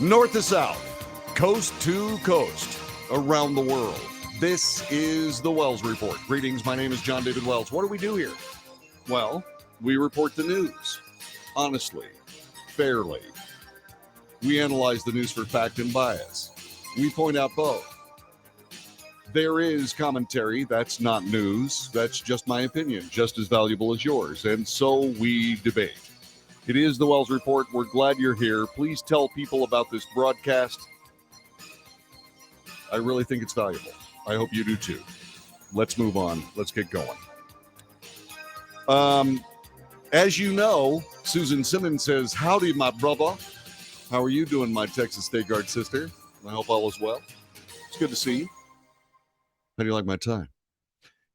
North to south, coast to coast, around the world. This is the Wells Report. Greetings, my name is John David Wells. What do we do here? Well, we report the news, honestly, fairly. We analyze the news for fact and bias. We point out both. There is commentary, that's not news, that's just my opinion, just as valuable as yours, and so we debate. It is the Wells Report. We're glad you're here. Please tell people about this broadcast. I really think it's valuable. I hope you do too. Let's move on. Let's get going. As you know, Susan Simmons says, howdy, my brother. How are you doing, my Texas State Guard sister? I hope all is well. It's good to see you. How do you like my tie?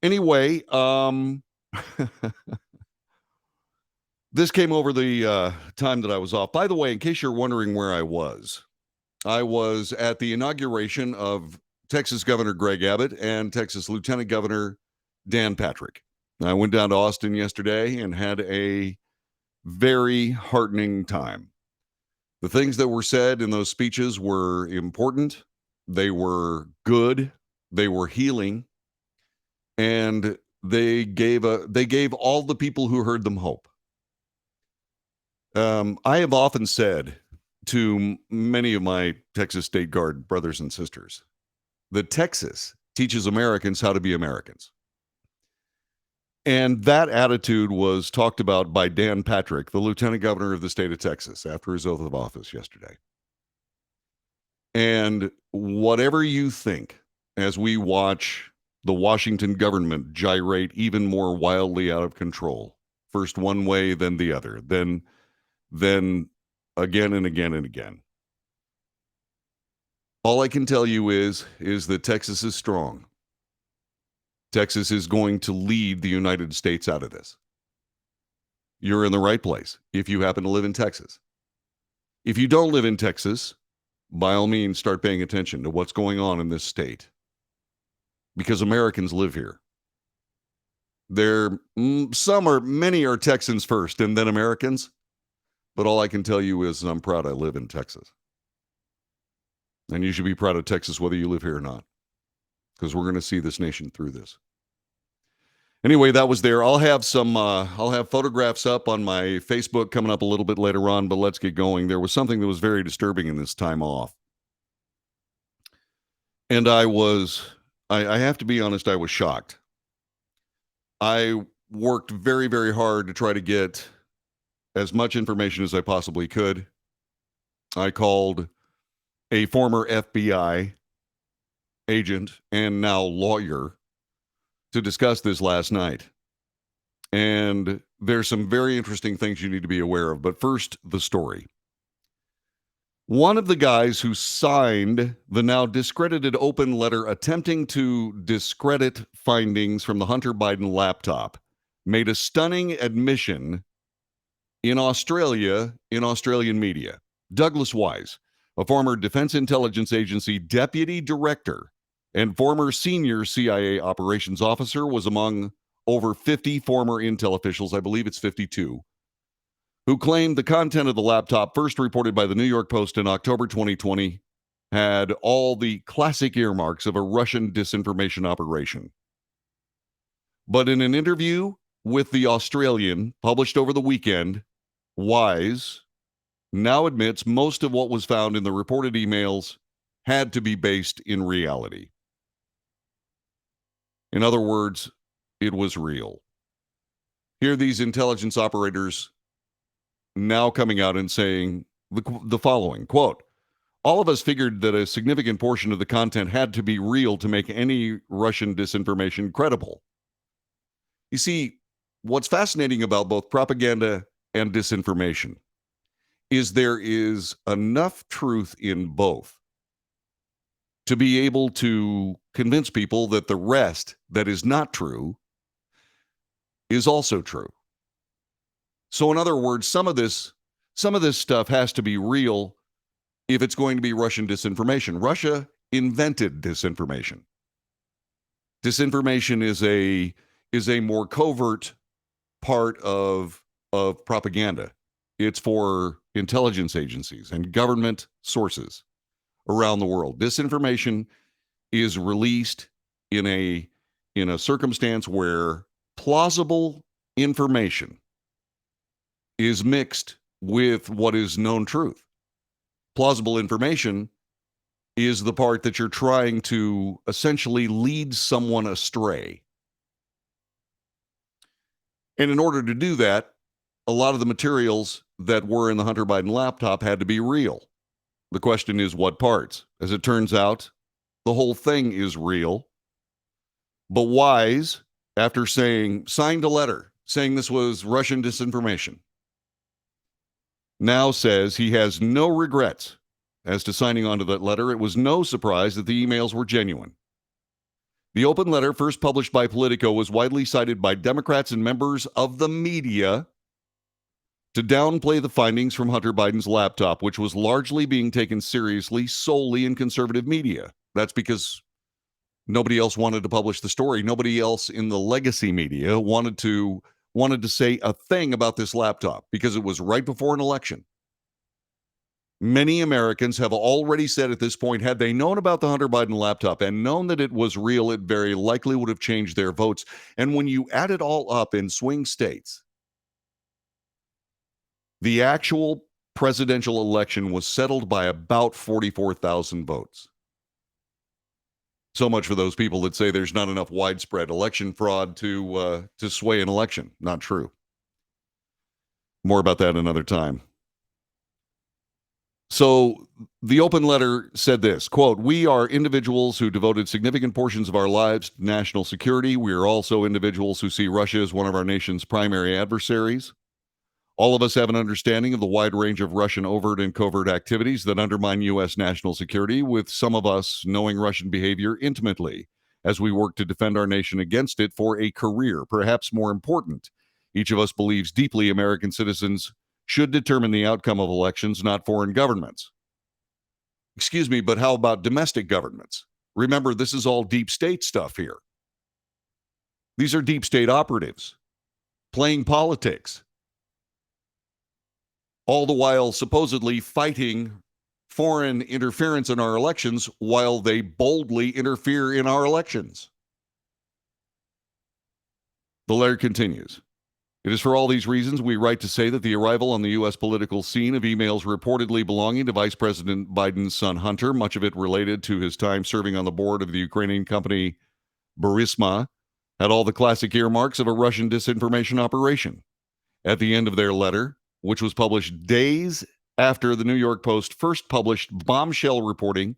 Anyway, this came over the time that I was off. By the way, in case you're wondering where I was at the inauguration of Texas Governor Greg Abbott and Texas Lieutenant Governor Dan Patrick. I went down to Austin yesterday and had a very heartening time. The things that were said in those speeches were important. They were good. They were healing. And they gave all the people who heard them hope. I have often said to many of my Texas State Guard brothers and sisters that Texas teaches Americans how to be Americans. And that attitude was talked about by Dan Patrick, the Lieutenant Governor of the state of Texas, after his oath of office yesterday. And whatever you think, as we watch the Washington government gyrate even more wildly out of control, first one way, then the other, then again and again and again. All I can tell you is that Texas is strong. Texas is going to lead the United States out of this. You're in the right place if you happen to live in Texas. If you don't live in Texas, by all means, start paying attention to what's going on in this state. Because Americans live here. Many are Texans first and then Americans. But all I can tell you is I'm proud I live in Texas. And you should be proud of Texas whether you live here or not. Because we're going to see this nation through this. Anyway, that was there. I'll have photographs up on my Facebook coming up a little bit later on, but let's get going. There was something that was very disturbing in this time off. And I have to be honest, I was shocked. I worked very, very hard to try to get as much information as I possibly could. I called a former FBI agent and now lawyer to discuss this last night. And there's some very interesting things you need to be aware of. But first, the story. One of the guys who signed the now discredited open letter attempting to discredit findings from the Hunter Biden laptop made a stunning admission in Australia, in Australian media. Douglas Wise, a former Defense Intelligence Agency deputy director and former senior CIA operations officer, was among over 50 former intel officials, I believe it's 52, who claimed the content of the laptop, first reported by the New York Post in October 2020, had all the classic earmarks of a Russian disinformation operation. But in an interview with The Australian, published over the weekend, Wise now admits most of what was found in the reported emails had to be based in reality. In other words, it was real. Here are these intelligence operators now coming out and saying the following, quote, all of us figured that a significant portion of the content had to be real to make any Russian disinformation credible. You see, what's fascinating about both propaganda and disinformation is there is enough truth in both to be able to convince people that the rest that is not true is also true. So in other words, some of this stuff has to be real if it's going to be Russian disinformation. Russia invented disinformation. Disinformation is a more covert part of propaganda. It's for intelligence agencies and government sources around the world. Disinformation is released in a circumstance where plausible information is mixed with what is known truth. Plausible information is the part that you're trying to essentially lead someone astray. And in order to do that, a lot of the materials that were in the Hunter Biden laptop had to be real. The question is, what parts? As it turns out, the whole thing is real. But Wise, after signed a letter saying this was Russian disinformation, now says he has no regrets as to signing onto that letter. It was no surprise that the emails were genuine. The open letter, first published by Politico, was widely cited by Democrats and members of the media to downplay the findings from Hunter Biden's laptop, which was largely being taken seriously solely in conservative media. That's because nobody else wanted to publish the story. Nobody else in the legacy media wanted to say a thing about this laptop because it was right before an election. Many Americans have already said at this point, had they known about the Hunter Biden laptop and known that it was real, it very likely would have changed their votes. And when you add it all up in swing states, the actual presidential election was settled by about 44,000 votes. So much for those people that say there's not enough widespread election fraud to sway an election. Not true. More about that another time. So the open letter said this, quote, "We are individuals who devoted significant portions of our lives to national security. We are also individuals who see Russia as one of our nation's primary adversaries. All of us have an understanding of the wide range of Russian overt and covert activities that undermine U.S. national security, with some of us knowing Russian behavior intimately as we work to defend our nation against it for a career. Perhaps more important, each of us believes deeply American citizens should determine the outcome of elections, not foreign governments." Excuse me, but how about domestic governments? Remember, this is all deep state stuff here. These are deep state operatives playing politics, all the while supposedly fighting foreign interference in our elections while they boldly interfere in our elections. The letter continues. "It is for all these reasons we write to say that the arrival on the U.S. political scene of emails reportedly belonging to Vice President Biden's son Hunter, much of it related to his time serving on the board of the Ukrainian company Burisma, had all the classic earmarks of a Russian disinformation operation." At the end of their letter, which was published days after the New York Post first published bombshell reporting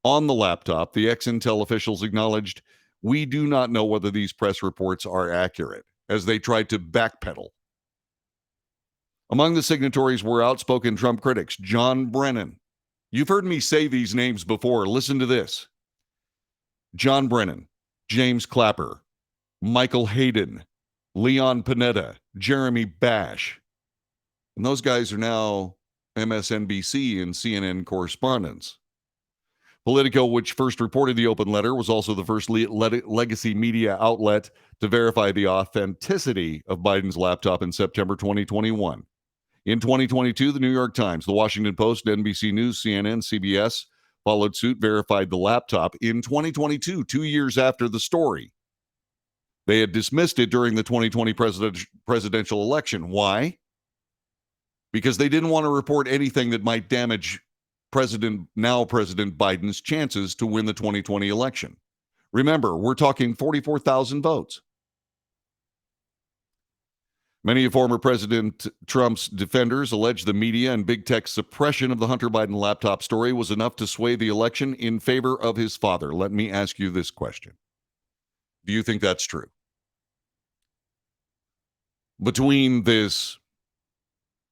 on the laptop, the ex-Intel officials acknowledged, "We do not know whether these press reports are accurate," as they tried to backpedal. Among the signatories were outspoken Trump critics. John Brennan. You've heard me say these names before. Listen to this. John Brennan, James Clapper, Michael Hayden, Leon Panetta, Jeremy Bash. And those guys are now MSNBC and CNN correspondents. Politico, which first reported the open letter, was also the first legacy media outlet to verify the authenticity of Biden's laptop in September 2021. In 2022, the New York Times, the Washington Post, NBC News, CNN, CBS followed suit, verified the laptop in 2022, 2 years after the story. They had dismissed it during the 2020 presidential election. Why? Because they didn't want to report anything that might damage President Biden's chances to win the 2020 election. Remember, we're talking 44,000 votes. Many of former President Trump's defenders allege the media and big tech's suppression of the Hunter Biden laptop story was enough to sway the election in favor of his father. Let me ask you this question. Do you think that's true? Between this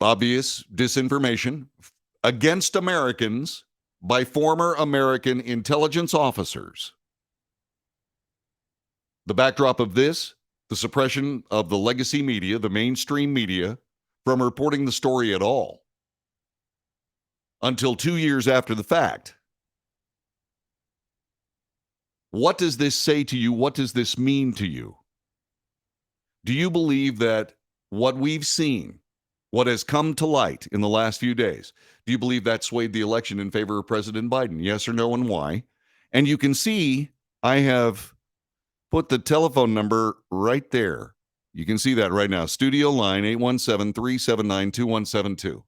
obvious disinformation against Americans by former American intelligence officers, the backdrop of this, the suppression of the legacy media, the mainstream media, from reporting the story at all until 2 years after the fact. What does this say to you? What does this mean to you? Do you believe that what we've seen, what has come to light in the last few days. Do you believe that swayed the election in favor of President Biden? Yes or no, and why? And you can see I have put the telephone number right there. You can see that right now. Studio line 817-379-2172.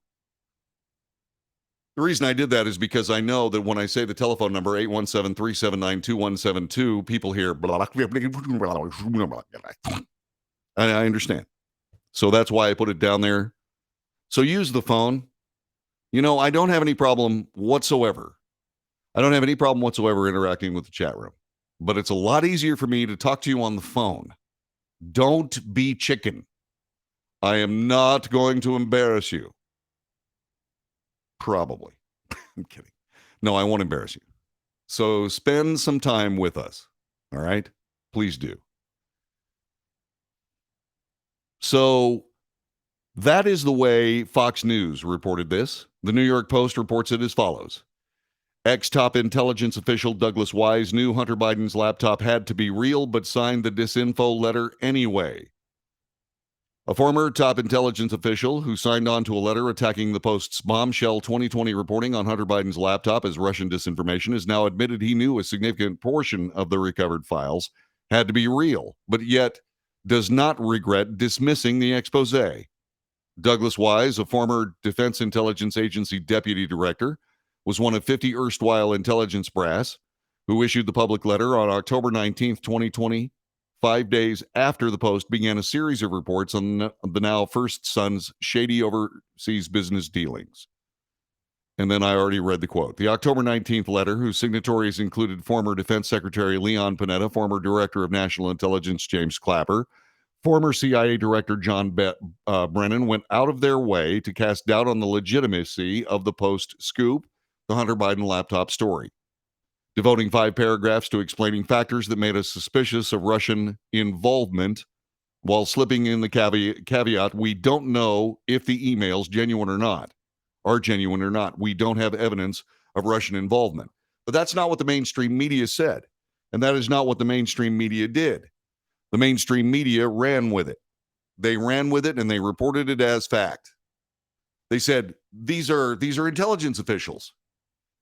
The reason I did that is because I know that when I say the telephone number 817-379-2172, people hear blah, blah, blah, blah. I understand. So that's why I put it down there. So use the phone. You know, I don't have any problem whatsoever. I don't have any problem whatsoever interacting with the chat room. But it's a lot easier for me to talk to you on the phone. Don't be chicken. I am not going to embarrass you. Probably. I'm kidding. No, I won't embarrass you. So spend some time with us. All right? Please do. So that is the way Fox News reported this. The New York Post reports it as follows. Ex-top intelligence official Douglas Wise knew Hunter Biden's laptop had to be real, but signed the disinfo letter anyway. A former top intelligence official who signed on to a letter attacking the Post's bombshell 2020 reporting on Hunter Biden's laptop as Russian disinformation has now admitted he knew a significant portion of the recovered files had to be real, but yet does not regret dismissing the expose. Douglas Wise, a former Defense Intelligence Agency deputy director, was one of 50 erstwhile intelligence brass who issued the public letter on October 19th, 2020, 5 days after the Post began a series of reports on the now first son's shady overseas business dealings. And then I already read the quote. The October 19th letter, whose signatories included former Defense Secretary Leon Panetta, former Director of National Intelligence James Clapper, former CIA Director John Brennan, went out of their way to cast doubt on the legitimacy of the Post scoop, the Hunter Biden laptop story, devoting 5 paragraphs to explaining factors that made us suspicious of Russian involvement while slipping in the caveat, we don't know if the emails are genuine or not. We don't have evidence of Russian involvement. But that's not what the mainstream media said. And that is not what the mainstream media did. The mainstream media ran with it. They ran with it and they reported it as fact. They said, these are intelligence officials.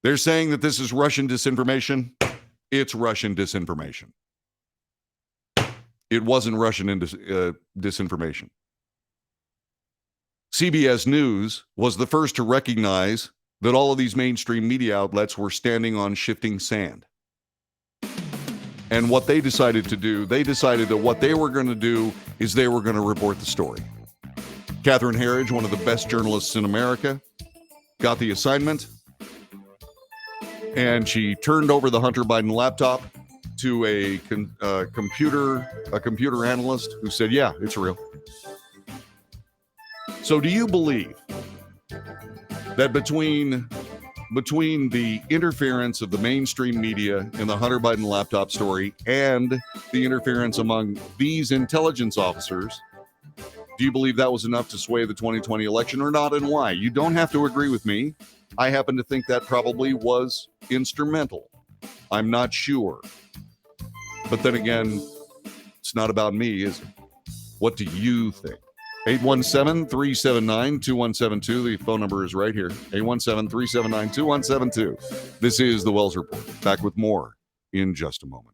They're saying that this is Russian disinformation. It's Russian disinformation. It wasn't Russian disinformation. CBS News was the first to recognize that all of these mainstream media outlets were standing on shifting sand. And what they decided to do, they decided that what they were going to do is they were going to report the story. Catherine Herridge, one of the best journalists in America, got the assignment, and she turned over the Hunter Biden laptop to a computer analyst who said, yeah, it's real. So do you believe that between the interference of the mainstream media in the Hunter Biden laptop story and the interference among these intelligence officers, do you believe that was enough to sway the 2020 election or not, and why? You don't have to agree with me. I happen to think that probably was instrumental. I'm not sure. But then again, it's not about me, is it? What do you think? 817-379-2172. The phone number is right here. 817-379-2172. This is the Wells Report. Back with more in just a moment.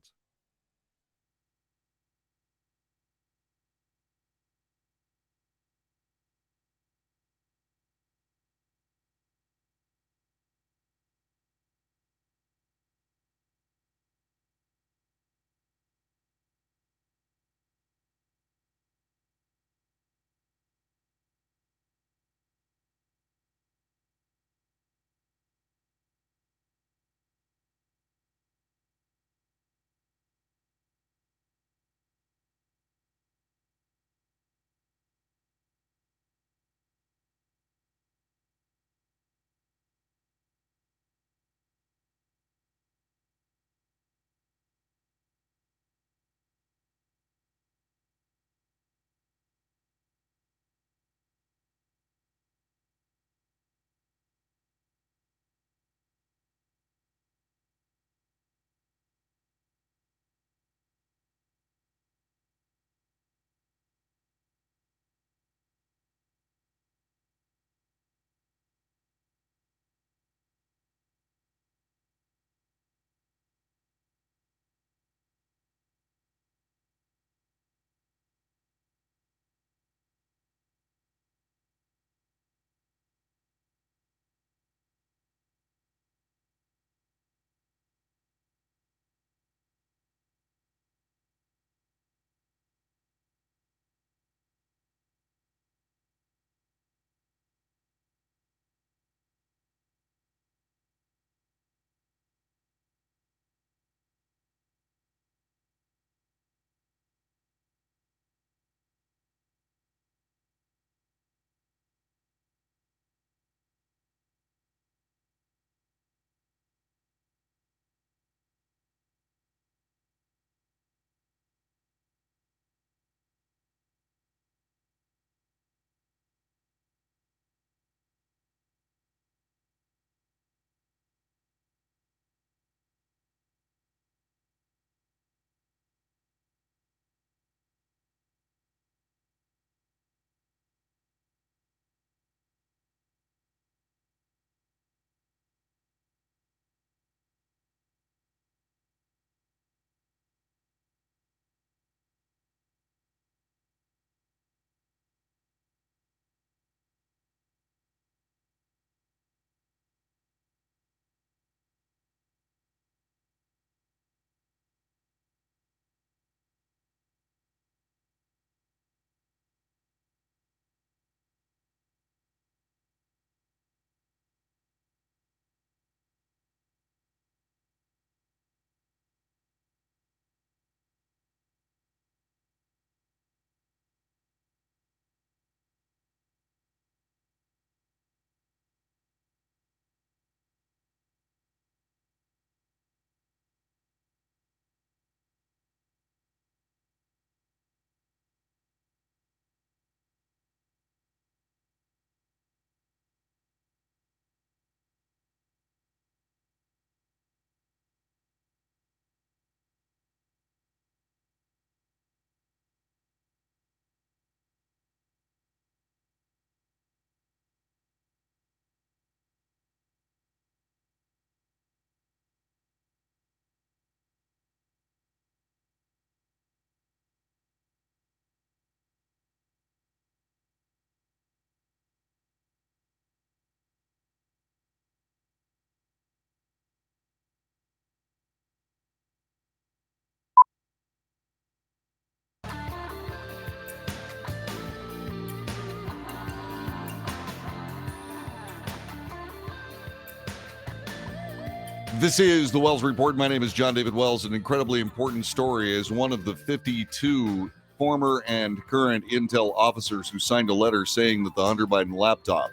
This is the Wells Report. My name is John David Wells. An incredibly important story is one of the 52 former and current intel officers who signed a letter saying that the Hunter Biden laptop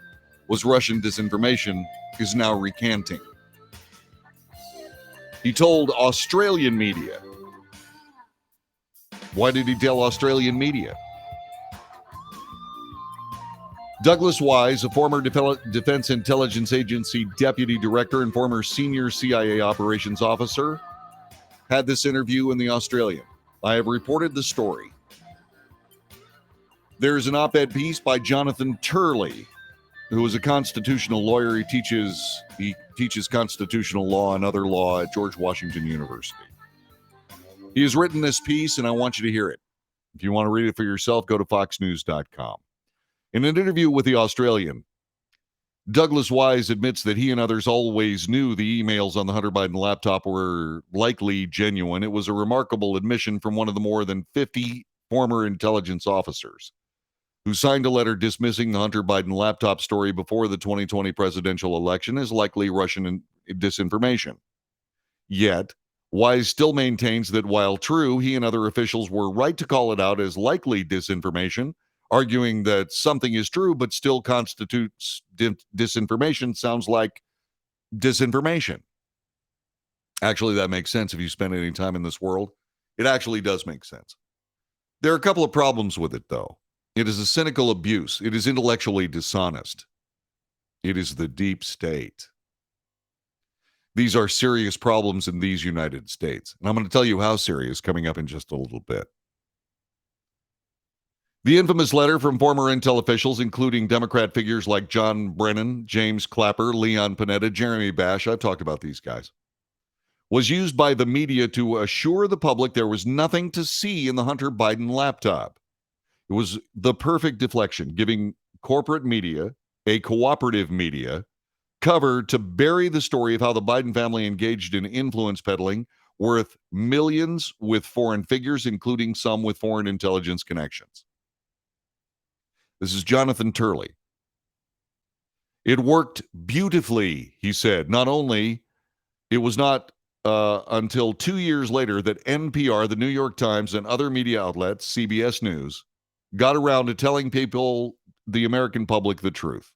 was Russian disinformation is now recanting. He told Australian media. Why did he tell Australian media? Douglas Wise, a former Defense Intelligence Agency deputy director and former senior CIA operations officer, had this interview in the Australian. I have reported the story. There's an op-ed piece by Jonathan Turley, who is a constitutional lawyer. He teaches constitutional law and other law at George Washington University. He has written this piece, and I want you to hear it. If you want to read it for yourself, go to foxnews.com. In an interview with the Australian, Douglas Wise admits that he and others always knew the emails on the Hunter Biden laptop were likely genuine. It was a remarkable admission from one of the more than 50 former intelligence officers who signed a letter dismissing the Hunter Biden laptop story before the 2020 presidential election as likely Russian disinformation. Yet, Wise still maintains that while true, he and other officials were right to call it out as likely disinformation, arguing that something is true but still constitutes disinformation sounds like disinformation. Actually, that makes sense if you spend any time in this world. It actually does make sense. There are a couple of problems with it, though. It is a cynical abuse. It is intellectually dishonest. It is the deep state. These are serious problems in these United States. And I'm going to tell you how serious coming up in just a little bit. The infamous letter from former intel officials, including Democrat figures like John Brennan, James Clapper, Leon Panetta, Jeremy Bash, I've talked about these guys, was used by the media to assure the public there was nothing to see in the Hunter Biden laptop. It was the perfect deflection, giving corporate media, a cooperative media, cover to bury the story of how the Biden family engaged in influence peddling worth millions with foreign figures, including some with foreign intelligence connections. This is Jonathan Turley. It worked beautifully, he said. Not only, it was not until 2 years later that NPR, the New York Times, and other media outlets, CBS News, got around to telling people, the American public, the truth.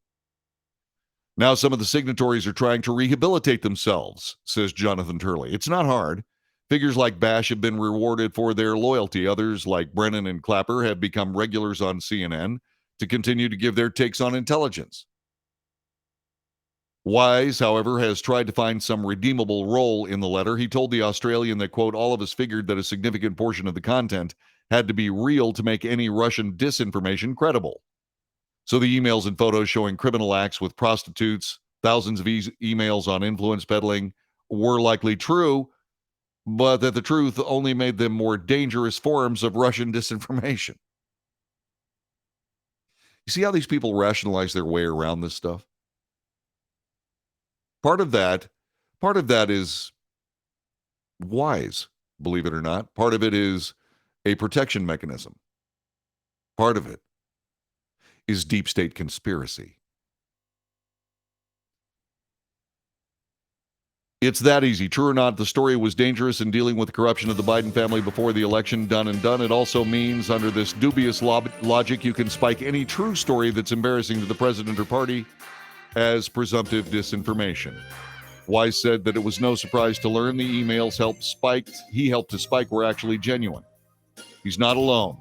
Now some of the signatories are trying to rehabilitate themselves, says Jonathan Turley. It's not hard. Figures like Bash have been rewarded for their loyalty. Others, like Brennan and Clapper, have become regulars on CNN to continue to give their takes on intelligence. Wise, however, has tried to find some redeemable role in the letter. He told the Australian that, quote, all of us figured that a significant portion of the content had to be real to make any Russian disinformation credible. So the emails and photos showing criminal acts with prostitutes, thousands of emails on influence peddling were likely true, but that the truth only made them more dangerous forms of Russian disinformation. You see how these people rationalize their way around this stuff? Part of that is wise, believe it or not. Part of it is a protection mechanism. Part of it is deep state conspiracy. It's that easy. True or not, the story was dangerous in dealing with the corruption of the Biden family before the election. Done and done. It also means, under this dubious logic, you can spike any true story that's embarrassing to the president or party as presumptive disinformation. Wise said that it was no surprise to learn the emails he helped to spike were actually genuine. He's not alone.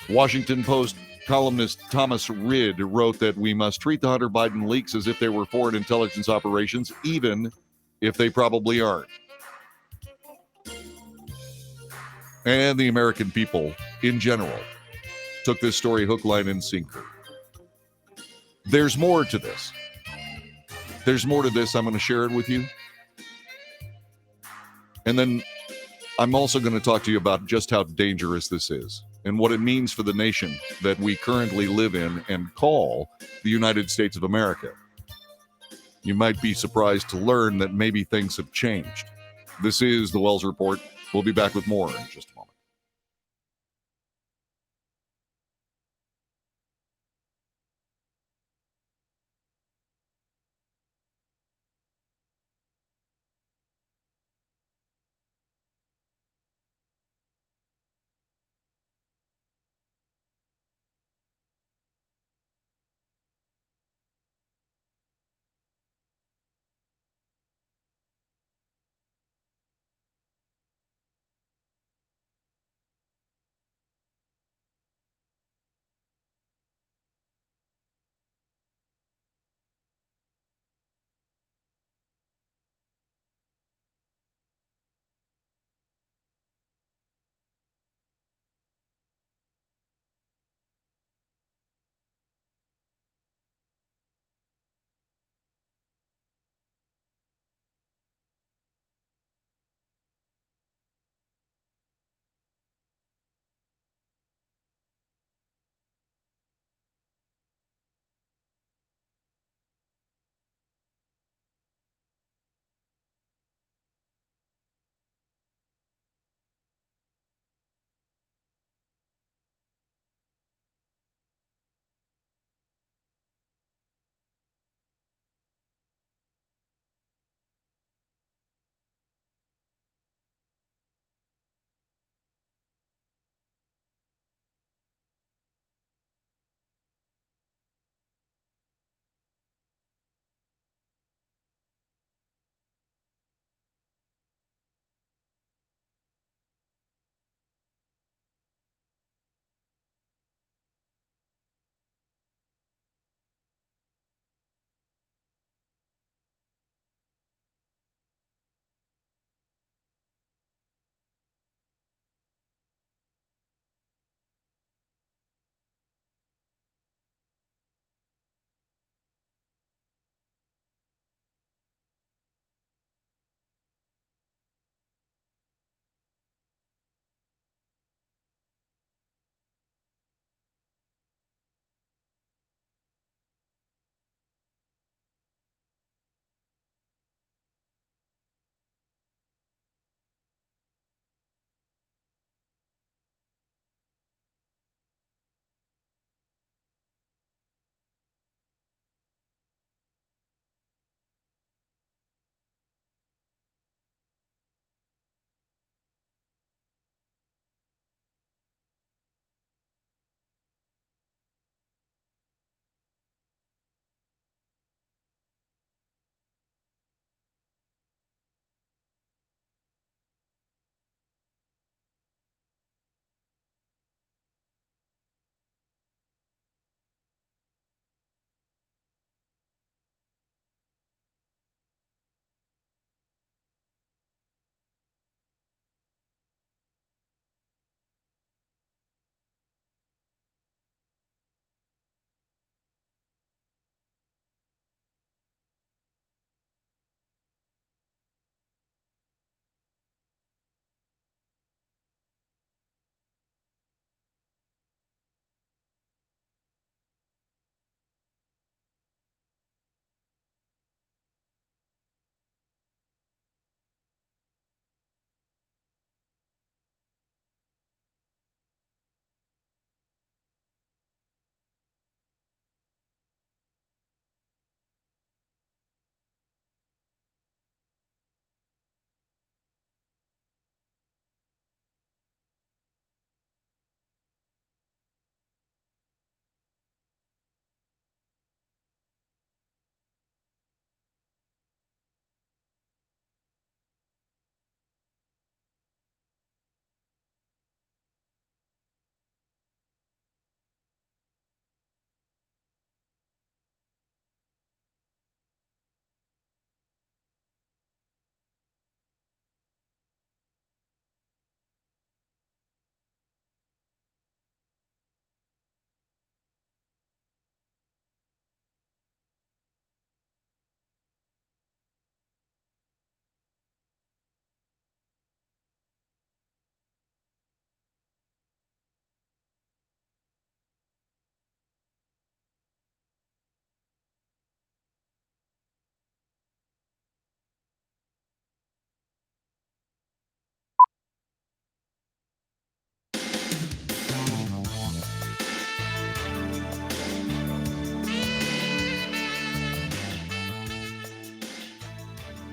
Washington Post columnist Thomas Rid wrote that we must treat the Hunter Biden leaks as if they were foreign intelligence operations, even if they probably aren't. And the American people, in general, took this story hook, line, and sinker. There's more to this. I'm going to share it with you. And then I'm also going to talk to you about just how dangerous this is and what it means for the nation that we currently live in and call the United States of America. You might be surprised to learn that maybe things have changed. This is the Wells Report. We'll be back with more in just a moment.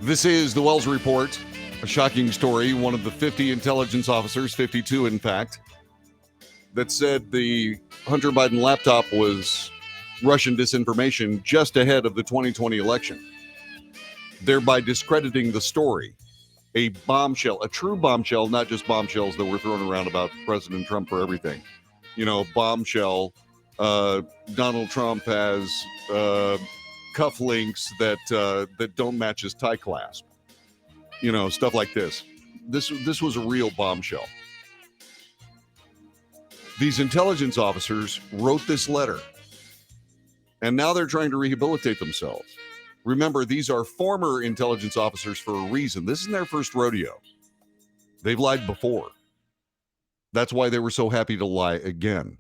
This is the Wells Report, a shocking story. One of the 50 intelligence officers, 52 in fact, that said the Hunter Biden laptop was Russian disinformation just ahead of the 2020 election, thereby discrediting the story. A bombshell, a true bombshell, not just bombshells that were thrown around about President Trump for everything. You know, bombshell, Donald Trump has cufflinks that don't match his tie clasp. You know, stuff like this. This was a real bombshell. These intelligence officers wrote this letter, and now they're trying to rehabilitate themselves. Remember, these are former intelligence officers for a reason. This isn't their first rodeo. They've lied before. That's why they were so happy to lie again.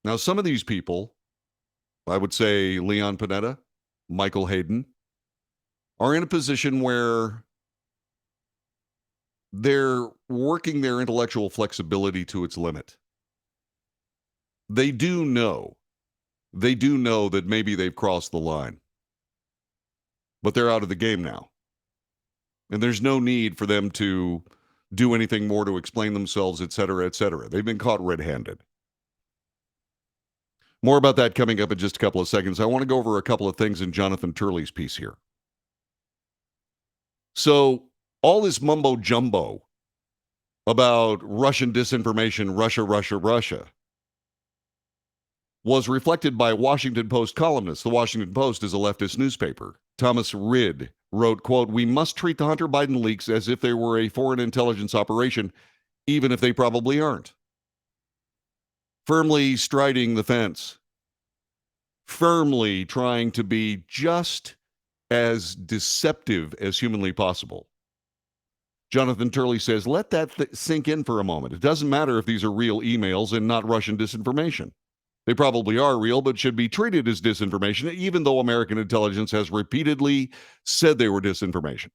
Now, some of these people, I would say Leon Panetta, Michael Hayden, are in a position where they're working their intellectual flexibility to its limit. They do know that maybe they've crossed the line. But they're out of the game now. And there's no need for them to do anything more to explain themselves, et cetera, et cetera. They've been caught red-handed. More about that coming up in just a couple of seconds. I want to go over a couple of things in Jonathan Turley's piece here. So, all this mumbo-jumbo about Russian disinformation, Russia, was reflected by Washington Post columnists. The Washington Post is a leftist newspaper. Thomas Rid wrote, quote, "We must treat the Hunter Biden leaks as if they were a foreign intelligence operation, even if they probably aren't." Firmly striding the fence. Firmly trying to be just as deceptive as humanly possible. Jonathan Turley says, let that sink in for a moment. It doesn't matter if these are real emails and not Russian disinformation. They probably are real, but should be treated as disinformation, even though American intelligence has repeatedly said they were disinformation.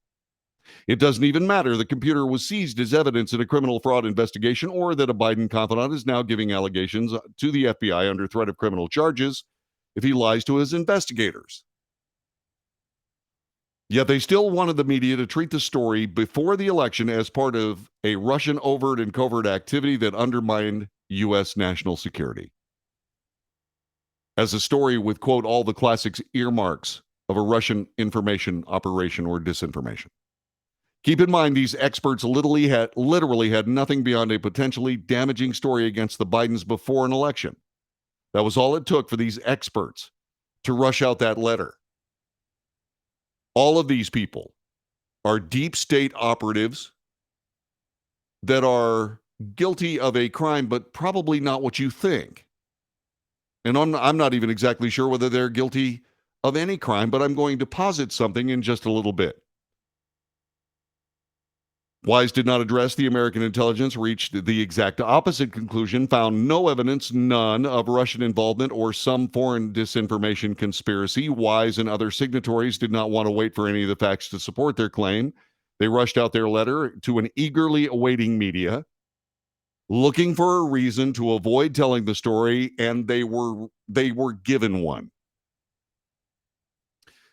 It doesn't even matter the computer was seized as evidence in a criminal fraud investigation, or that a Biden confidant is now giving allegations to the FBI under threat of criminal charges if he lies to his investigators. Yet they still wanted the media to treat the story before the election as part of a Russian overt and covert activity that undermined U.S. national security. As a story with, quote, all the classic earmarks of a Russian information operation or disinformation. Keep in mind, these experts literally had nothing beyond a potentially damaging story against the Bidens before an election. That was all it took for these experts to rush out that letter. All of these people are deep state operatives that are guilty of a crime, but probably not what you think. And I'm not even exactly sure whether they're guilty of any crime, but I'm going to posit something in just a little bit. Wise did not address the American intelligence, reached the exact opposite conclusion, found no evidence, none, of Russian involvement or some foreign disinformation conspiracy. Wise and other signatories did not want to wait for any of the facts to support their claim. They rushed out their letter to an eagerly awaiting media, looking for a reason to avoid telling the story, and they were given one.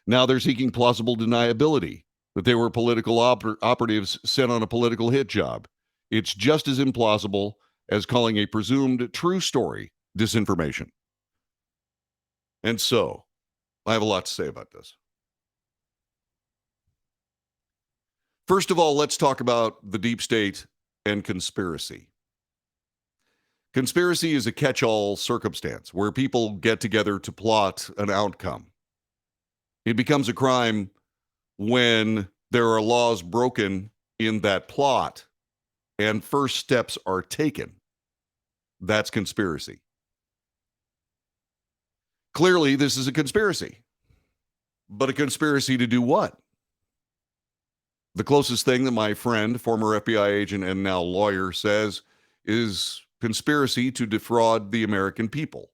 Now they're seeking plausible deniability that they were political operatives sent on a political hit job. It's just as implausible as calling a presumed true story disinformation. And so, I have a lot to say about this. First of all, let's talk about the deep state and conspiracy. Conspiracy is a catch-all circumstance where people get together to plot an outcome. It becomes a crime when there are laws broken in that plot and first steps are taken. That's conspiracy. Clearly, this is a conspiracy. But a conspiracy to do what? The closest thing that my friend, former FBI agent and now lawyer, says is conspiracy to defraud the American people.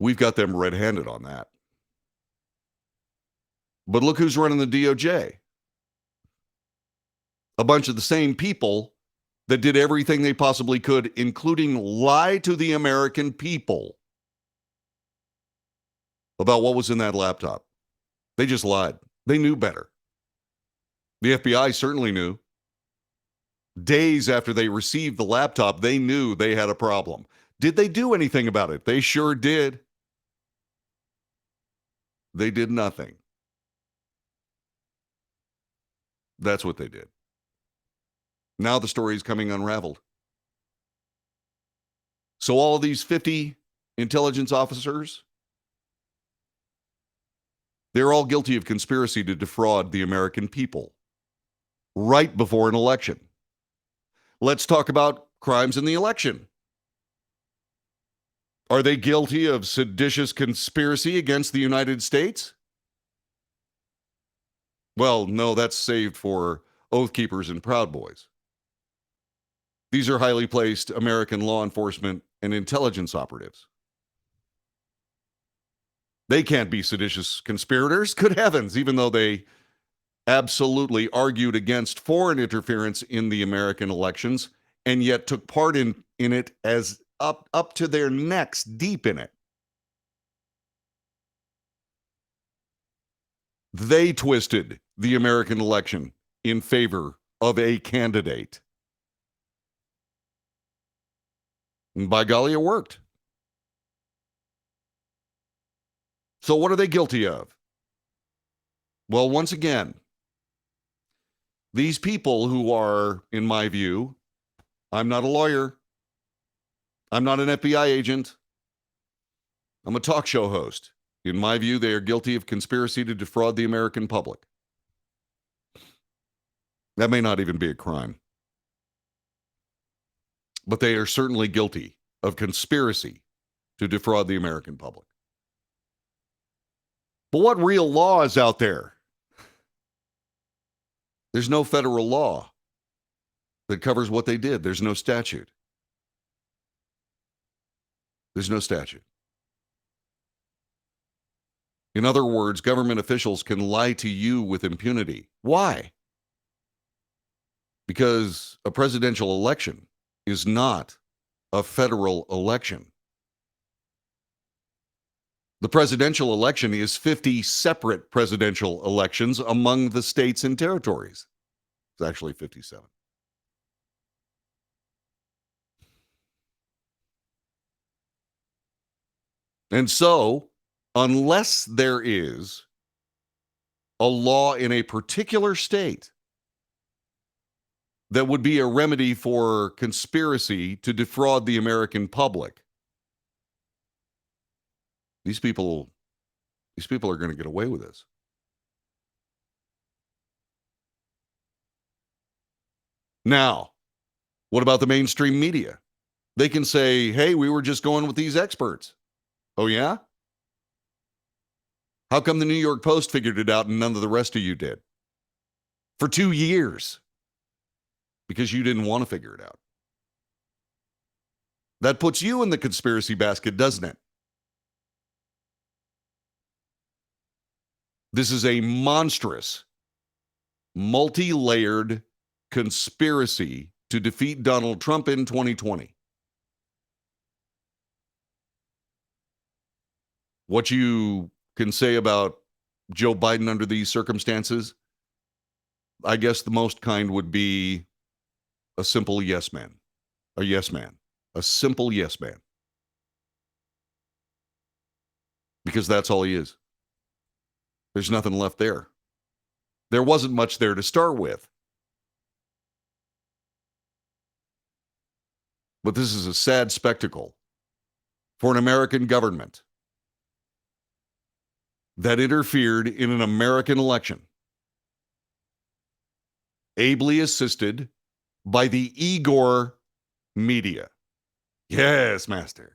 We've got them red-handed on that. But look who's running the DOJ. A bunch of the same people that did everything they possibly could, including lie to the American people about what was in that laptop. They just lied. They knew better. The FBI certainly knew. Days after they received the laptop, they knew they had a problem. Did they do anything about it? They sure did. They did nothing. That's what they did. Now the story is coming unraveled. So all of these 50 intelligence officers, they're all guilty of conspiracy to defraud the American people right before an election. Let's talk about crimes in the election. Are they guilty of seditious conspiracy against the United States? Well, no, that's saved for Oath Keepers and Proud Boys. These are highly placed American law enforcement and intelligence operatives. They can't be seditious conspirators. Good heavens, even though they absolutely argued against foreign interference in the American elections and yet took part in it as up to their necks deep in it. They twisted the American election in favor of a candidate. And by golly, it worked. So what are they guilty of? Well, once again, these people who are, in my view, I'm not a lawyer, I'm not an FBI agent, I'm a talk show host. In my view, they are guilty of conspiracy to defraud the American public. That may not even be a crime. But they are certainly guilty of conspiracy to defraud the American public. But what real law is out there? There's no federal law that covers what they did. There's no statute. There's no statute. In other words, government officials can lie to you with impunity. Why? Because a presidential election is not a federal election. The presidential election is 50 separate presidential elections among the states and territories. It's actually 57. And so, unless there is a law in a particular state that would be a remedy for conspiracy to defraud the American public, these people are going to get away with this. Now, what about the mainstream media? They can say, hey, we were just going with these experts. Oh, yeah? How come the New York Post figured it out and none of the rest of you did? For 2 years. Because you didn't want to figure it out. That puts you in the conspiracy basket, doesn't it? This is a monstrous, multi-layered conspiracy to defeat Donald Trump in 2020. What you can say about Joe Biden under these circumstances, I guess the most kind would be a simple yes man. A yes man. A simple yes man. Because that's all he is. There's nothing left there. There wasn't much there to start with. But this is a sad spectacle for an American government that interfered in an American election, ably assisted by the Igor media. Yes, master.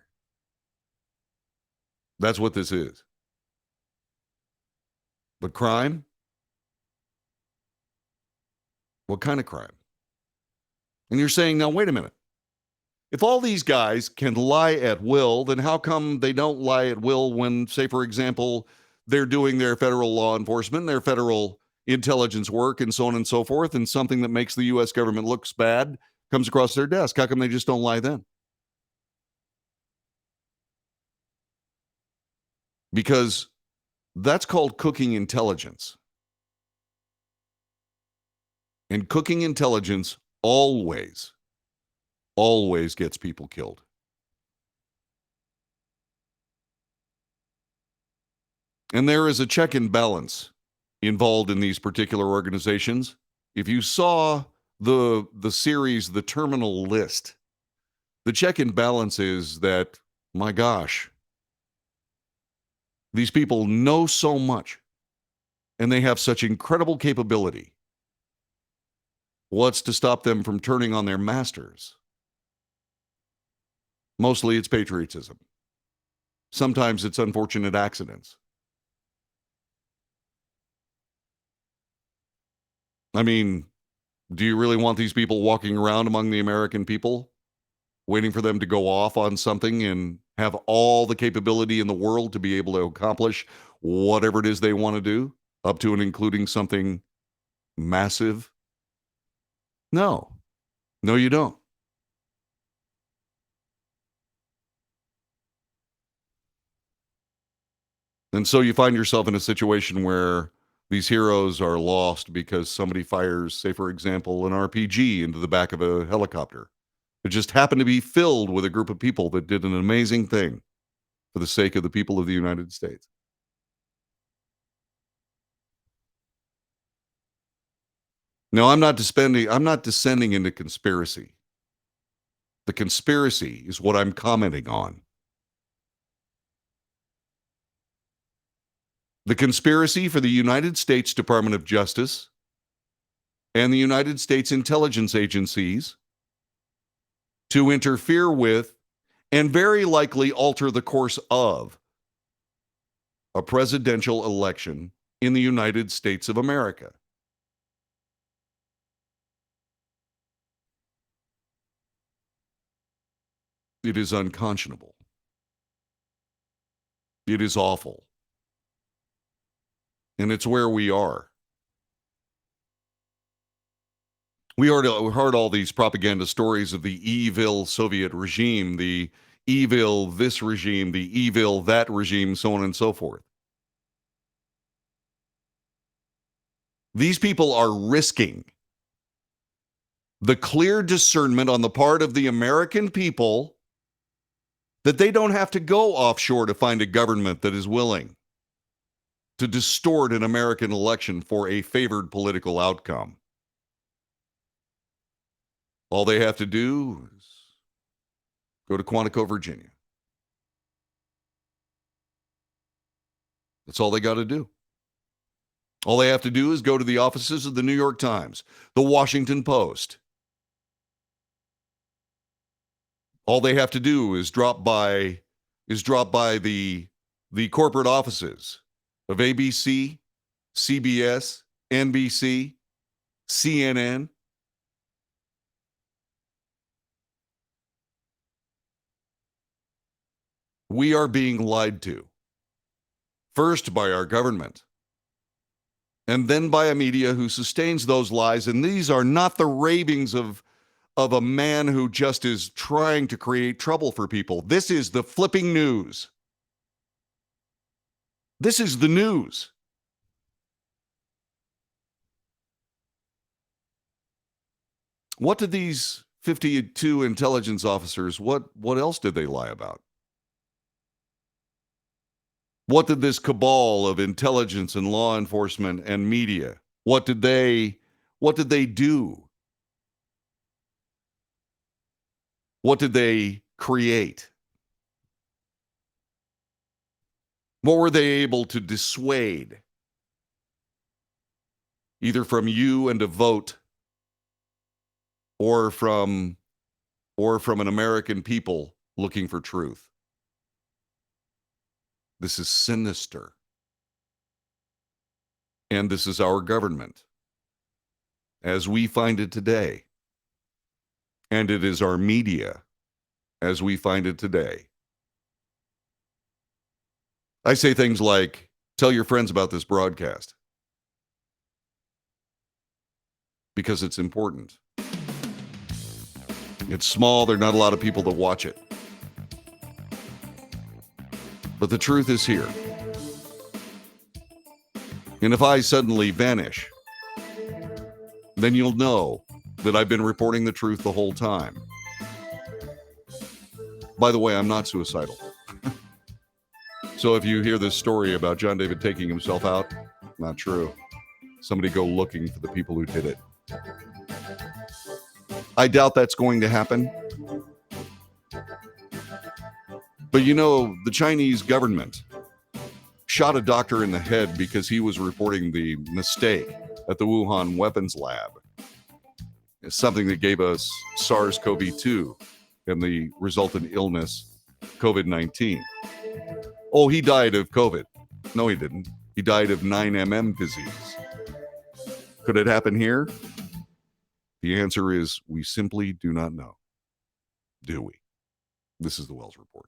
That's what this is. But crime? What kind of crime? And you're saying, now, wait a minute. If all these guys can lie at will, then how come they don't lie at will when, say, for example, they're doing their federal law enforcement, their federal intelligence work, and so on and so forth, and something that makes the U.S. government looks bad comes across their desk? How come they just don't lie then? Because That's called cooking intelligence. And cooking intelligence always, always gets people killed. And there is a check and balance involved in these particular organizations. If you saw the series The Terminal List, the check and balance is that, my gosh, these people know so much and they have such incredible capability. What's to stop them from turning on their masters? Mostly it's patriotism. Sometimes it's unfortunate accidents. I mean, do you really want these people walking around among the American people, waiting for them to go off on something and have all the capability in the world to be able to accomplish whatever it is they want to do, up to and including something massive? No. No, you don't. And so you find yourself in a situation where these heroes are lost because somebody fires, say, for example, an RPG into the back of a helicopter. It just happened to be filled with a group of people that did an amazing thing for the sake of the people of the United States. No, I'm not descending into conspiracy. The conspiracy is what I'm commenting on. The conspiracy for the United States Department of Justice and the United States intelligence agencies to interfere with and very likely alter the course of a presidential election in the United States of America. It is unconscionable. It is awful. And it's where we are. We heard all these propaganda stories of the evil Soviet regime, the evil this regime, the evil that regime, so on and so forth. These people are risking the clear discernment on the part of the American people that they don't have to go offshore to find a government that is willing to distort an American election for a favored political outcome. All they have to do is go to Quantico, Virginia. That's all they got to do. All they have to do is go to the offices of the New York Times, the Washington Post. All they have to do is drop by the corporate offices of ABC, CBS, NBC, CNN. We are being lied to. First by our government, and then by a media who sustains those lies. And these are not the ravings of a man who just is trying to create trouble for people. This is the flipping news. This is the news. What did these 52 intelligence officers, what else did they lie about? What did this cabal of intelligence and law enforcement and media, what did they do? What did they create? What were they able to dissuade? Either from you and a vote or from an American people looking for truth. This is sinister. And this is our government as we find it today. And it is our media as we find it today. I say things like, tell your friends about this broadcast. Because it's important. It's small, there are not a lot of people that watch it. But the truth is here. And if I suddenly vanish, then you'll know that I've been reporting the truth the whole time. By the way, I'm not suicidal. So if you hear this story about John David taking himself out, not true. Somebody go looking for the people who did it. I doubt that's going to happen. But you know, the Chinese government shot a doctor in the head because he was reporting the mistake at the Wuhan weapons lab. It's something that gave us SARS-CoV-2 and the resultant illness, COVID-19. Oh, he died of COVID. No, he didn't. He died of 9mm disease. Could it happen here? The answer is we simply do not know. Do we? This is the Wells Report.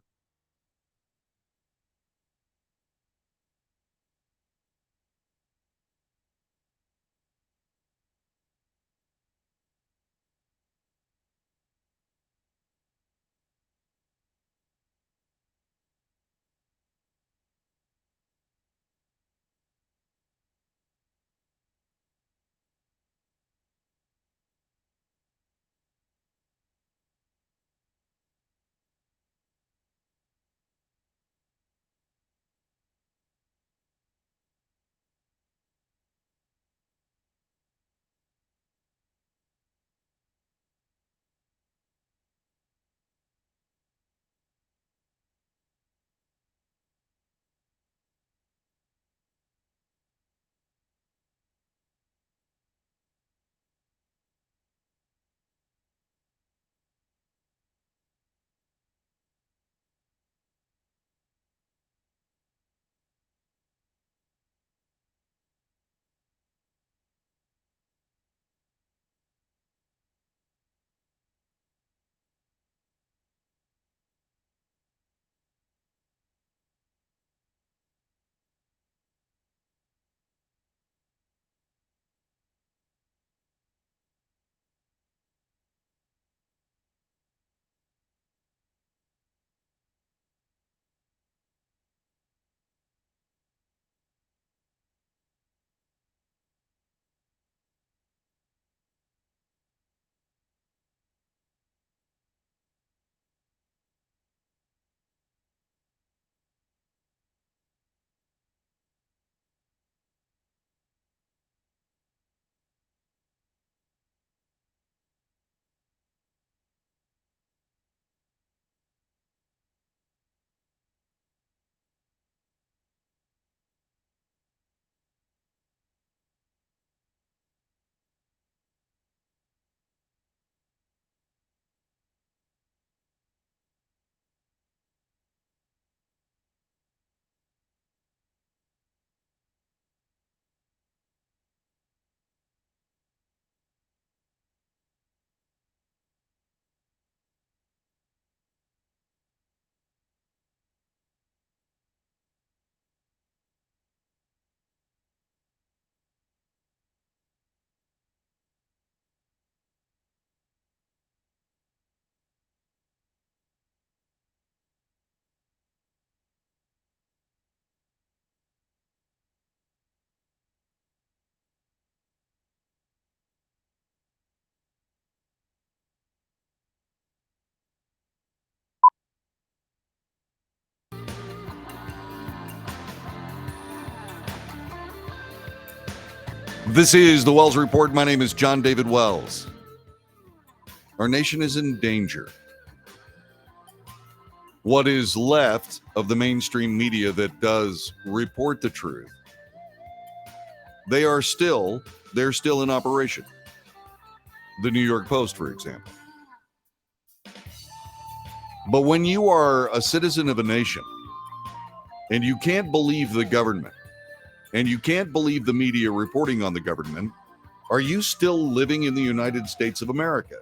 This is the Wells Report. My name is John David Wells. Our nation is in danger. What is left of the mainstream media that does report the truth, they're still in operation. The New York Post, for example. But when you are a citizen of a nation and you can't believe the government and you can't believe the media reporting on the government, are you still living in the United States of America?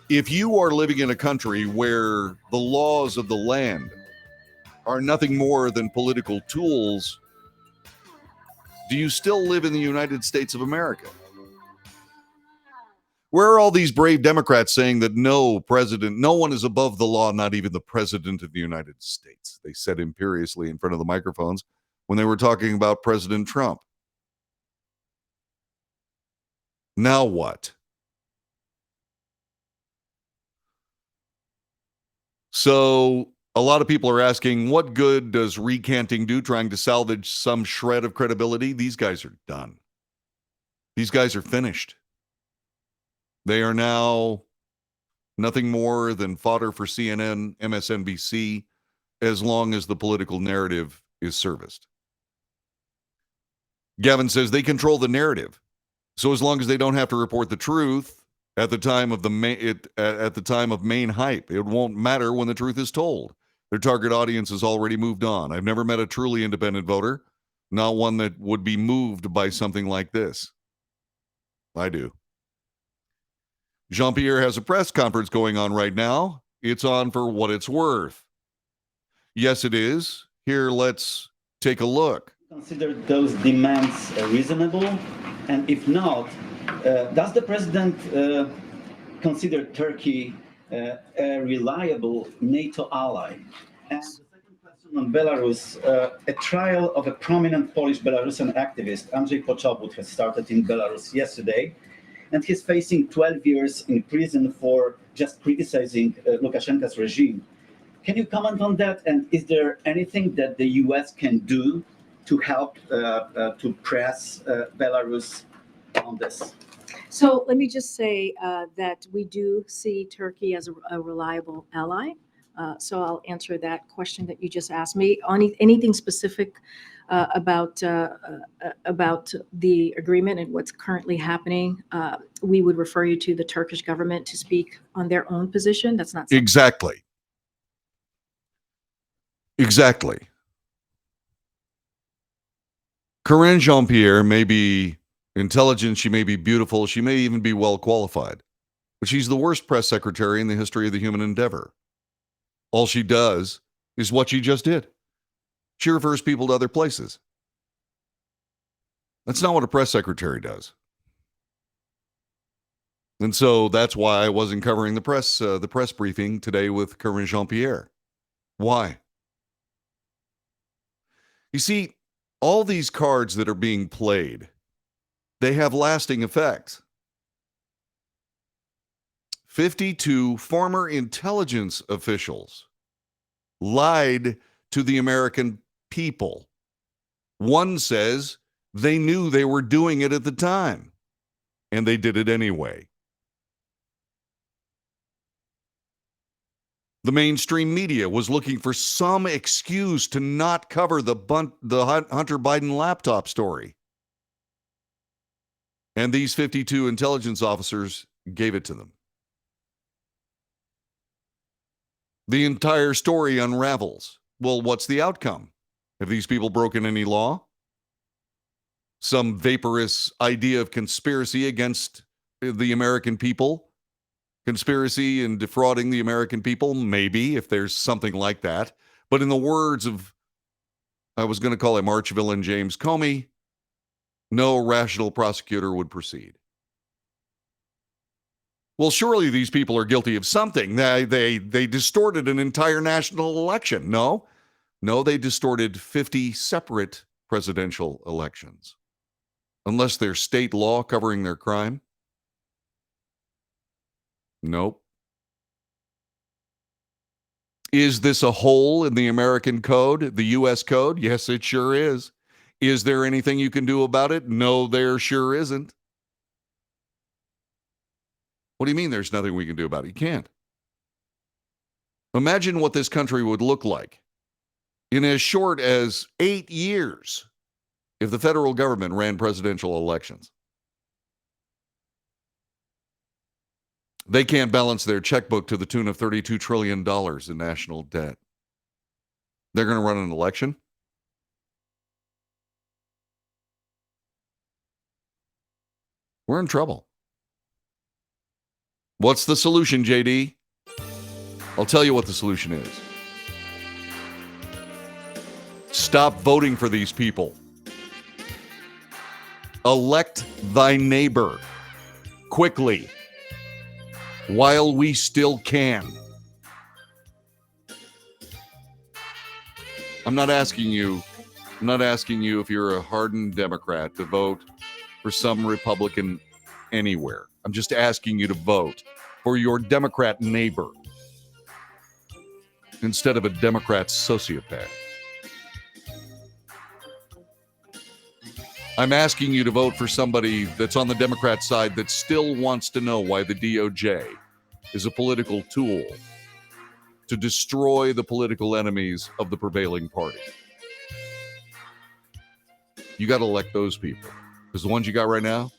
If you are living in a country where the laws of the land are nothing more than political tools, do you still live in the United States of America? Where are all these brave Democrats saying that no one is above the law, not even the president of the United States? They said imperiously in front of the microphones when they were talking about President Trump. Now what? So a lot of people are asking, what good does recanting do, trying to salvage some shred of credibility? These guys are done. These guys are finished. They are now nothing more than fodder for CNN, MSNBC, as long as the political narrative is serviced. Gavin says they control the narrative. So as long as they don't have to report the truth at the time of main hype, it won't matter when the truth is told. Their target audience has already moved on. I've never met a truly independent voter, not one that would be moved by something like this. I do. Jean-Pierre has a press conference going on right now. It's on for what it's worth. Yes, it is. Here, let's take a look. Consider those demands reasonable? And if not, does the president consider Turkey a reliable NATO ally? And the second question on Belarus, a trial of a prominent Polish Belarusian activist, Andrzej Poczobut, has started in Belarus yesterday, and he's facing 12 years in prison for just criticizing Lukashenko's regime. Can you comment on that? And is there anything that the U.S. can do to help to press Belarus on this? So let me just say that we do see Turkey as a reliable ally. So I'll answer that question that you just asked me. On anything specific about the agreement and what's currently happening, we would refer you to the Turkish government to speak on their own position. That's not Exactly. Corinne Jean-Pierre may be intelligent, she may be beautiful, she may even be well qualified, but she's the worst press secretary in the history of the human endeavor. All she does is what she just did. She refers people to other places. That's not what a press secretary does. And so that's why I wasn't covering the press briefing today with Corinne Jean-Pierre. Why? You see, all these cards that are being played, they have lasting effects. 52 former intelligence officials lied to the American people. One says they knew they were doing it at the time, and they did it anyway. The mainstream media was looking for some excuse to not cover the Hunter Biden laptop story. And these 52 intelligence officers gave it to them. The entire story unravels. Well, what's the outcome? Have these people broken any law? Some vaporous idea of conspiracy against the American people? Conspiracy and defrauding the American people? Maybe, if there's something like that. But in the words of, I was going to call him arch villain James Comey, no rational prosecutor would proceed. Well, surely these people are guilty of something. They distorted an entire national election. No, they distorted 50 separate presidential elections. Unless there's state law covering their crime. Nope. Is this a hole in the American code, the U.S. code? Yes, it sure is. Is there anything you can do about it? No, there sure isn't. What do you mean there's nothing we can do about it? You can't. Imagine what this country would look like in as short as 8 years if the federal government ran presidential elections. They can't balance their checkbook to the tune of $32 trillion in national debt. They're going to run an election? We're in trouble. What's the solution, JD? I'll tell you what the solution is. Stop voting for these people. Elect thy neighbor quickly. while we still can. I'm not asking you if you're a hardened Democrat to vote for some Republican anywhere. I'm just asking you to vote for your Democrat neighbor instead of a Democrat sociopath. I'm asking you to vote for somebody that's on the Democrat side that still wants to know why the DOJ is a political tool to destroy the political enemies of the prevailing party. You got to elect those people, because the ones you got right now,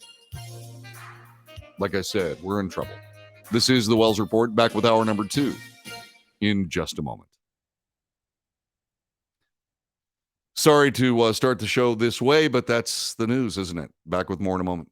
like I said, we're in trouble. This is the Wells Report, back with hour number 2 in just a moment. Sorry to start the show this way, but that's the news, isn't it? Back with more in a moment.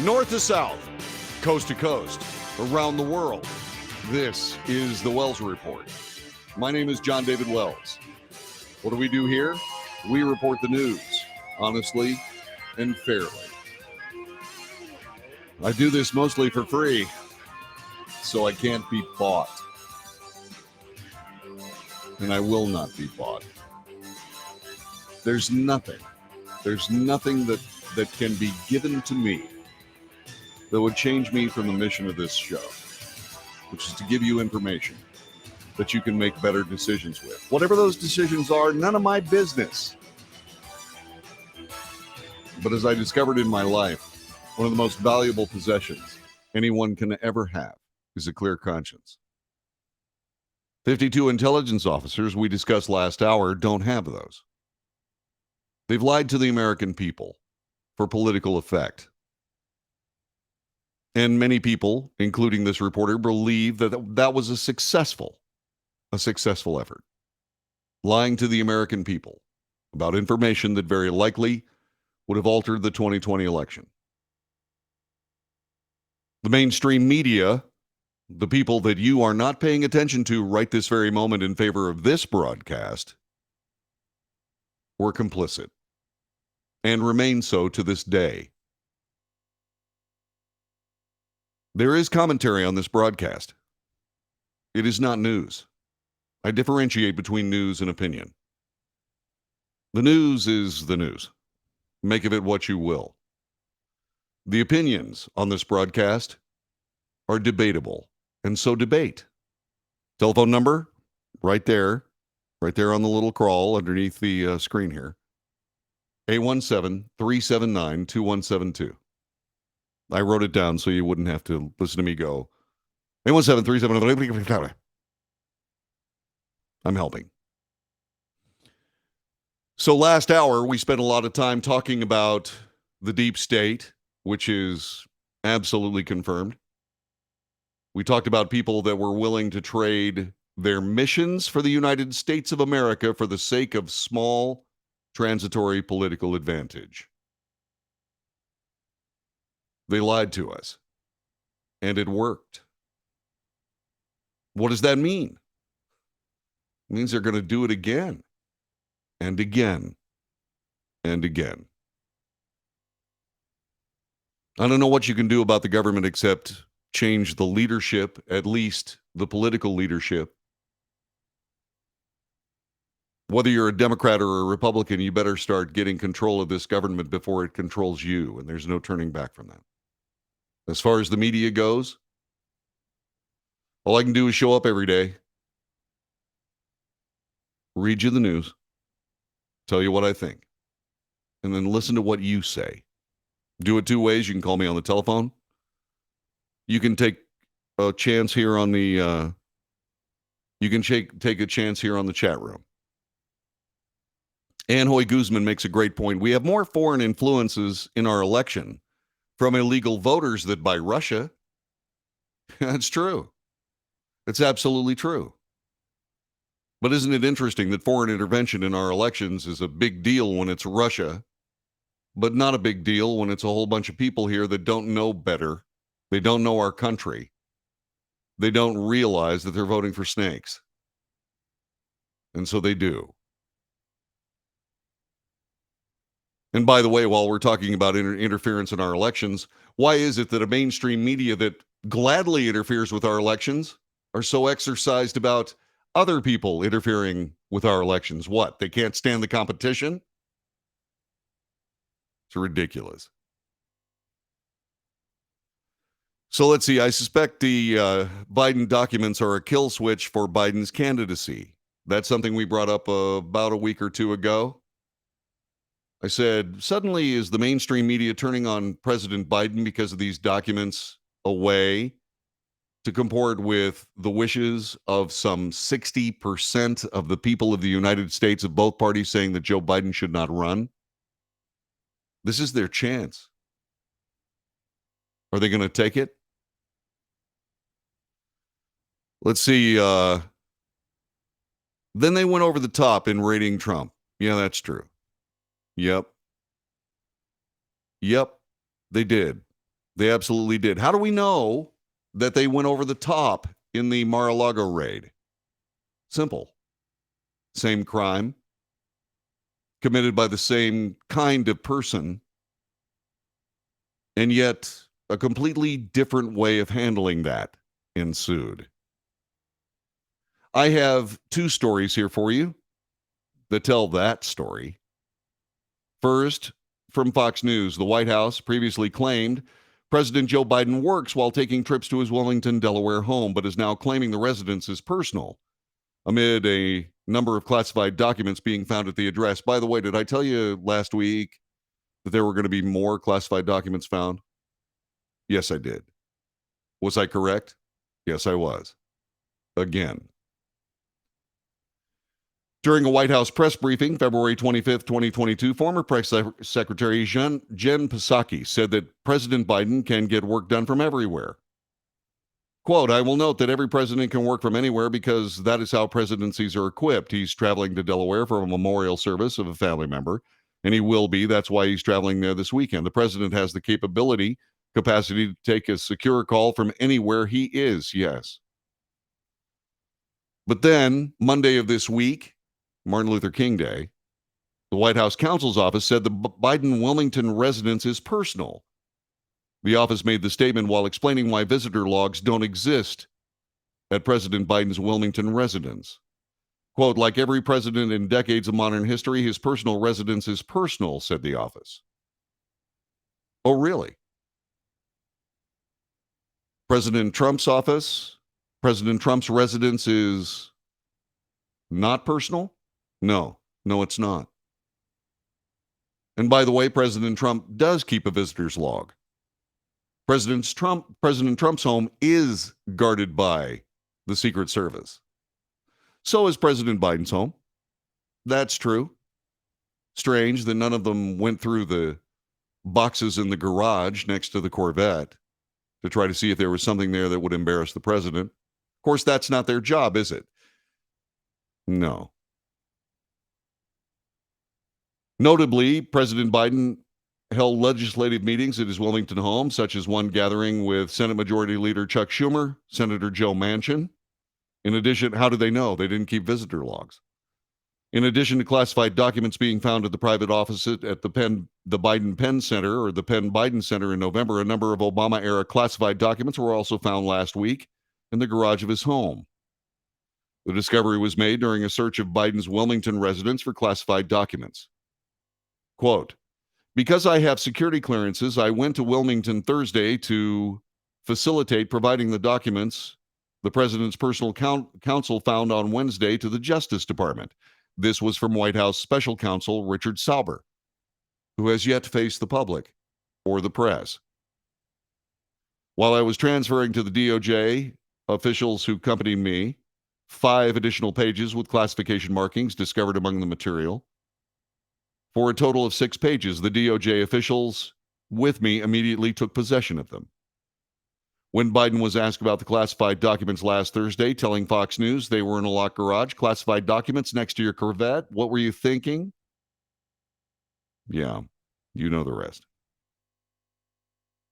North to south, coast to coast, around the world. This is the Wells Report. My name is John David Wells. What do we do here? We report the news, honestly and fairly. I do this mostly for free, so I can't be bought. And I will not be bought. There's nothing that can be given to me that would change me from the mission of this show, which is to give you information that you can make better decisions with. Whatever those decisions are, none of my business. But as I discovered in my life, one of the most valuable possessions anyone can ever have is a clear conscience. 52 intelligence officers we discussed last hour don't have those. They've lied to the American people for political effect. And many people, including this reporter, believe that that was a successful effort. Lying to the American people about information that very likely would have altered the 2020 election. The mainstream media, the people that you are not paying attention to right this very moment in favor of this broadcast, were complicit and remain so to this day. There is commentary on this broadcast. It is not news. I differentiate between news and opinion. The news is the news. Make of it what you will. The opinions on this broadcast are debatable, and so debate. Telephone number, right there on the little crawl underneath the screen here. 817-379-2172. I wrote it down so you wouldn't have to listen to me go, 817-379. I'm helping. So last hour, we spent a lot of time talking about the deep state, which is absolutely confirmed. We talked about people that were willing to trade their missions for the United States of America for the sake of small, transitory political advantage. They lied to us, and it worked. What does that mean? It means they're going to do it again, and again, and again. I don't know what you can do about the government except change the leadership, at least the political leadership. Whether you're a Democrat or a Republican, you better start getting control of this government before it controls you, and there's no turning back from that. As far as the media goes, all I can do is show up every day, read you the news, tell you what I think, and then listen to what you say. Do it two ways. You can call me on the telephone. You can take a chance here on the take a chance here on the chat room. Anhoy Guzman makes a great point. We have more foreign influences in our election from illegal voters than by Russia. That's true. It's absolutely true. But isn't it interesting that foreign intervention in our elections is a big deal when it's Russia, but not a big deal when it's a whole bunch of people here that don't know better. They don't know our country. They don't realize that they're voting for snakes. And so they do. And by the way, while we're talking about interference in our elections, why is it that a mainstream media that gladly interferes with our elections are so exercised about other people interfering with our elections? What? They can't stand the competition? It's ridiculous. So let's see. I suspect the Biden documents are a kill switch for Biden's candidacy. That's something we brought up about a week or two ago. I said, suddenly is the mainstream media turning on President Biden because of these documents a way to comport with the wishes of some 60% of the people of the United States of both parties saying that Joe Biden should not run? This is their chance. Are they going to take it? Let's see. Then they went over the top in rating Trump. Yeah, that's true. Yep, they did. They absolutely did. How do we know that they went over the top in the Mar-a-Lago raid? Simple. Same crime, committed by the same kind of person, and yet a completely different way of handling that ensued. I have two stories here for you that tell that story. First, from Fox News, the White House previously claimed President Joe Biden works while taking trips to his Wilmington, Delaware home, but is now claiming the residence is personal amid a number of classified documents being found at the address. By the way, did I tell you last week that there were going to be more classified documents found? Yes, I did. Was I correct? Yes, I was. Again. During a White House press briefing, February 25th, 2022, former Press Secretary Jen Psaki said that President Biden can get work done from everywhere. Quote, I will note that every president can work from anywhere because that is how presidencies are equipped. He's traveling to Delaware for a memorial service of a family member, and he will be. That's why he's traveling there this weekend. The president has the capacity to take a secure call from anywhere he is, yes. But then, Monday of this week, Martin Luther King Day, the White House counsel's office said the Biden Wilmington residence is personal. The office made the statement while explaining why visitor logs don't exist at President Biden's Wilmington residence. Quote, like every president in decades of modern history, his personal residence is personal, said the office. Oh, really? President Trump's residence is not personal? No, it's not. And by the way, President Trump does keep a visitor's log. President Trump's home is guarded by the Secret Service. So is President Biden's home. That's true. Strange that none of them went through the boxes in the garage next to the Corvette to try to see if there was something there that would embarrass the president. Of course, that's not their job, is it? No. Notably, President Biden held legislative meetings at his Wilmington home, such as one gathering with Senate Majority Leader Chuck Schumer, Senator Joe Manchin. In addition, how do they know? They didn't keep visitor logs. In addition to classified documents being found at the private office at the Biden Penn Center, or the Penn Biden Center in November, a number of Obama-era classified documents were also found last week in the garage of his home. The discovery was made during a search of Biden's Wilmington residence for classified documents. Quote, because I have security clearances, I went to Wilmington Thursday to facilitate providing the documents the president's personal counsel found on Wednesday to the Justice Department. This was from White House Special Counsel Richard Sauber, who has yet to face the public or the press. While I was transferring to the DOJ, officials who accompanied me, 5 additional pages with classification markings discovered among the material. For a total of 6 pages, the DOJ officials with me immediately took possession of them. When Biden was asked about the classified documents last Thursday, telling Fox News they were in a locked garage, classified documents next to your Corvette, what were you thinking? Yeah, you know the rest.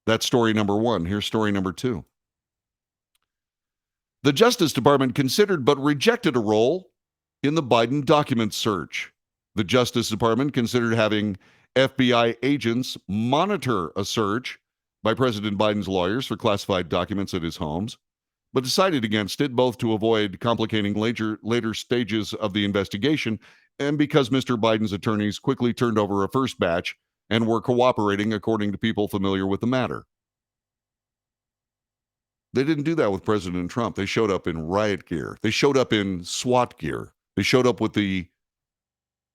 That's story number 1. Here's story number 2. The Justice Department considered but rejected a role in the Biden document search. The Justice Department considered having FBI agents monitor a search by President Biden's lawyers for classified documents at his homes, but decided against it, both to avoid complicating later stages of the investigation and because Mr. Biden's attorneys quickly turned over a first batch and were cooperating, according to people familiar with the matter. They didn't do that with President Trump. They showed up in riot gear. They showed up in SWAT gear. They showed up with the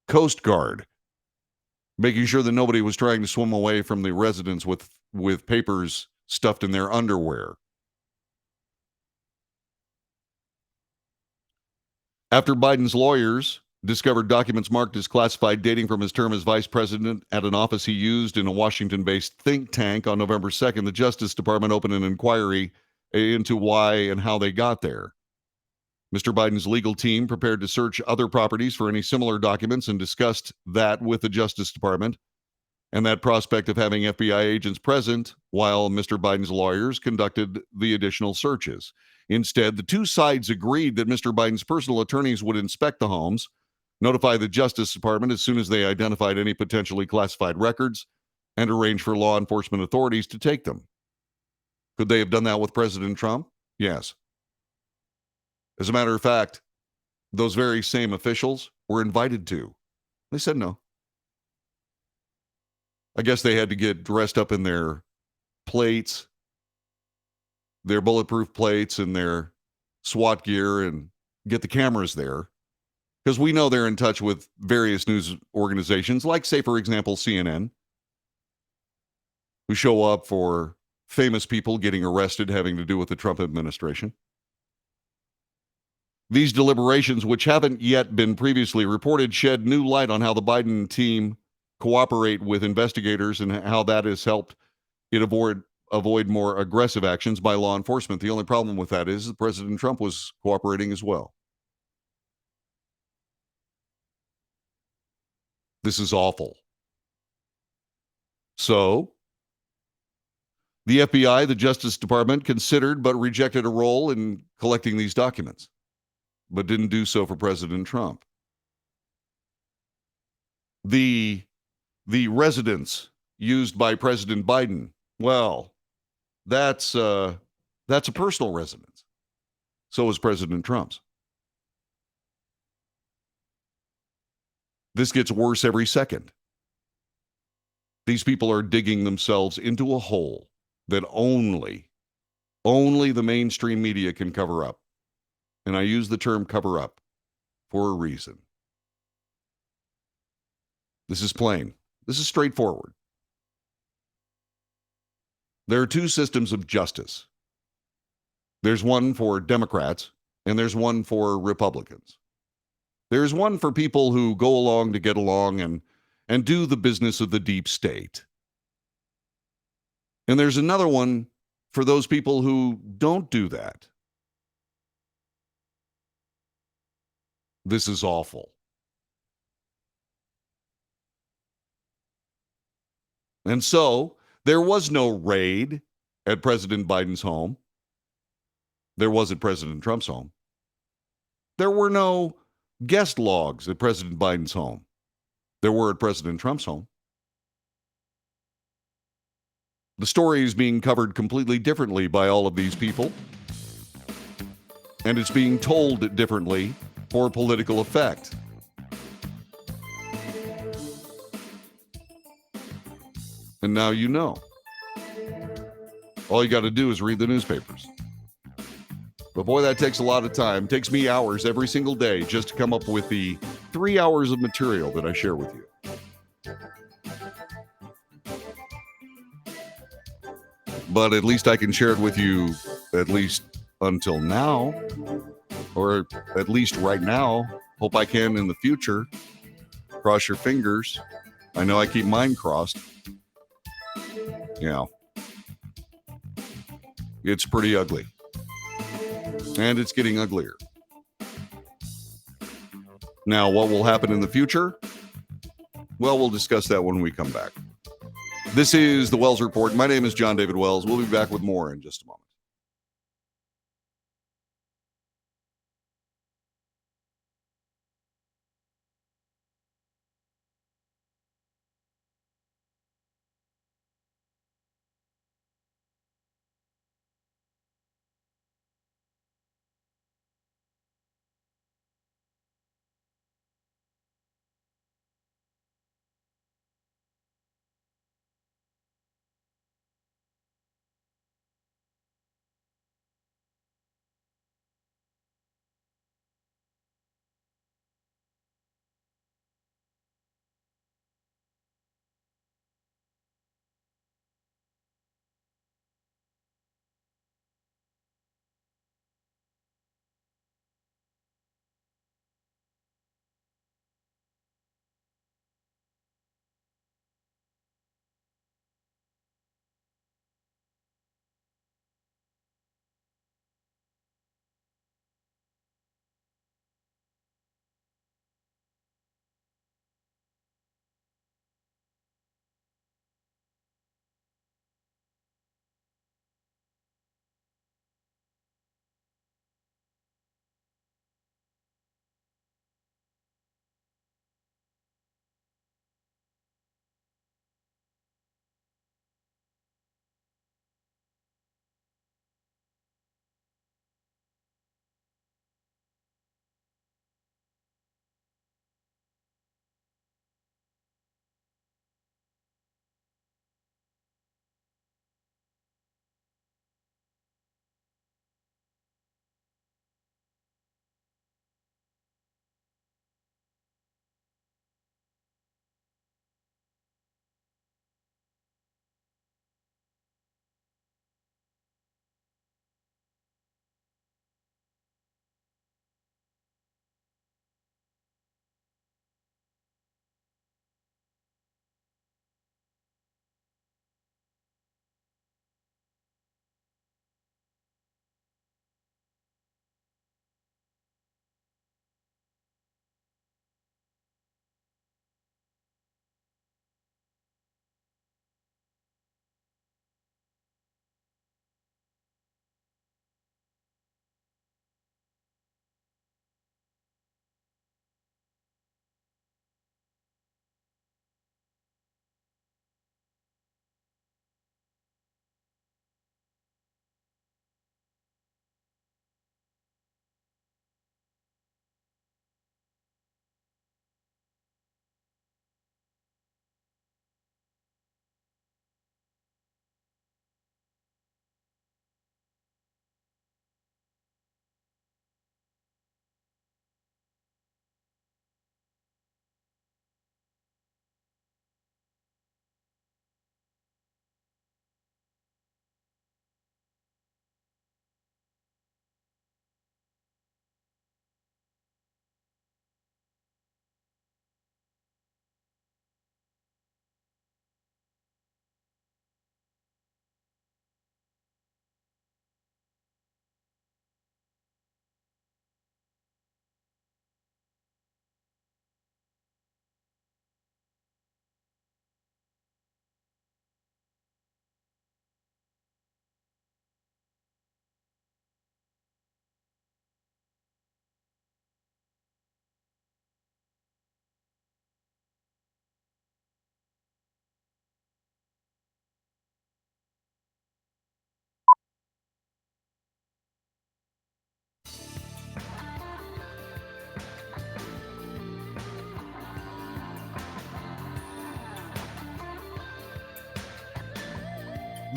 Coast Guard, making sure that nobody was trying to swim away from the residence with papers stuffed in their underwear. After Biden's lawyers discovered documents marked as classified dating from his term as vice president at an office he used in a Washington-based think tank on November 2nd, the Justice Department opened an inquiry into why and how they got there. Mr. Biden's legal team prepared to search other properties for any similar documents and discussed that with the Justice Department. and that prospect of having FBI agents present while Mr. Biden's lawyers conducted the additional searches. Instead, the two sides agreed that Mr. Biden's personal attorneys would inspect the homes, notify the Justice Department as soon as they identified any potentially classified records, and arrange for law enforcement authorities to take them. Could they have done that with President Trump? Yes. As a matter of fact, those very same officials were invited to. They said no. I guess they had to get dressed up in their plates, their bulletproof plates, and their SWAT gear and get the cameras there. Because we know they're in touch with various news organizations, like, say, for example, CNN, who show up for famous people getting arrested having to do with the Trump administration. These deliberations, which haven't yet been previously reported, shed new light on how the Biden team cooperate with investigators and how that has helped it avoid more aggressive actions by law enforcement. The only problem with that is that President Trump was cooperating as well. This is awful. So, the FBI, the Justice Department, considered but rejected a role in collecting these documents, but didn't do so for President Trump. The residence used by President Biden, well, that's a personal residence. So is President Trump's. This gets worse every second. These people are digging themselves into a hole that only the mainstream media can cover up. And I use the term cover up for a reason. This is plain. This is straightforward. There are two systems of justice. There's one for Democrats, and there's one for Republicans. There's one for people who go along to get along and do the business of the deep state. And there's another one for those people who don't do that. This is awful. And so there was no raid at President Biden's home. There was at President Trump's home. There were no guest logs at President Biden's home. There were at President Trump's home. The story is being covered completely differently by all of these people, and it's being told differently for political effect. And now you know. All you got to do is read the newspapers. But boy, that takes a lot of time. It takes me hours every single day just to come up with the 3 hours of material that I share with you. But at least I can share it with you at least until now, or at least right now. Hope I can in the future. Cross your fingers. I know I keep mine crossed. Yeah. It's pretty ugly. And it's getting uglier. Now, what will happen in the future? Well, we'll discuss that when we come back. This is the Wells Report. My name is John David Wells. We'll be back with more in just a moment.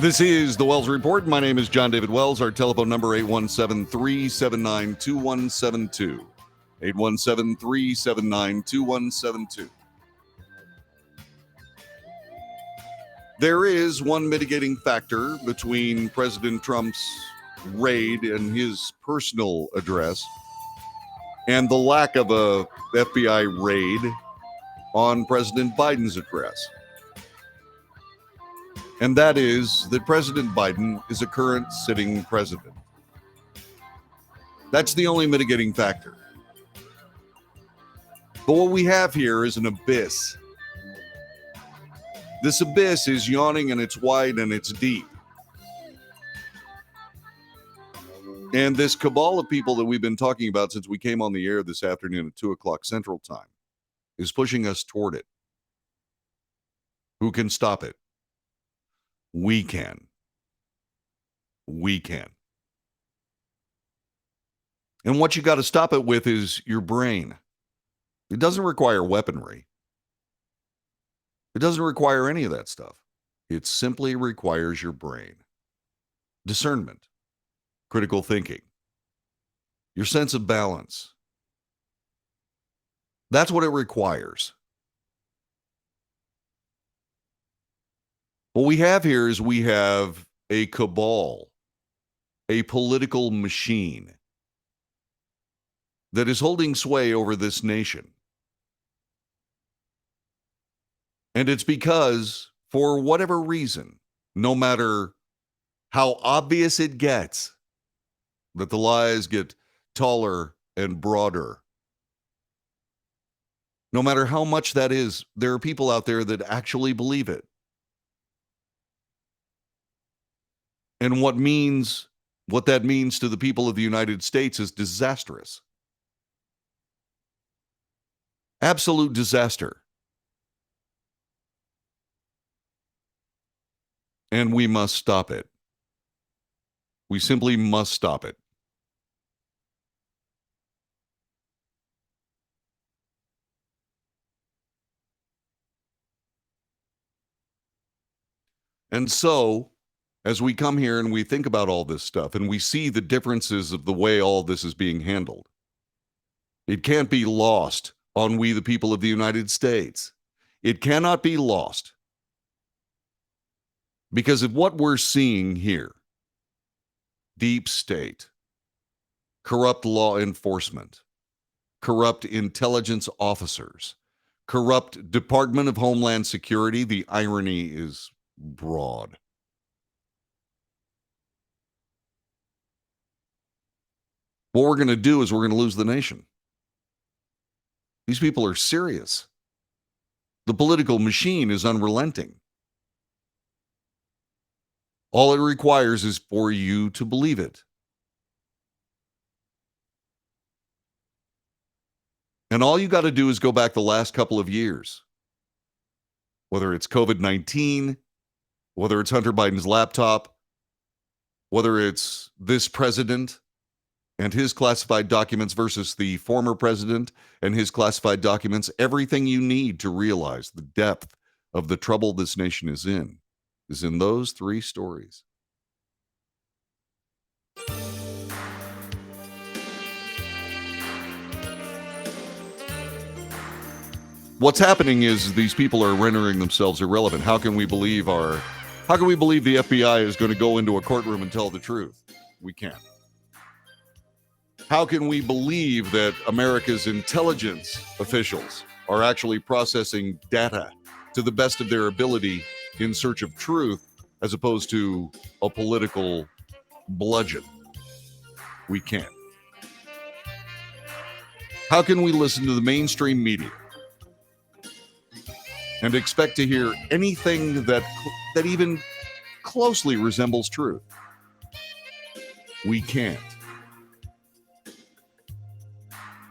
This is the Wells Report. My name is John David Wells. Our telephone number 817-379-2172. 817-379-2172. There is one mitigating factor between President Trump's raid and his personal address and the lack of a FBI raid on President Biden's address. And that is that President Biden is a current sitting president. That's the only mitigating factor. But what we have here is an abyss. This abyss is yawning and it's wide and it's deep. And this cabal of people that we've been talking about since we came on the air this afternoon at 2 o'clock Central Time is pushing us toward it. Who can stop it? We can. We can. And what you got to stop it with is your brain. It doesn't require weaponry. It doesn't require any of that stuff. It simply requires your brain. Discernment, critical thinking, your sense of balance. That's what it requires. What we have here is we have a cabal, a political machine that is holding sway over this nation. And it's because, for whatever reason, no matter how obvious it gets, that the lies get taller and broader. No matter how much that is, there are people out there that actually believe it. And what that means to the people of the United States is disastrous. Absolute disaster. And we must stop it. We simply must stop it. And so, as we come here and we think about all this stuff and we see the differences of the way all this is being handled, it can't be lost on we, the people of the United States. It cannot be lost. Because of what we're seeing here, deep state, corrupt law enforcement, corrupt intelligence officers, corrupt Department of Homeland Security, the irony is broad. What we're going to do is we're going to lose the nation. These people are serious. The political machine is unrelenting. All it requires is for you to believe it. And all you got to do is go back the last couple of years. Whether it's COVID-19, whether it's Hunter Biden's laptop, whether it's this president and his classified documents versus the former president and his classified documents, everything you need to realize the depth of the trouble this nation is in those three stories. What's happening is these people are rendering themselves irrelevant. How can we believe the FBI is going to go into a courtroom and tell the truth? We can't. How can we believe that America's intelligence officials are actually processing data to the best of their ability in search of truth as opposed to a political bludgeon? We can't. How can we listen to the mainstream media and expect to hear anything that even closely resembles truth? We can't.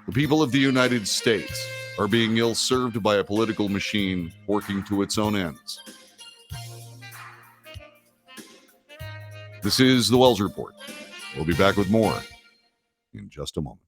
The people of the United States are being ill-served by a political machine working to its own ends. This is the Wells Report. We'll be back with more in just a moment.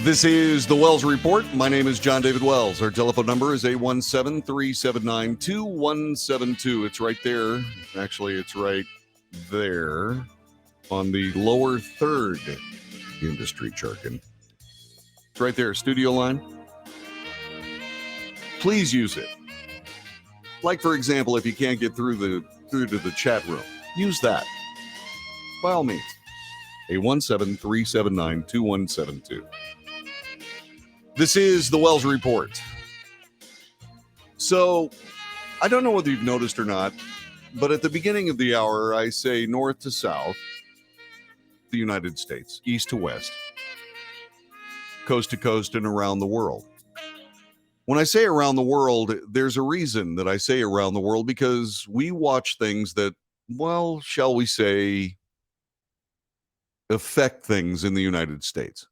This is the Wells Report. My name is John David Wells. Our telephone number is 817-379-2172. It's right there. Actually, it's right there on the lower third industry jargon. It's right there, studio line. Please use it. Like, for example, if you can't get through to the chat room, use that. By all means. 817-379-2172. This is the Wells Report. So, I don't know whether you've noticed or not, but at the beginning of the hour, I say north to south, the United States, east to west, coast to coast, and around the world. When I say around the world, there's a reason that I say around the world, because we watch things that, well, shall we say, affect things in the United States.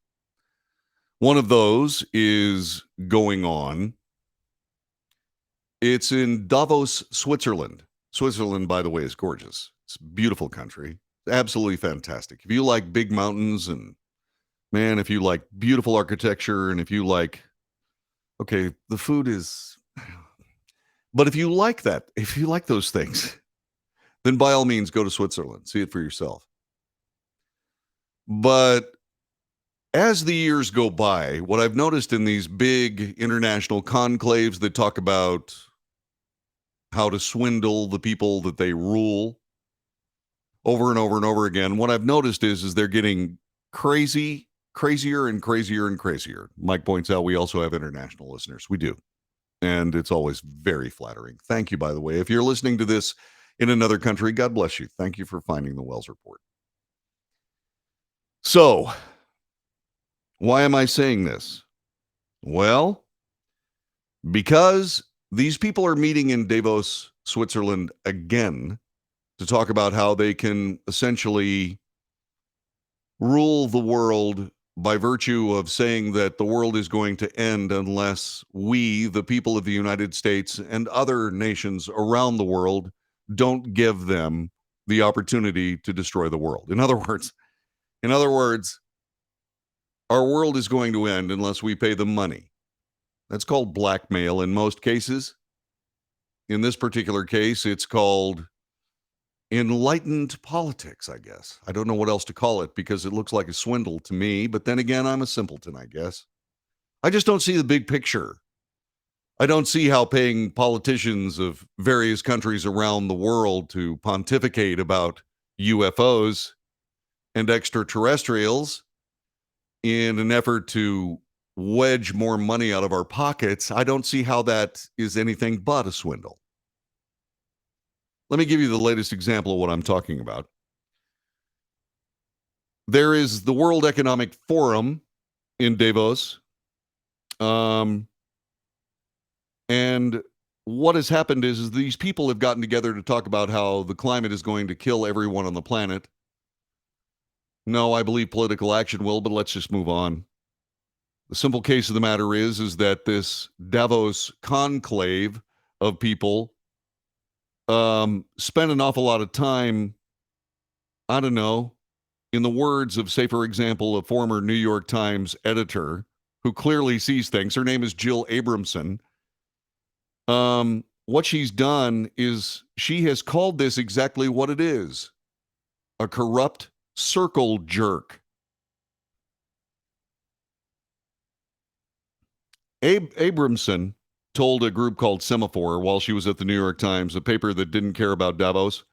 One of those is going on. It's in Davos, Switzerland. Switzerland, by the way, is gorgeous. It's a beautiful country. Absolutely fantastic. If you like big mountains and, man, if you like beautiful architecture, and if you like, okay, the food is, but if you like that, if you like those things, then by all means, go to Switzerland. See it for yourself. But as the years go by, what I've noticed in these big international conclaves that talk about how to swindle the people that they rule over and over and over again, what I've noticed is they're getting crazier and crazier and crazier. Mike points out we also have international listeners. We do. And it's always very flattering. Thank you, by the way. If you're listening to this in another country, God bless you. Thank you for finding the Wells Report. So, why am I saying this? Well, because these people are meeting in Davos, Switzerland again to talk about how they can essentially rule the world by virtue of saying that the world is going to end unless we, the people of the United States and other nations around the world, don't give them the opportunity to destroy the world. In other words, our world is going to end unless we pay them money. That's called blackmail in most cases. In this particular case, it's called enlightened politics, I guess. I don't know what else to call it because it looks like a swindle to me, but then again, I'm a simpleton, I guess. I just don't see the big picture. I don't see how paying politicians of various countries around the world to pontificate about UFOs and extraterrestrials in an effort to wedge more money out of our pockets, I don't see how that is anything but a swindle. Let me give you the latest example of what I'm talking about. There is the World Economic Forum in Davos. And what has happened is these people have gotten together to talk about how the climate is going to kill everyone on the planet. No, I believe political action will, but let's just move on. The simple case of the matter is that this Davos conclave of people spent an awful lot of time, I don't know, in the words of, say, for example, a former New York Times editor who clearly sees things. Her name is Jill Abramson. What she's done is she has called this exactly what it is: a corrupt circle jerk. Abramson told a group called Semaphore while she was at the New York Times, a paper that didn't care about Davos.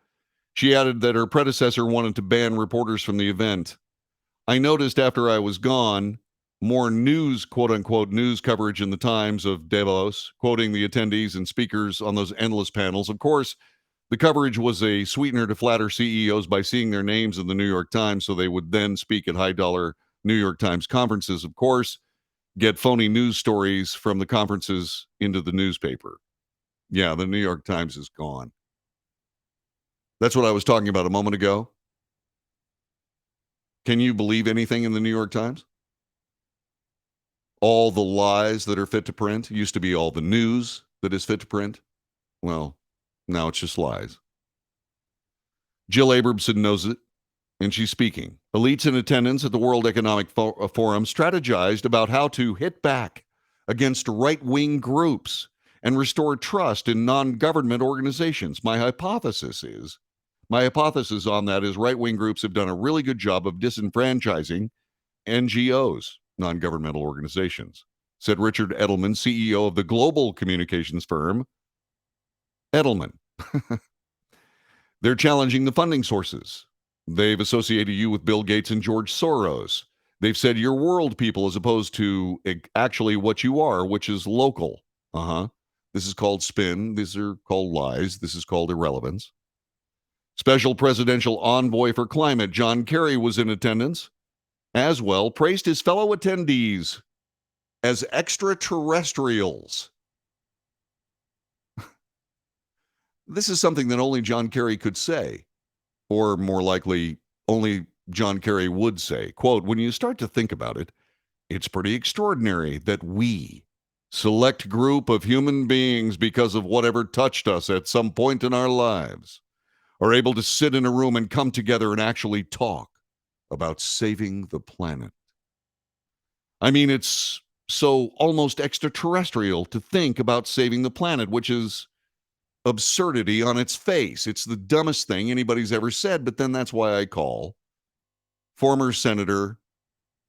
She added that her predecessor wanted to ban reporters from the event. I noticed after I was gone, more news, quote unquote, news coverage in the Times of Davos, quoting the attendees and speakers on those endless panels. Of course, the coverage was a sweetener to flatter CEOs by seeing their names in the New York Times so they would then speak at high-dollar New York Times conferences, of course, get phony news stories from the conferences into the newspaper. Yeah, the New York Times is gone. That's what I was talking about a moment ago. Can you believe anything in the New York Times? All the lies that are fit to print used to be all the news that is fit to print. Well, now it's just lies. Jill Abramson knows it, and she's speaking. Elites in attendance at the World Economic Forum strategized about how to hit back against right-wing groups and restore trust in non-government organizations. My hypothesis on that is right-wing groups have done a really good job of disenfranchising NGOs, non-governmental organizations, said Richard Edelman, CEO of the global communications firm Edelman. They're challenging the funding sources. They've associated you with Bill Gates and George Soros. They've said you're world people as opposed to actually what you are, which is local. This is called spin. These are called lies. This is called irrelevance. Special Presidential Envoy for Climate John Kerry was in attendance as well, praised his fellow attendees as extraterrestrials. This is something that only John Kerry could say, or more likely, only John Kerry would say. Quote, when you start to think about it, it's pretty extraordinary that we, select group of human beings because of whatever touched us at some point in our lives, are able to sit in a room and come together and actually talk about saving the planet. I mean, it's so almost extraterrestrial to think about saving the planet, which is absurdity on its face. It's the dumbest thing anybody's ever said, but then that's why I call former Senator,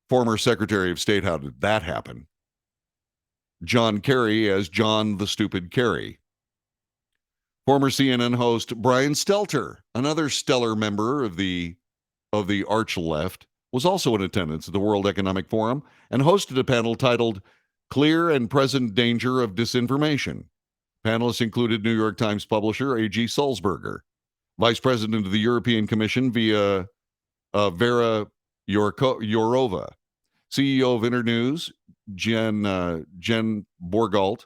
former Secretary of State, how did that happen? John Kerry as John the Stupid Kerry. Former CNN host Brian Stelter, another stellar member of the arch left, was also in attendance at the World Economic Forum and hosted a panel titled Clear and Present Danger of Disinformation. Panelists included New York Times publisher A.G. Sulzberger, Vice President of the European Commission Vera Jourova, CEO of Internews Jen Borgalt,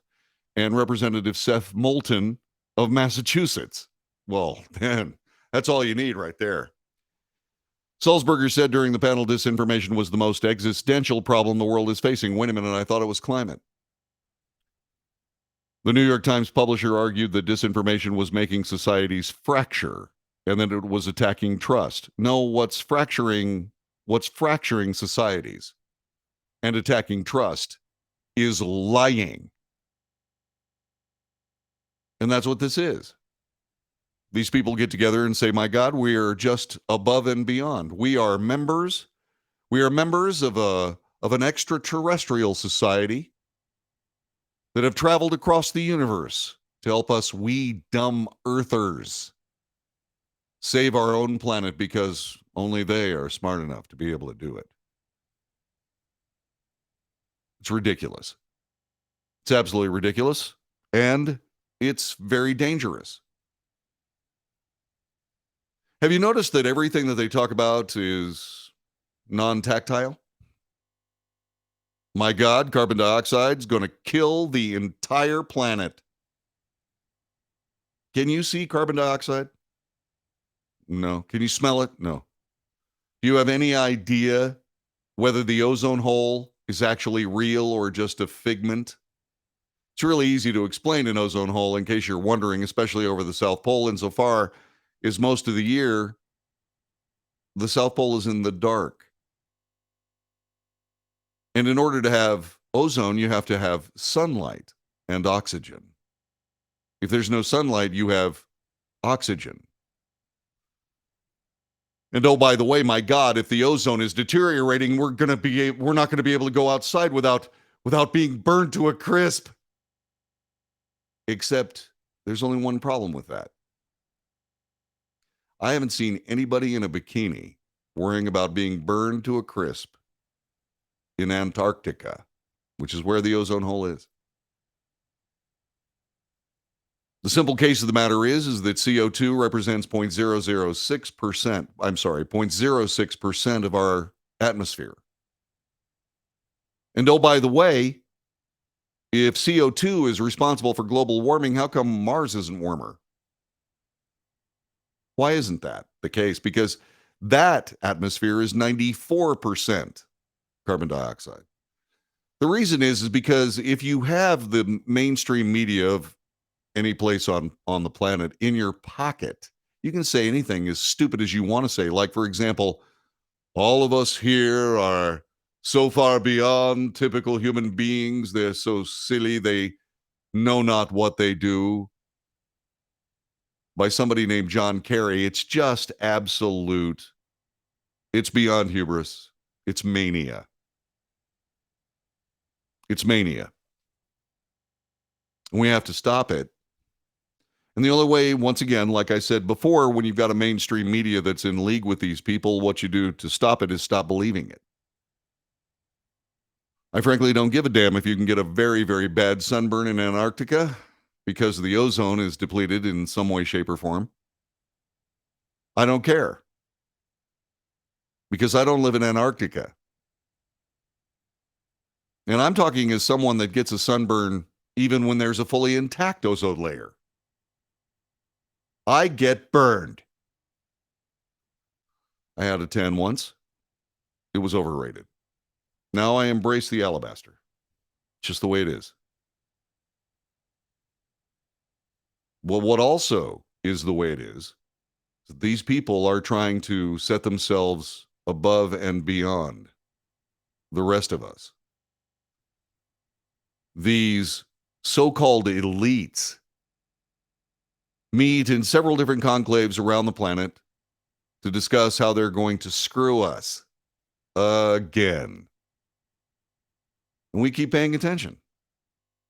and Representative Seth Moulton of Massachusetts. Well, man, that's all you need right there. Sulzberger said during the panel, disinformation was the most existential problem the world is facing. Wait a minute, I thought it was climate. The New York Times publisher argued that disinformation was making societies fracture and that it was attacking trust. No, what's fracturing societies and attacking trust is lying. And that's what this is. These people get together and say, my God, we are just above and beyond. We are members of an extraterrestrial society that have traveled across the universe to help us, we dumb earthers, save our own planet because only they are smart enough to be able to do it. It's ridiculous. It's absolutely ridiculous. And it's very dangerous. Have you noticed that everything that they talk about is non-tactile? My God, carbon dioxide is going to kill the entire planet. Can you see carbon dioxide? No. Can you smell it? No. Do you have any idea whether the ozone hole is actually real or just a figment? It's really easy to explain an ozone hole in case you're wondering, especially over the South Pole, insofar as most of the year, the South Pole is in the dark. And in order to have ozone, you have to have sunlight and oxygen. If there's no sunlight, you have oxygen. And oh, by the way, my God, if the ozone is deteriorating, we're not going to be able to go outside without being burned to a crisp. Except there's only one problem with that. I haven't seen anybody in a bikini worrying about being burned to a crisp in Antarctica, which is where the ozone hole is. The simple case of the matter is that CO2 represents 0.006% of our atmosphere. And oh, by the way, if CO2 is responsible for global warming, how come Mars isn't warmer? Why isn't that the case? Because that atmosphere is 94% carbon dioxide. The reason is because if you have the mainstream media of any place on the planet in your pocket, You can say anything as stupid as you want to say. Like, for example, all of us here are so far beyond typical human beings. They're so silly. They know not what they do. By somebody named John Kerry. It's just absolute. It's beyond hubris. It's mania. It's mania. We have to stop it. And the only way, once again, like I said before, when you've got a mainstream media that's in league with these people, what you do to stop it is stop believing it. I frankly don't give a damn if you can get a very, very bad sunburn in Antarctica because the ozone is depleted in some way, shape, or form. I don't care because I don't live in Antarctica. And I'm talking as someone that gets a sunburn even when there's a fully intact ozone layer. I get burned. I had a tan once. It was overrated. Now I embrace the alabaster. Just the way it is. Well, what also is the way it is, these people are trying to set themselves above and beyond the rest of us. These so-called elites meet in several different conclaves around the planet to discuss how they're going to screw us again. And we keep paying attention.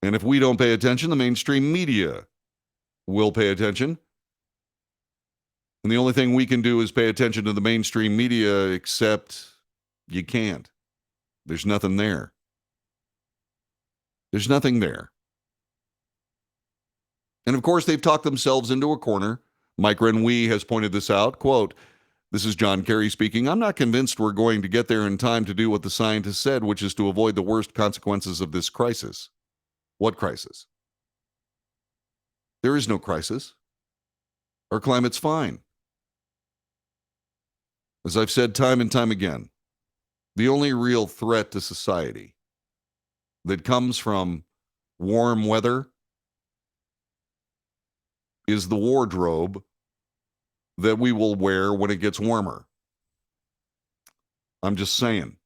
And if we don't pay attention, the mainstream media will pay attention. And the only thing we can do is pay attention to the mainstream media, except you can't. There's nothing there. There's nothing there. And of course, they've talked themselves into a corner. Mike Renwee has pointed this out. Quote, "This is John Kerry speaking. I'm not convinced we're going to get there in time to do what the scientists said, which is to avoid the worst consequences of this crisis." What crisis? There is no crisis. Our climate's fine. As I've said time and time again, the only real threat to society that comes from warm weather is the wardrobe that we will wear when it gets warmer. I'm just saying.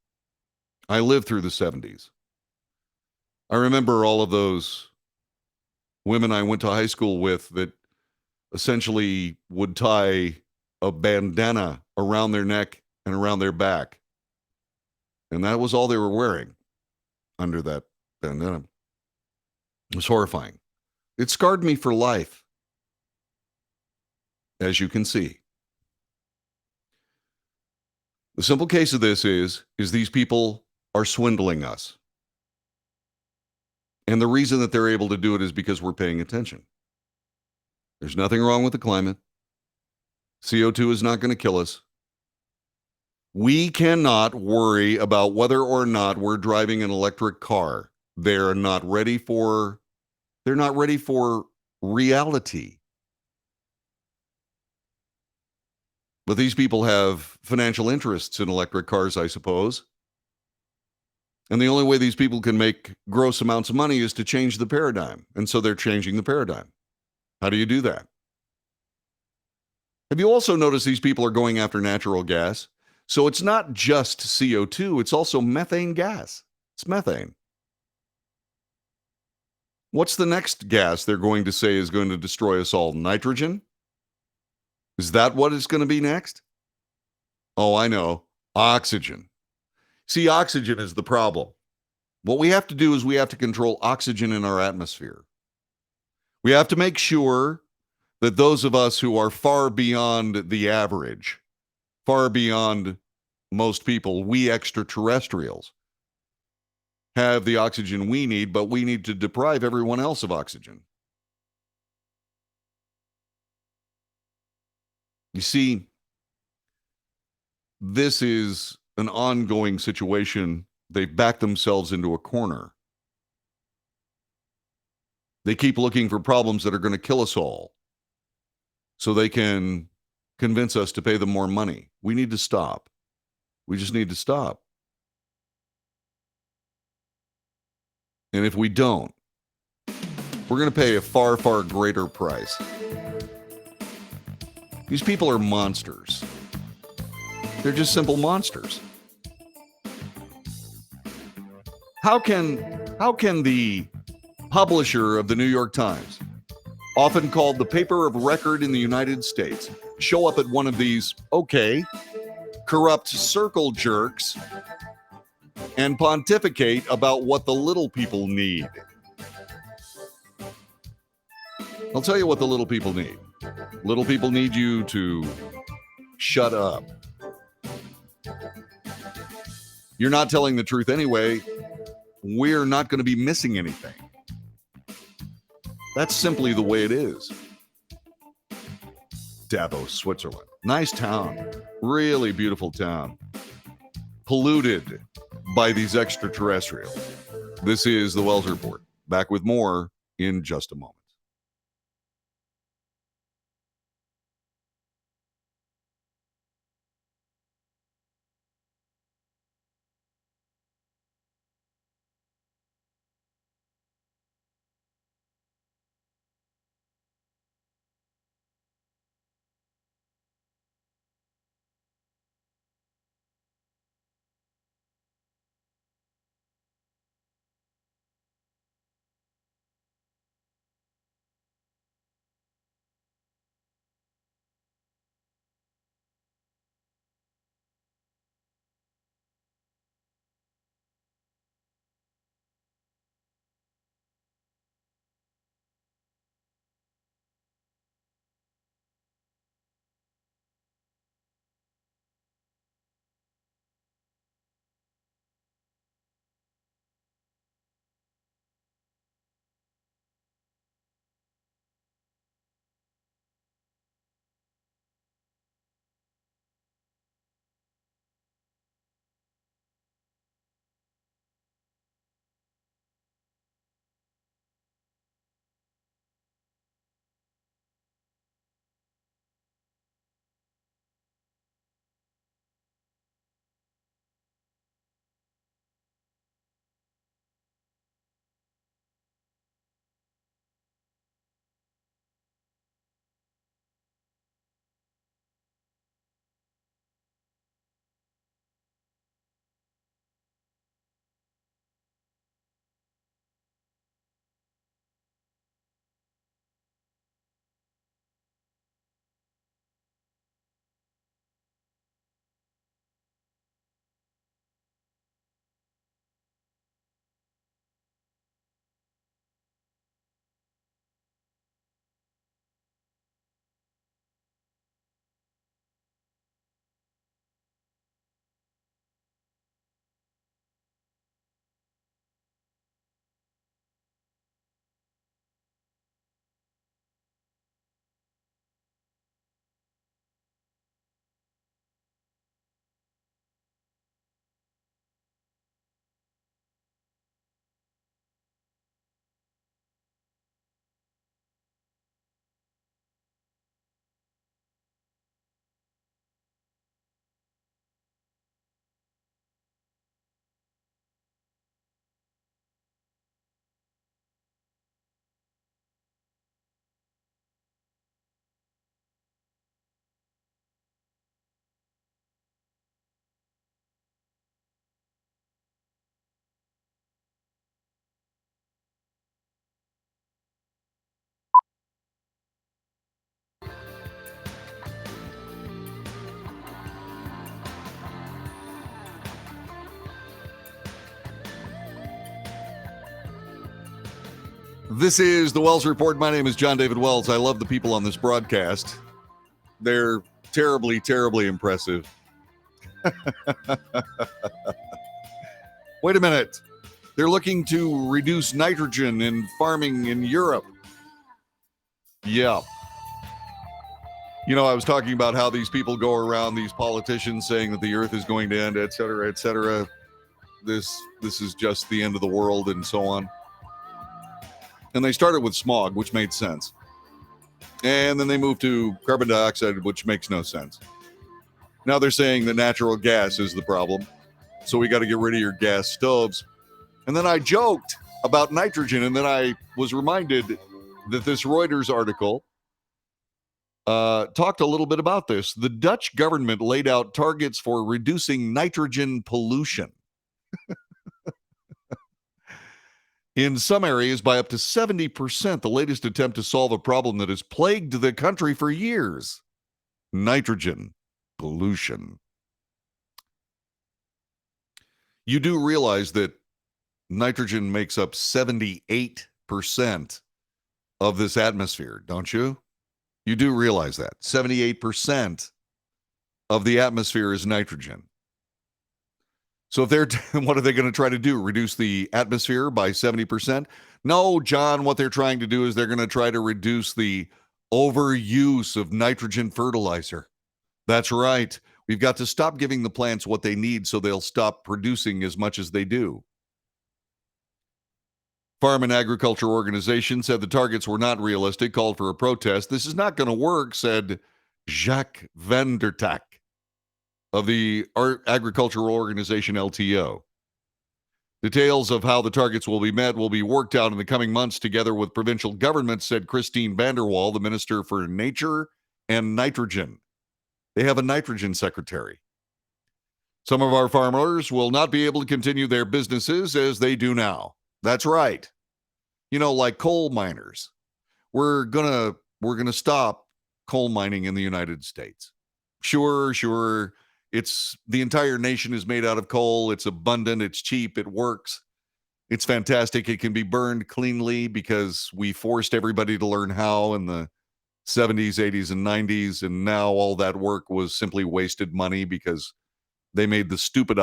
I lived through the 70s. I remember all of those women I went to high school with that essentially would tie a bandana around their neck and around their back. And that was all they were wearing under that bandana. It was horrifying. It scarred me for life, as you can see. The simple case of this is these people are swindling us. And the reason that they're able to do it is because we're paying attention. There's nothing wrong with the climate. CO2 is not going to kill us. We cannot worry about whether or not we're driving an electric car. They're not ready for reality. But these people have financial interests in electric cars, I suppose. And the only way these people can make gross amounts of money is to change the paradigm. And so they're changing the paradigm. How do you do that? Have you also noticed these people are going after natural gas? So it's not just CO2, it's also methane gas. It's methane. What's the next gas they're going to say is going to destroy us all? Nitrogen? Is that what it's going to be next? Oh, I know. Oxygen. See, oxygen is the problem. What we have to do is we have to control oxygen in our atmosphere. We have to make sure that those of us who are far beyond the average, far beyond most people, we extraterrestrials, have the oxygen we need, but we need to deprive everyone else of oxygen. You see, this is an ongoing situation. They've backed themselves into a corner. They keep looking for problems that are going to kill us all so they can convince us to pay them more money. We need to stop. We just need to stop. And if we don't, we're going to pay a far, far greater price. These people are monsters. They're just simple monsters. How can the publisher of the New York Times, often called the paper of record in the United States, show up at one of these, corrupt circle jerks and pontificate about what the little people need? I'll tell you what the little people need. Little people need you to shut up. You're not telling the truth anyway. We're not going to be missing anything. That's simply the way it is. Davos, Switzerland. Nice town. Really beautiful town. Polluted by these extraterrestrials. This is the Wells Report. Back with more in just a moment. This is the Wells Report. My name is John David Wells. I love the people on this broadcast. They're terribly, terribly impressive. Wait a minute. They're looking to reduce nitrogen in farming in Europe. Yeah. You know, I was talking about how these people go around, these politicians saying that the earth is going to end, et cetera, et cetera. This is just the end of the world and so on. And they started with smog, which made sense. And then they moved to carbon dioxide, which makes no sense. Now they're saying that natural gas is the problem. So we got to get rid of your gas stoves. And then I joked about nitrogen. And then I was reminded that this Reuters article talked a little bit about this. The Dutch government laid out targets for reducing nitrogen pollution in some areas by up to 70%, the latest attempt to solve a problem that has plagued the country for years: nitrogen pollution. You do realize that nitrogen makes up 78% of this atmosphere, don't you? You do realize that 78% of the atmosphere is nitrogen. So if they're, what are they going to try to do? Reduce the atmosphere by 70%? No, John, what they're trying to do is they're going to try to reduce the overuse of nitrogen fertilizer. That's right. We've got to stop giving the plants what they need so they'll stop producing as much as they do. Farm and Agriculture Organization said the targets were not realistic, called for a protest. This is not going to work, said Jacques van der Tak of the Agricultural Organization LTO. Details of how the targets will be met will be worked out in the coming months together with provincial governments, said Christine Vanderwall, the Minister for Nature and Nitrogen. They have a nitrogen secretary. Some of our farmers will not be able to continue their businesses as they do now. That's right. You know, like coal miners. We're gonna stop coal mining in the United States. Sure. It's the entire nation is made out of coal. It's abundant. It's cheap. It works. It's fantastic. It can be burned cleanly because we forced everybody to learn how in the 70s, 80s, and 90s. And now all that work was simply wasted money because they made the stupid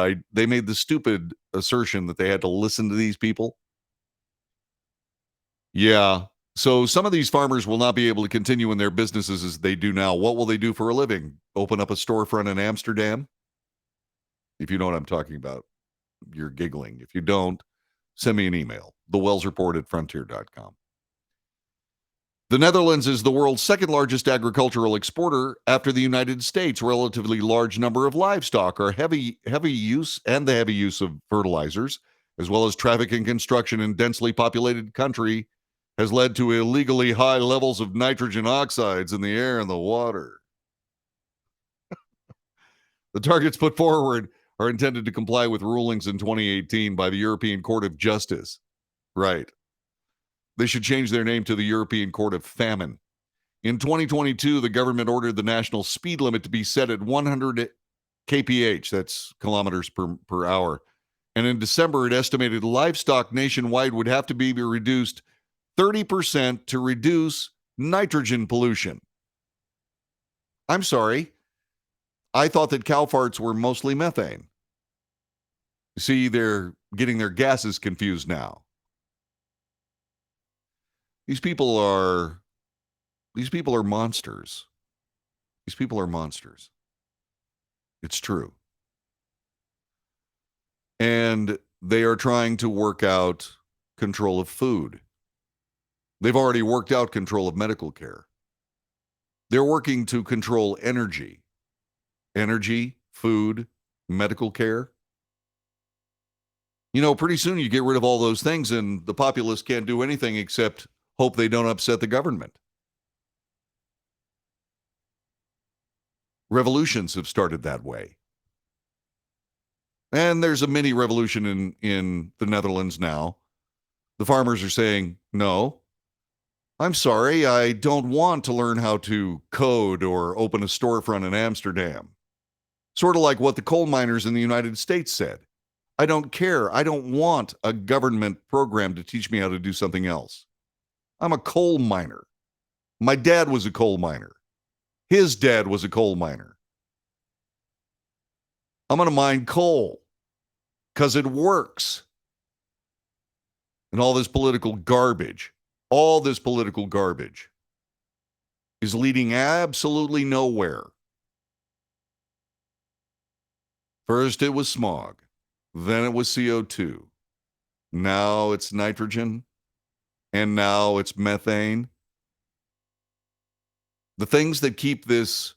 assertion that they had to listen to these people. Yeah. So some of these farmers will not be able to continue in their businesses as they do now. What will they do for a living? Open up a storefront in Amsterdam? If you know what I'm talking about, you're giggling. If you don't, send me an email, thewellsreport@frontier.com. The Netherlands is the world's second largest agricultural exporter after the United States. Relatively large number of livestock are heavy use of fertilizers, as well as traffic and construction in densely populated country, has led to illegally high levels of nitrogen oxides in the air and the water. The targets put forward are intended to comply with rulings in 2018 by the European Court of Justice. Right. They should change their name to the European Court of Famine. In 2022, the government ordered the national speed limit to be set at 100 kph, that's kilometers per hour. And in December, it estimated livestock nationwide would have to be reduced 30% to reduce nitrogen pollution. I'm sorry. I thought that cow farts were mostly methane. See, they're getting their gases confused now. These people are monsters. These people are monsters. It's true. And they are trying to work out control of food. They've already worked out control of medical care. They're working to control energy. Energy, food, medical care. You know, pretty soon you get rid of all those things and the populace can't do anything except hope they don't upset the government. Revolutions have started that way. And there's a mini revolution in the Netherlands now. The farmers are saying, no, I'm sorry, I don't want to learn how to code or open a storefront in Amsterdam. Sort of like what the coal miners in the United States said. I don't care. I don't want a government program to teach me how to do something else. I'm a coal miner. My dad was a coal miner. His dad was a coal miner. I'm going to mine coal because it works. And all this political garbage is leading absolutely nowhere. First it was smog, then it was CO2. Now it's nitrogen, and now it's methane. The things that keep this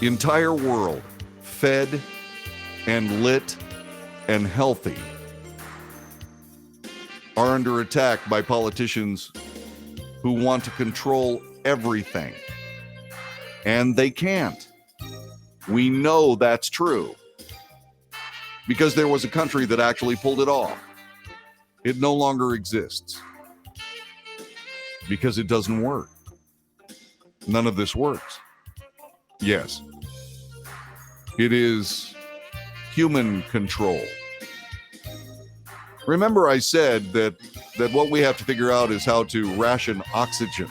entire world fed and lit and healthy are under attack by politicians who want to control everything. And they can't. We know that's true because there was a country that actually pulled it off. It no longer exists because it doesn't work. None of this works. Yes, it is human control. Remember, I said that what we have to figure out is how to ration oxygen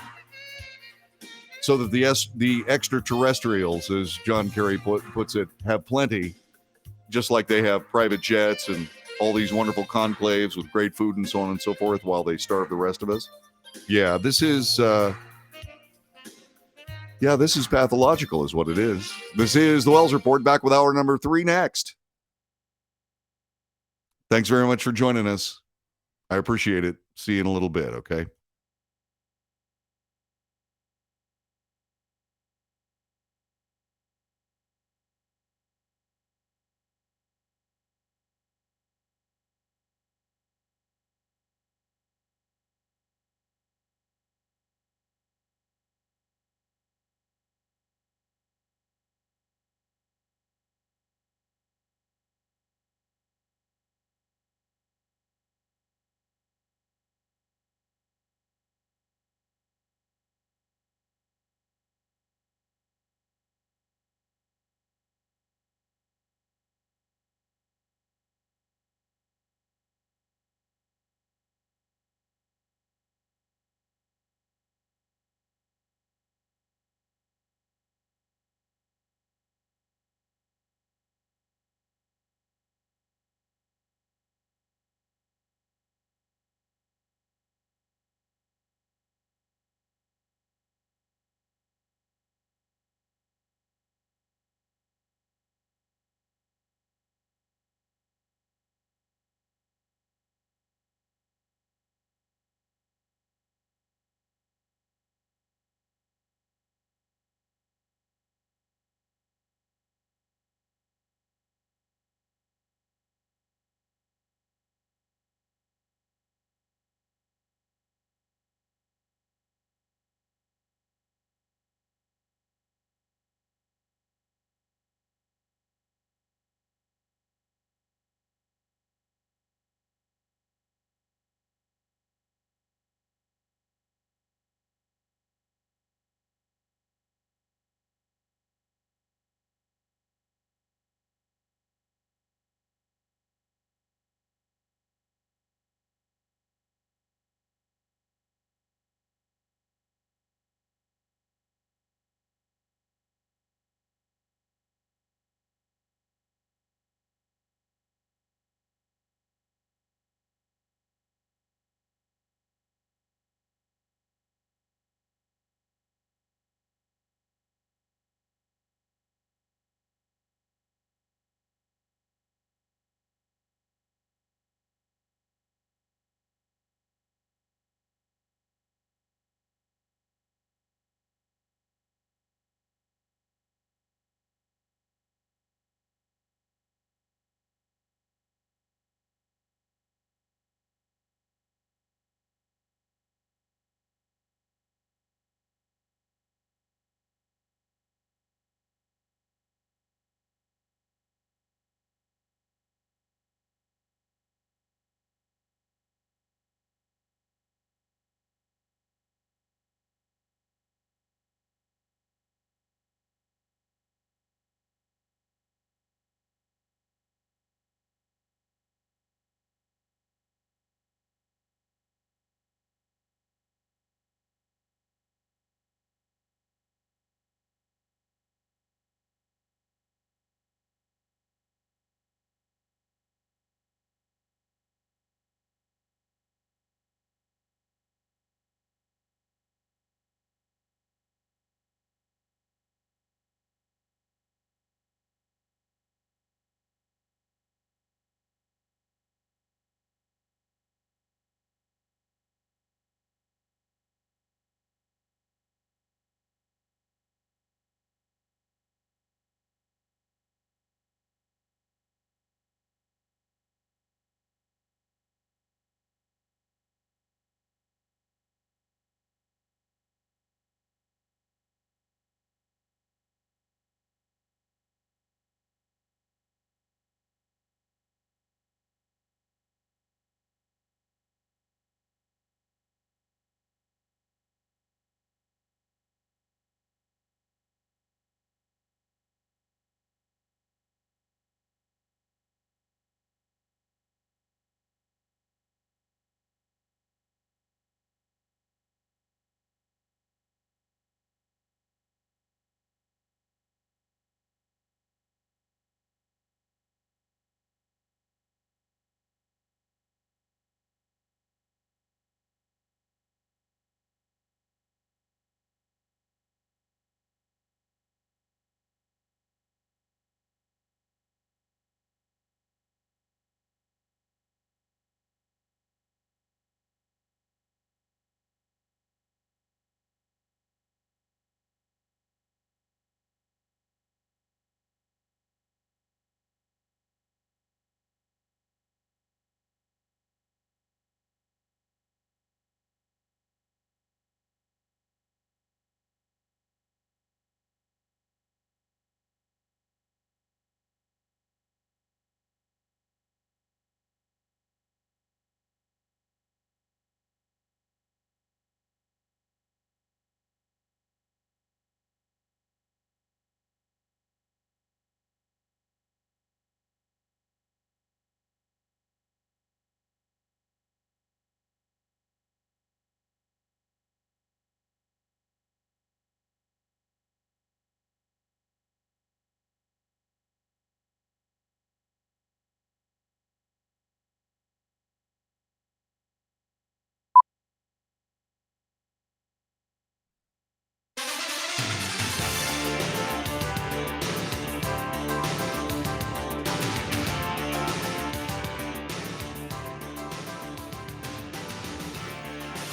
so that the extraterrestrials, as John Kerry puts it, have plenty, just like they have private jets and all these wonderful conclaves with great food and so on and so forth while they starve the rest of us. Yeah, this is pathological is what it is. This is the Wells Report, back with hour number 3 next. Thanks very much for joining us. I appreciate it. See you in a little bit, okay?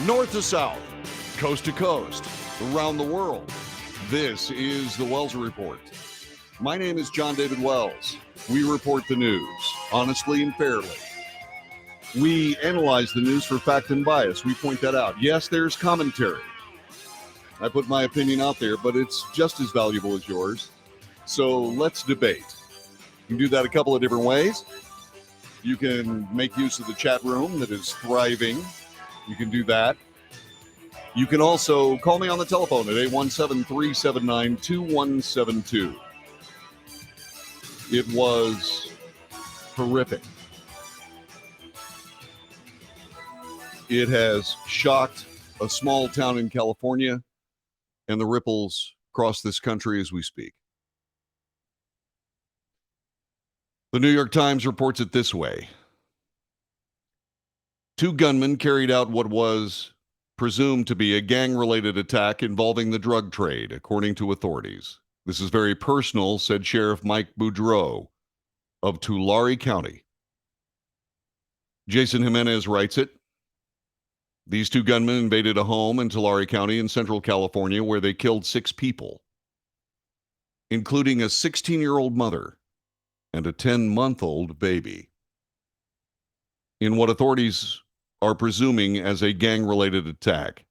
North to south, coast to coast, around the world. This is the Wells Report. My name is John David Wells. We report the news honestly and fairly. We analyze the news for fact and bias. We point that out. Yes, there's commentary. I put my opinion out there, but it's just as valuable as yours. So let's debate. You can do that a couple of different ways. You can make use of the chat room that is thriving. You can do that. You can also call me on the telephone at 817-379-2172. It was horrific. It has shocked a small town in California and the ripples across this country as we speak. The New York Times reports it this way. 2 gunmen carried out what was presumed to be a gang-related attack involving the drug trade, according to authorities. This is very personal, said Sheriff Mike Boudreau of Tulare County. Jason Jimenez writes it. These 2 gunmen invaded a home in Tulare County in central California where they killed 6 people, including a 16-year-old mother and a 10-month-old baby, in what authorities are presuming as a gang-related attack.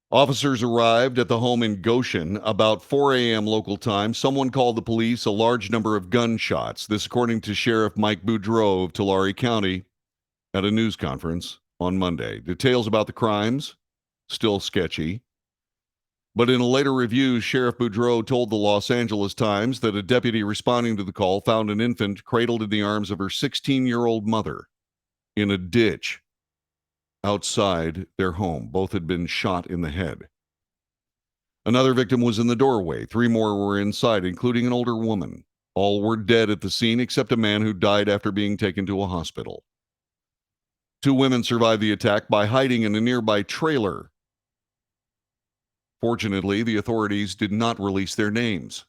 Officers arrived at the home in Goshen about 4 a.m. local time. Someone called the police a large number of gunshots. This according to Sheriff Mike Boudreau of Tulare County at a news conference on Monday. Details about the crimes, still sketchy. But in a later review, Sheriff Boudreau told the Los Angeles Times that a deputy responding to the call found an infant cradled in the arms of her 16-year-old mother in a ditch outside their home. Both had been shot in the head. Another victim was in the doorway. 3 more were inside, including an older woman. All were dead at the scene except a man who died after being taken to a hospital. 2 women survived the attack by hiding in a nearby trailer. Fortunately, the authorities did not release their names.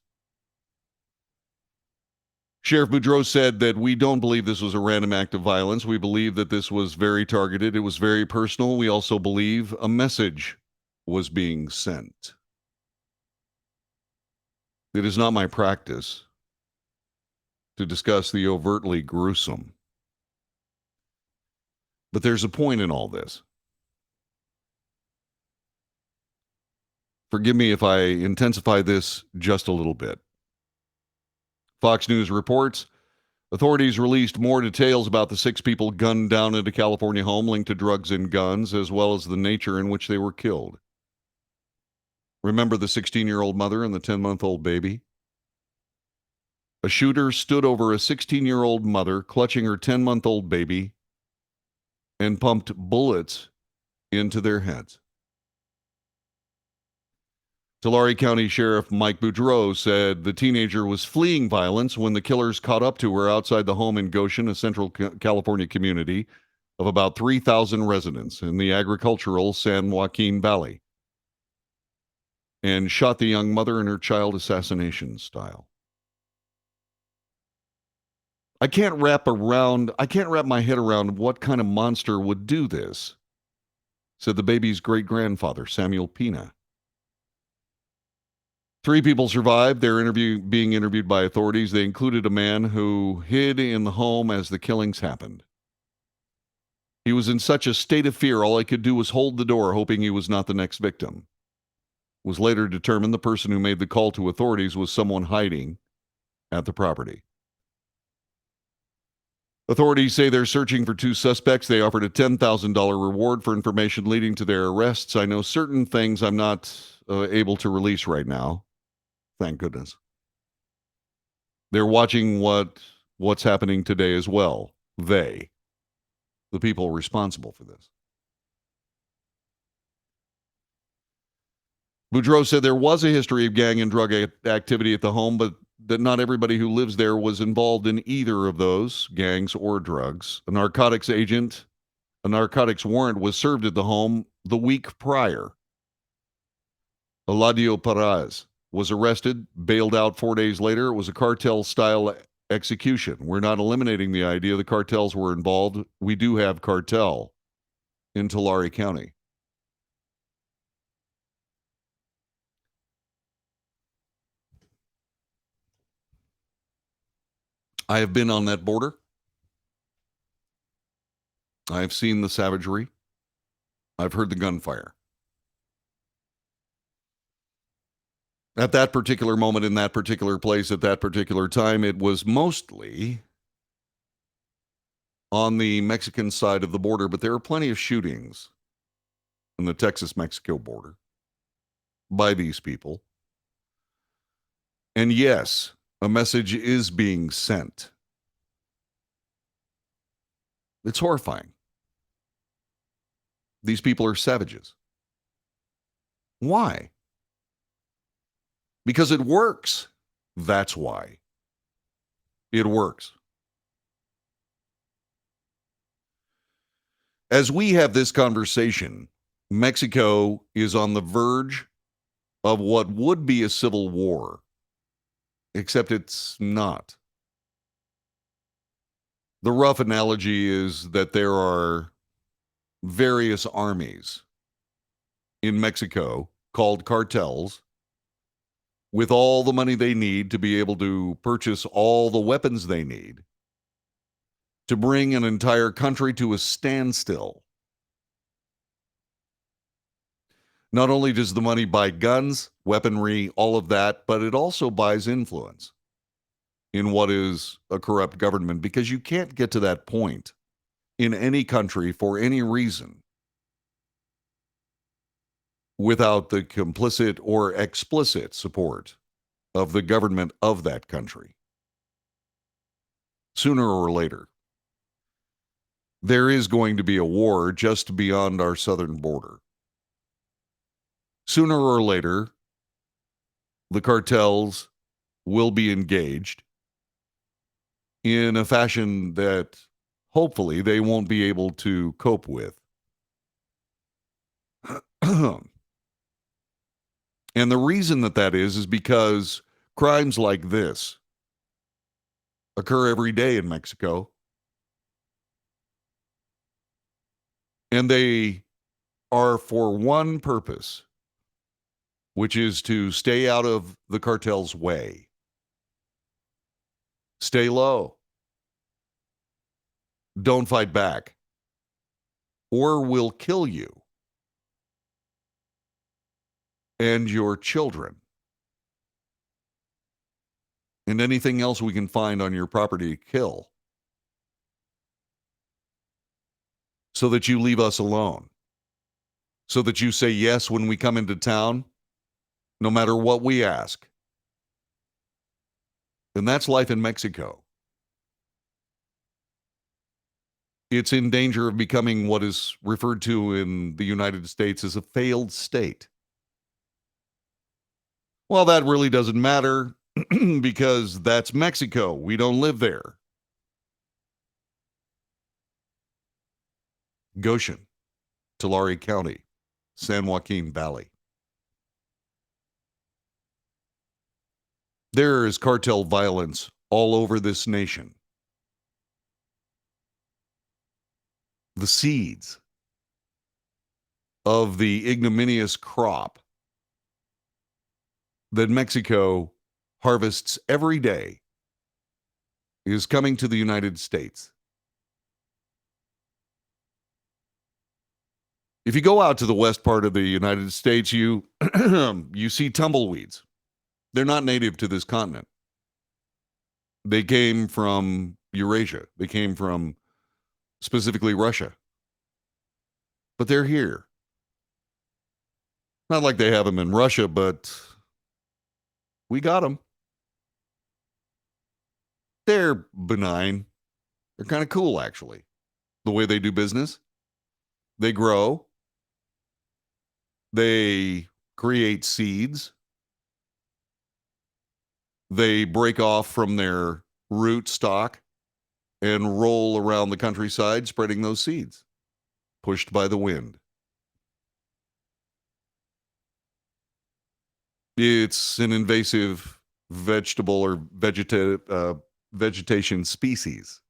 Sheriff Boudreau said that we don't believe this was a random act of violence. We believe that this was very targeted. It was very personal. We also believe a message was being sent. It is not my practice to discuss the overtly gruesome. But there's a point in all this. Forgive me if I intensify this just a little bit. Fox News reports authorities released more details about the 6 people gunned down at a California home linked to drugs and guns, as well as the nature in which they were killed. Remember the 16-year-old mother and the 10-month-old baby? A shooter stood over a 16-year-old mother clutching her 10-month-old baby and pumped bullets into their heads. Tulare County Sheriff Mike Boudreau said the teenager was fleeing violence when the killers caught up to her outside the home in Goshen, a central California community of about 3,000 residents in the agricultural San Joaquin Valley, and shot the young mother in her child assassination style. I can't wrap my head around what kind of monster would do this, said the baby's great-grandfather, Samuel Pina. 3 people survived. They're being interviewed by authorities. They included a man who hid in the home as the killings happened. He was in such a state of fear, all I could do was hold the door, hoping he was not the next victim. It was later determined the person who made the call to authorities was someone hiding at the property. Authorities say they're searching for 2 suspects. They offered a $10,000 reward for information leading to their arrests. I know certain things I'm not able to release right now. Thank goodness. They're watching what's happening today as well. The people responsible for this. Boudreau said there was a history of gang and drug activity at the home, but that not everybody who lives there was involved in either of those, gangs or drugs. A narcotics warrant was served at the home the week prior. Eladio Perez was arrested, bailed out 4 days later. It was a cartel-style execution. We're not eliminating the idea the cartels were involved. We do have cartel in Tulare County. I have been on that border. I have seen the savagery. I've heard the gunfire. At that particular moment, in that particular place, at that particular time, it was mostly on the Mexican side of the border, but there are plenty of shootings in the Texas-Mexico border by these people. And yes, a message is being sent. It's horrifying. These people are savages. Why? Because it works. That's why. It works. As we have this conversation, Mexico is on the verge of what would be a civil war, except it's not. The rough analogy is that there are various armies in Mexico called cartels with all the money they need to be able to purchase all the weapons they need to bring an entire country to a standstill. Not only does the money buy guns, weaponry, all of that, but it also buys influence in what is a corrupt government, because you can't get to that point in any country for any reason without the complicit or explicit support of the government of that country. Sooner or later, there is going to be a war just beyond our southern border. Sooner or later, the cartels will be engaged in a fashion that hopefully they won't be able to cope with. And the reason that is because crimes like this occur every day in Mexico. And they are for one purpose, which is to stay out of the cartel's way. Stay low. Don't fight back, or we'll kill you and your children and anything else we can find on your property to kill, so that you leave us alone, so that you say yes when we come into town, no matter what we ask. And that's life in Mexico. It's in danger of becoming what is referred to in the United States as a failed state. Well, that really doesn't matter because that's Mexico. We don't live there. Goshen, Tulare County, San Joaquin Valley. There is cartel violence all over this nation. The seeds of the ignominious crop that Mexico harvests every day is coming to the United States. If you go out to the west part of the United States, you you see tumbleweeds. They're not native to this continent. They came from Eurasia. They came from specifically Russia. But they're here. Not like they have them in Russia, but we got them. They're benign. They're kind of cool, actually. The way they do business. They grow. They create seeds. They break off from their root stock and roll around the countryside spreading those seeds, pushed by the wind. It's an invasive vegetable or vegetation species.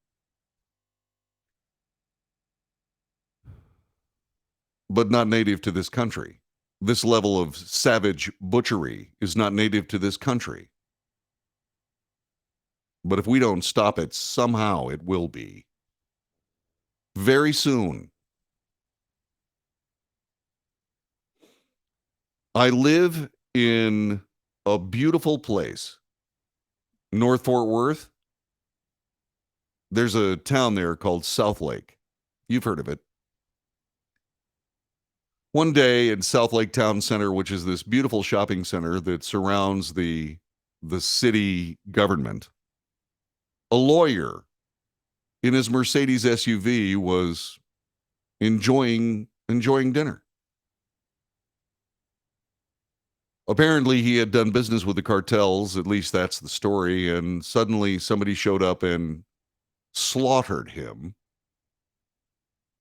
but not native to this country. This level of savage butchery is not native to this country. But if we don't stop it, somehow it will be. Very soon. I live in a beautiful place, North Fort Worth. There's a town there called South Lake. You've heard of it. One day in South Lake Town Center, which is this beautiful shopping center that surrounds the city government, a lawyer in his Mercedes SUV was enjoying dinner. Apparently, he had done business with the cartels, at least that's the story, and suddenly somebody showed up and slaughtered him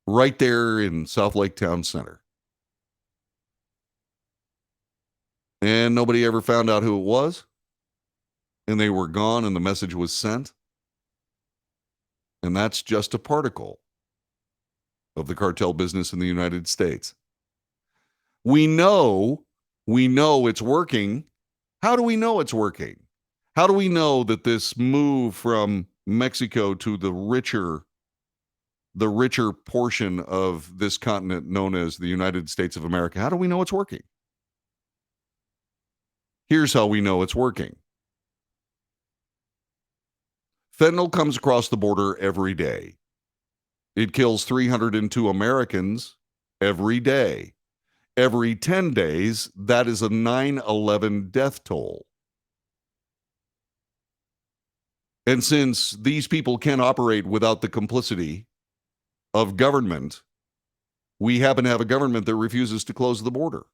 right there in South Lake Town Center. And nobody ever found out who it was, and they were gone, and the message was sent. And that's just a particle of the cartel business in the United States. We know it's working. How do we know it's working? How do we know that this move from Mexico to the richer portion of this continent known as the United States of America, how do we know it's working? Here's how we know it's working. Fentanyl comes across the border every day. It kills 302 Americans every day. Every 10 days, that is a 9/11 death toll. And since these people can't operate without the complicity of government, we happen to have a government that refuses to close the border.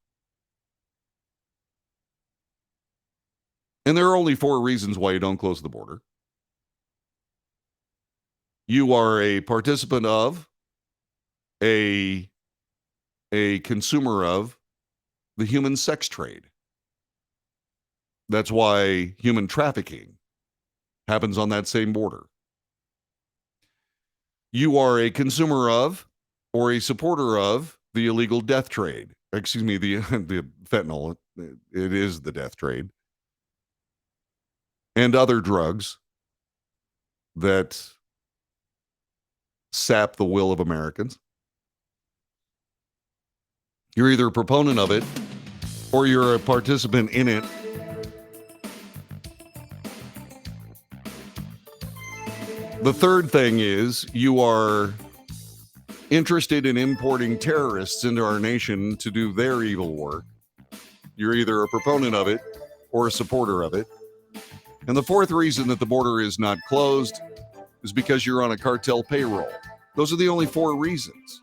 And there are only 4 reasons why you don't close the border. You are a participant of, a consumer of the human sex trade. That's why human trafficking happens on that same border. You are a consumer of or a supporter of the illegal death trade. Excuse me, the fentanyl. It is the death trade. And other drugs that sap the will of Americans. You're either a proponent of it or you're a participant in it. The third thing is you are interested in importing terrorists into our nation to do their evil work. You're either a proponent of it or a supporter of it. And the fourth reason that the border is not closed is because you're on a cartel payroll. Those are the only 4 reasons.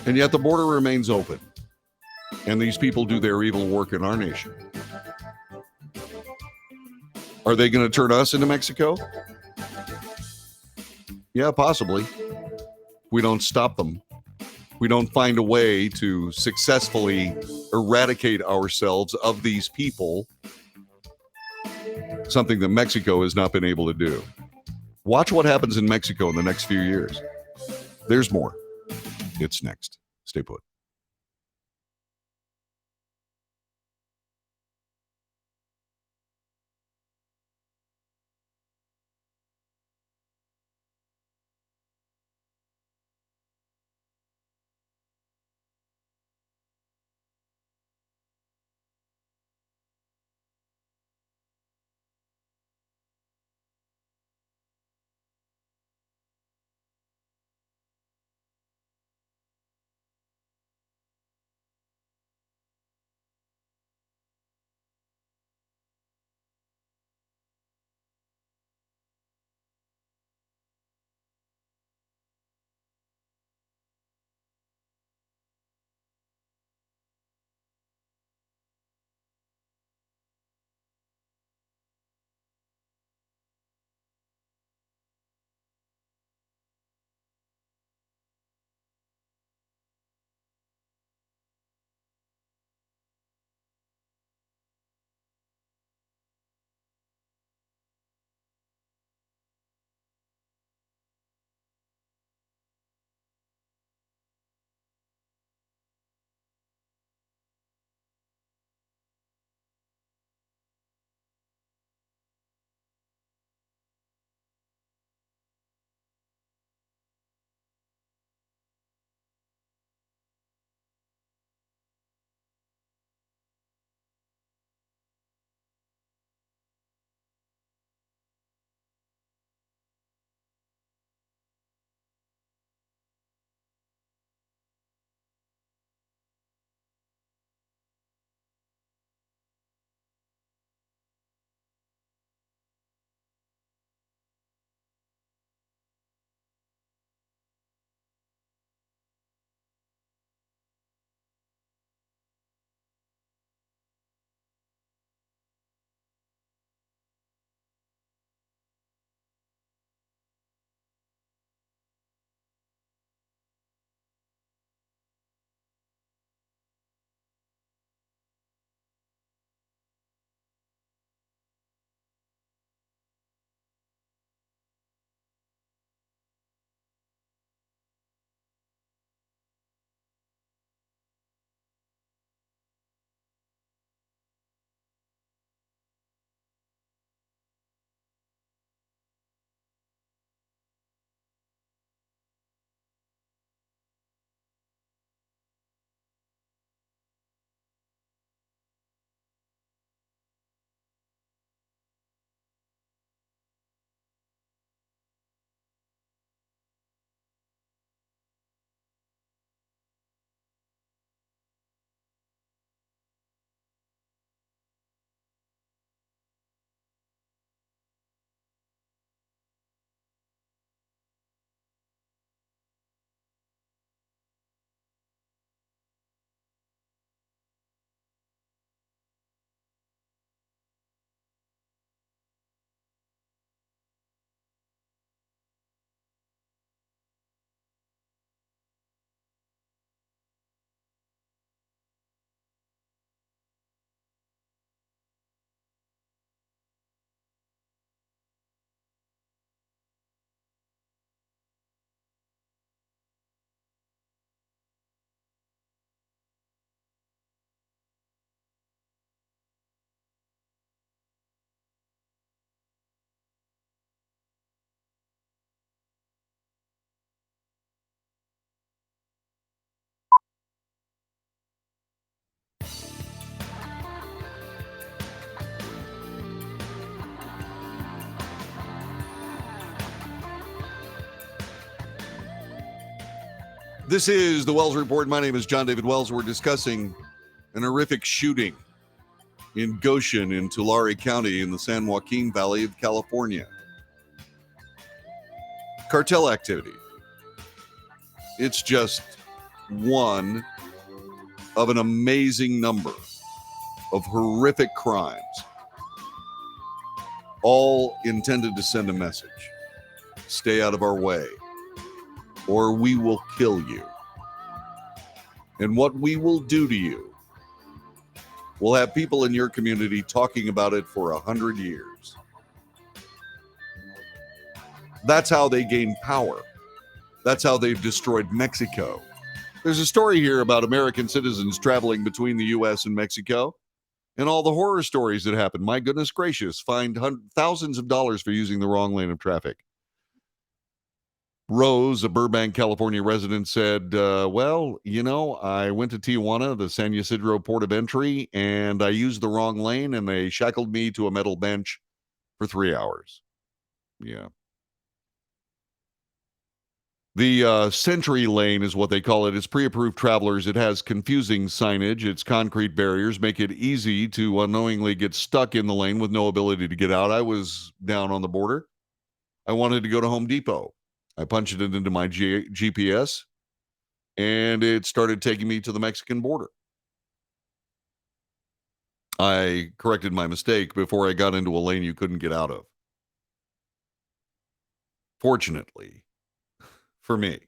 And yet the border remains open. And these people do their evil work in our nation. Are they going to turn us into Mexico? Yeah, possibly. We don't stop them. We don't find a way to successfully eradicate ourselves of these people. Something that Mexico has not been able to do. Watch what happens in Mexico in the next few years. There's more. It's next. Stay put. This is the Wells Report. My name is John David Wells. We're discussing an horrific shooting in Goshen in Tulare County in the San Joaquin Valley of California. Cartel activity. It's just one of an amazing number of horrific crimes, all intended to send a message. Stay out of our way, or we will kill you. And what we will do to you, we'll have people in your community talking about it for 100 years. That's how they gain power. That's how they've destroyed Mexico. There's a story here about American citizens traveling between the U.S. and Mexico and all the horror stories that happen. My goodness gracious, fined thousands of dollars for using the wrong lane of traffic. Rose, a Burbank, California resident, said, well, you know, I went to Tijuana, the San Ysidro port of entry, and I used the wrong lane, and they shackled me to a metal bench for 3 hours. Yeah. The Century Lane is what they call it. It's pre-approved travelers. It has confusing signage. Its concrete barriers make it easy to unknowingly get stuck in the lane with no ability to get out. I was down on the border. I wanted to go to Home Depot. I punched it into my GPS, and it started taking me to the Mexican border. I corrected my mistake before I got into a lane you couldn't get out of. Fortunately, for me.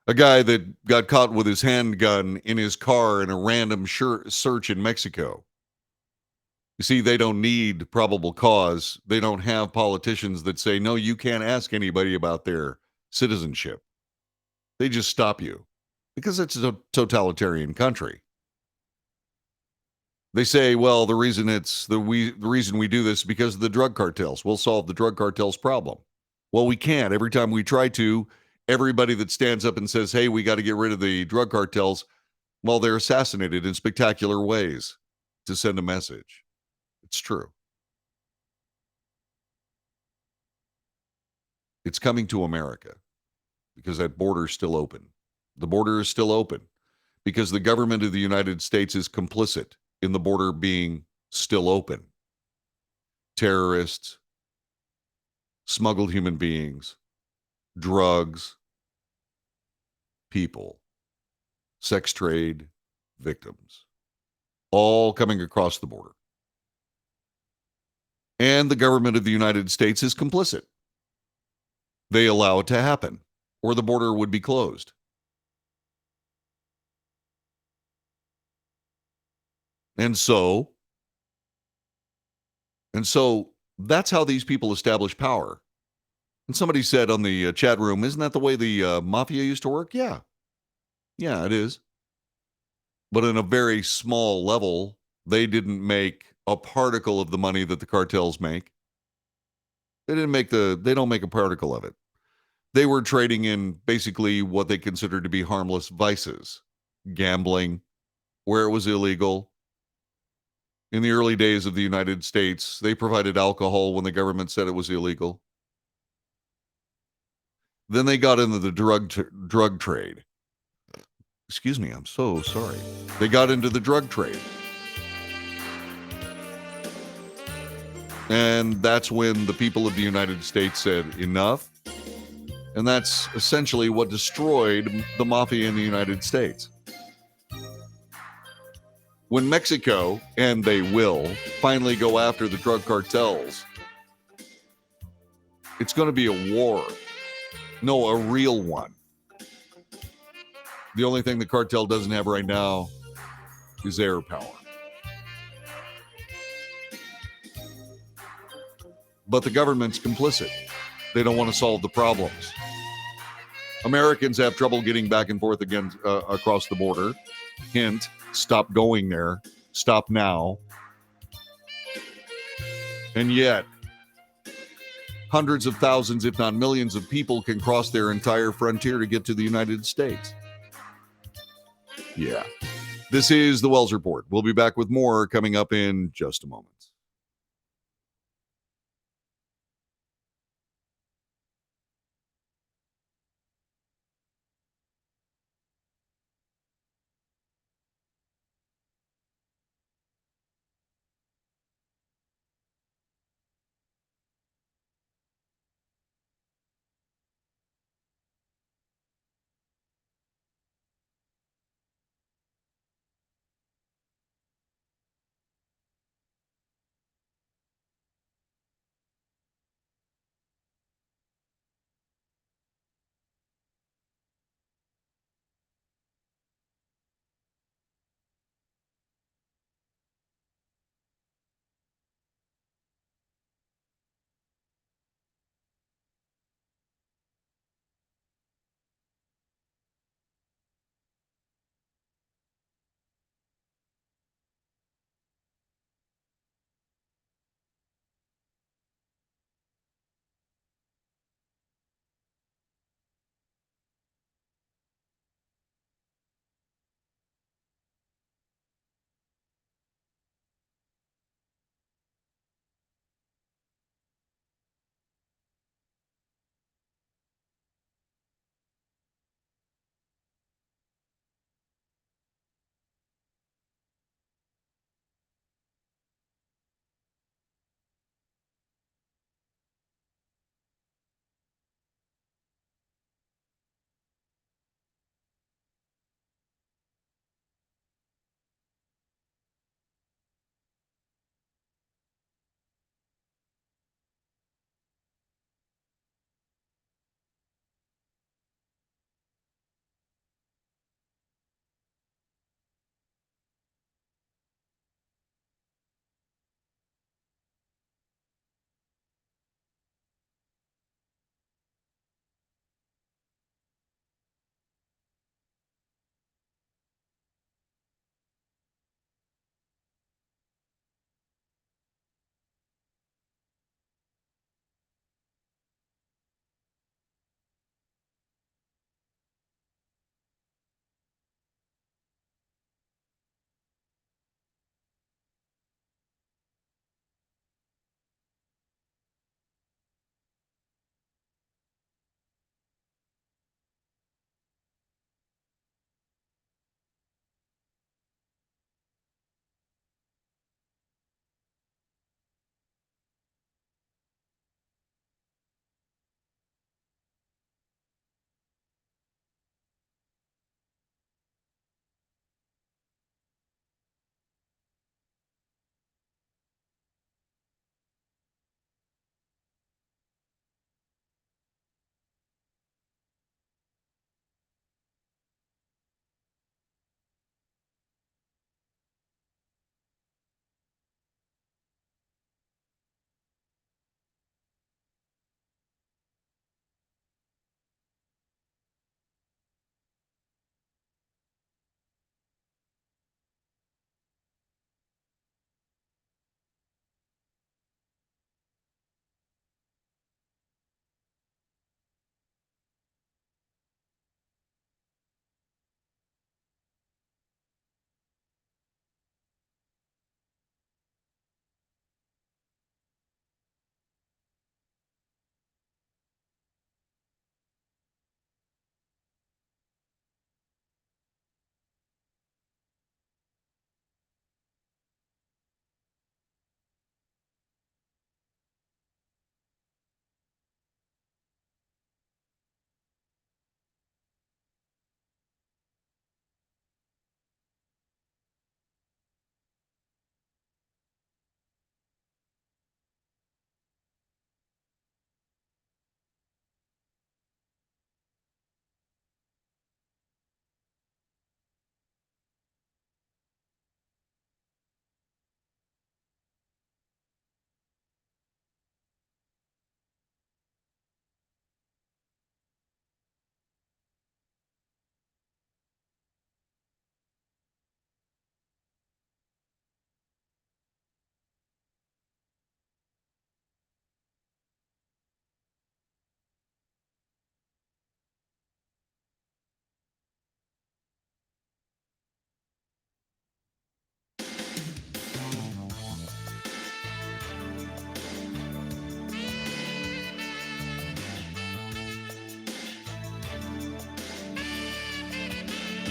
A guy that got caught with his handgun in his car in a random search in Mexico. You see, they don't need probable cause. They don't have politicians that say, no, you can't ask anybody about their citizenship. They just stop you because it's a totalitarian country. They say, well, the reason we do this is because of the drug cartels. We'll solve the drug cartels problem. Well, we can't. Every time we try to, everybody that stands up and says, hey, we got to get rid of the drug cartels, well, they're assassinated in spectacular ways to send a message. It's true. It's coming to America because that border is still open. The border is still open because the government of the United States is complicit in the border being still open. Terrorists, smuggled human beings, drugs, people, sex trade, victims, all coming across the border. And the government of the United States is complicit. They allow it to happen, or the border would be closed. And so that's how these people establish power. And somebody said on the chat room, isn't that the way the mafia used to work? Yeah. Yeah, it is. But in a very small level, they didn't make a particle of the money that the cartels make. They don't make a particle of it. They were trading in basically what they considered to be harmless vices. Gambling, where it was illegal. In the early days of the United States, they provided alcohol when the government said it was illegal. Then they got into the drug trade. Excuse me, I'm so sorry. They got into the drug trade. And that's when the people of the United States said, enough. And that's essentially what destroyed the mafia in the United States. When Mexico, and they will, finally go after the drug cartels, it's going to be a war. No, a real one. The only thing the cartel doesn't have right now is air power. But the government's complicit. They don't want to solve the problems. Americans have trouble getting back and forth again across the border. Hint, stop going there. Stop now. And yet, hundreds of thousands, if not millions of people can cross their entire frontier to get to the United States. Yeah. This is the Wells Report. We'll be back with more coming up in just a moment.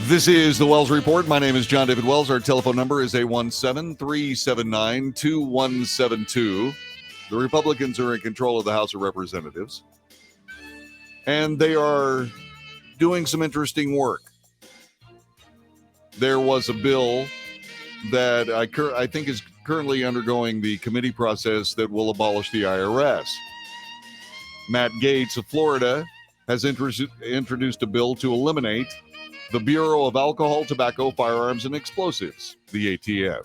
This is the Wells Report. My name is John David Wells. Our telephone number is 817-379-2172. The Republicans are in control of the House of Representatives, and they are doing some interesting work. There was a bill that I think is currently undergoing the committee process that will abolish the IRS. Matt Gaetz of Florida has introduced a bill to eliminate the Bureau of Alcohol, Tobacco, Firearms, and Explosives, the ATF.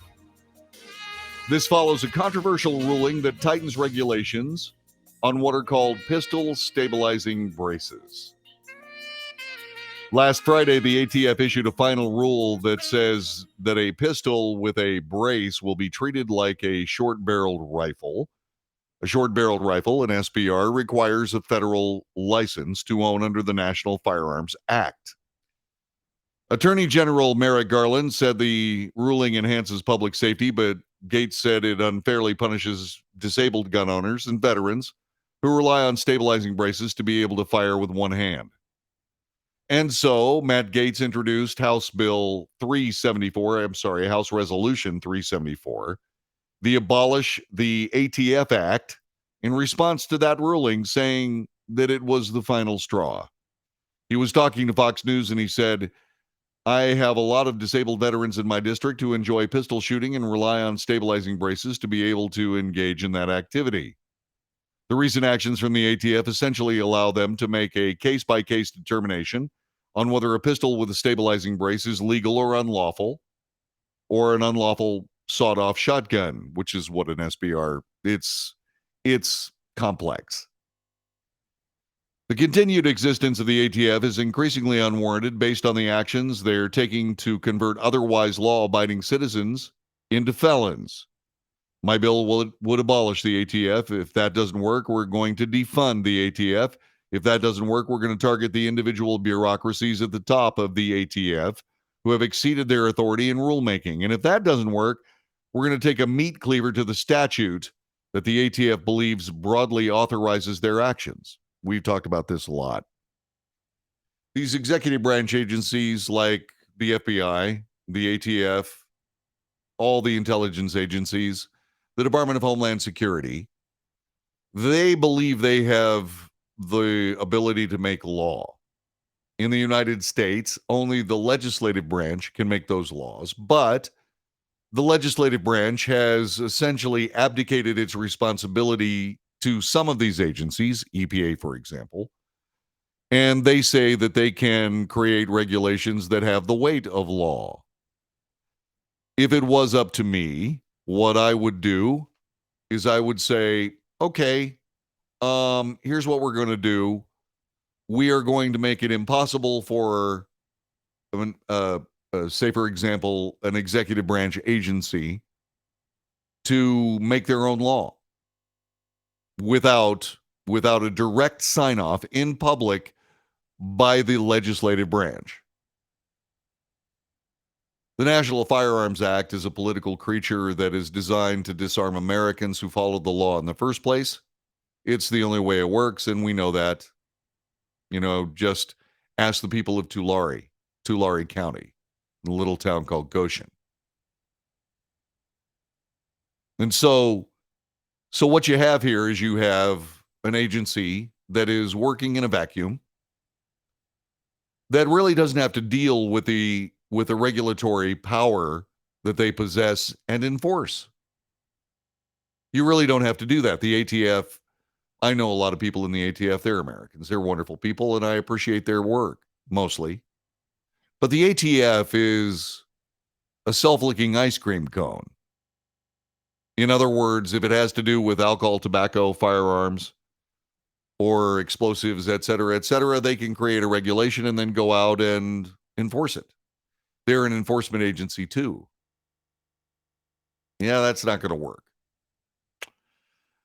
This follows a controversial ruling that tightens regulations on what are called pistol stabilizing braces. Last Friday, the ATF issued a final rule that says that a pistol with a brace will be treated like a short-barreled rifle. A short-barreled rifle, an SBR, requires a federal license to own under the National Firearms Act. Attorney General Merrick Garland said the ruling enhances public safety, but Gaetz said it unfairly punishes disabled gun owners and veterans who rely on stabilizing braces to be able to fire with one hand. And so Matt Gaetz introduced House Resolution 374, the Abolish the ATF Act, in response to that ruling, saying that it was the final straw. He was talking to Fox News and he said, "I have a lot of disabled veterans in my district who enjoy pistol shooting and rely on stabilizing braces to be able to engage in that activity. The recent actions from the ATF essentially allow them to make a case-by-case determination on whether a pistol with a stabilizing brace is legal or unlawful, or an unlawful sawed-off shotgun," which is what an SBR. It's complex. The continued existence of the ATF is increasingly unwarranted based on the actions they're taking to convert otherwise law-abiding citizens into felons. My bill would abolish the ATF. If that doesn't work, we're going to defund the ATF. If that doesn't work, we're going to target the individual bureaucracies at the top of the ATF who have exceeded their authority in rulemaking. And if that doesn't work, we're going to take a meat cleaver to the statute that the ATF believes broadly authorizes their actions. We've talked about this a lot. These executive branch agencies like the FBI, the ATF, all the intelligence agencies, the Department of Homeland Security, they believe they have the ability to make law. In the United States, only the legislative branch can make those laws, but the legislative branch has essentially abdicated its responsibility to some of these agencies, EPA, for example, and they say that they can create regulations that have the weight of law. If it was up to me, what I would do is I would say, okay, here's what we're going to do. We are going to make it impossible for, say, for example, an executive branch agency to make their own law without a direct sign-off in public by the legislative branch. The National Firearms Act is a political creature that is designed to disarm Americans who followed the law in the first place. It's the only way it works, and we know that. Just ask the people of Tulare County, a little town called Goshen. And so what you have here is you have an agency that is working in a vacuum that really doesn't have to deal with the regulatory power that they possess and enforce. You really don't have to do that. The ATF, I know a lot of people in the ATF, they're Americans. They're wonderful people, and I appreciate their work, mostly. But the ATF is a self-licking ice cream cone. In other words, if it has to do with alcohol, tobacco, firearms, or explosives, et cetera, they can create a regulation and then go out and enforce it. They're an enforcement agency too. Yeah, that's not going to work.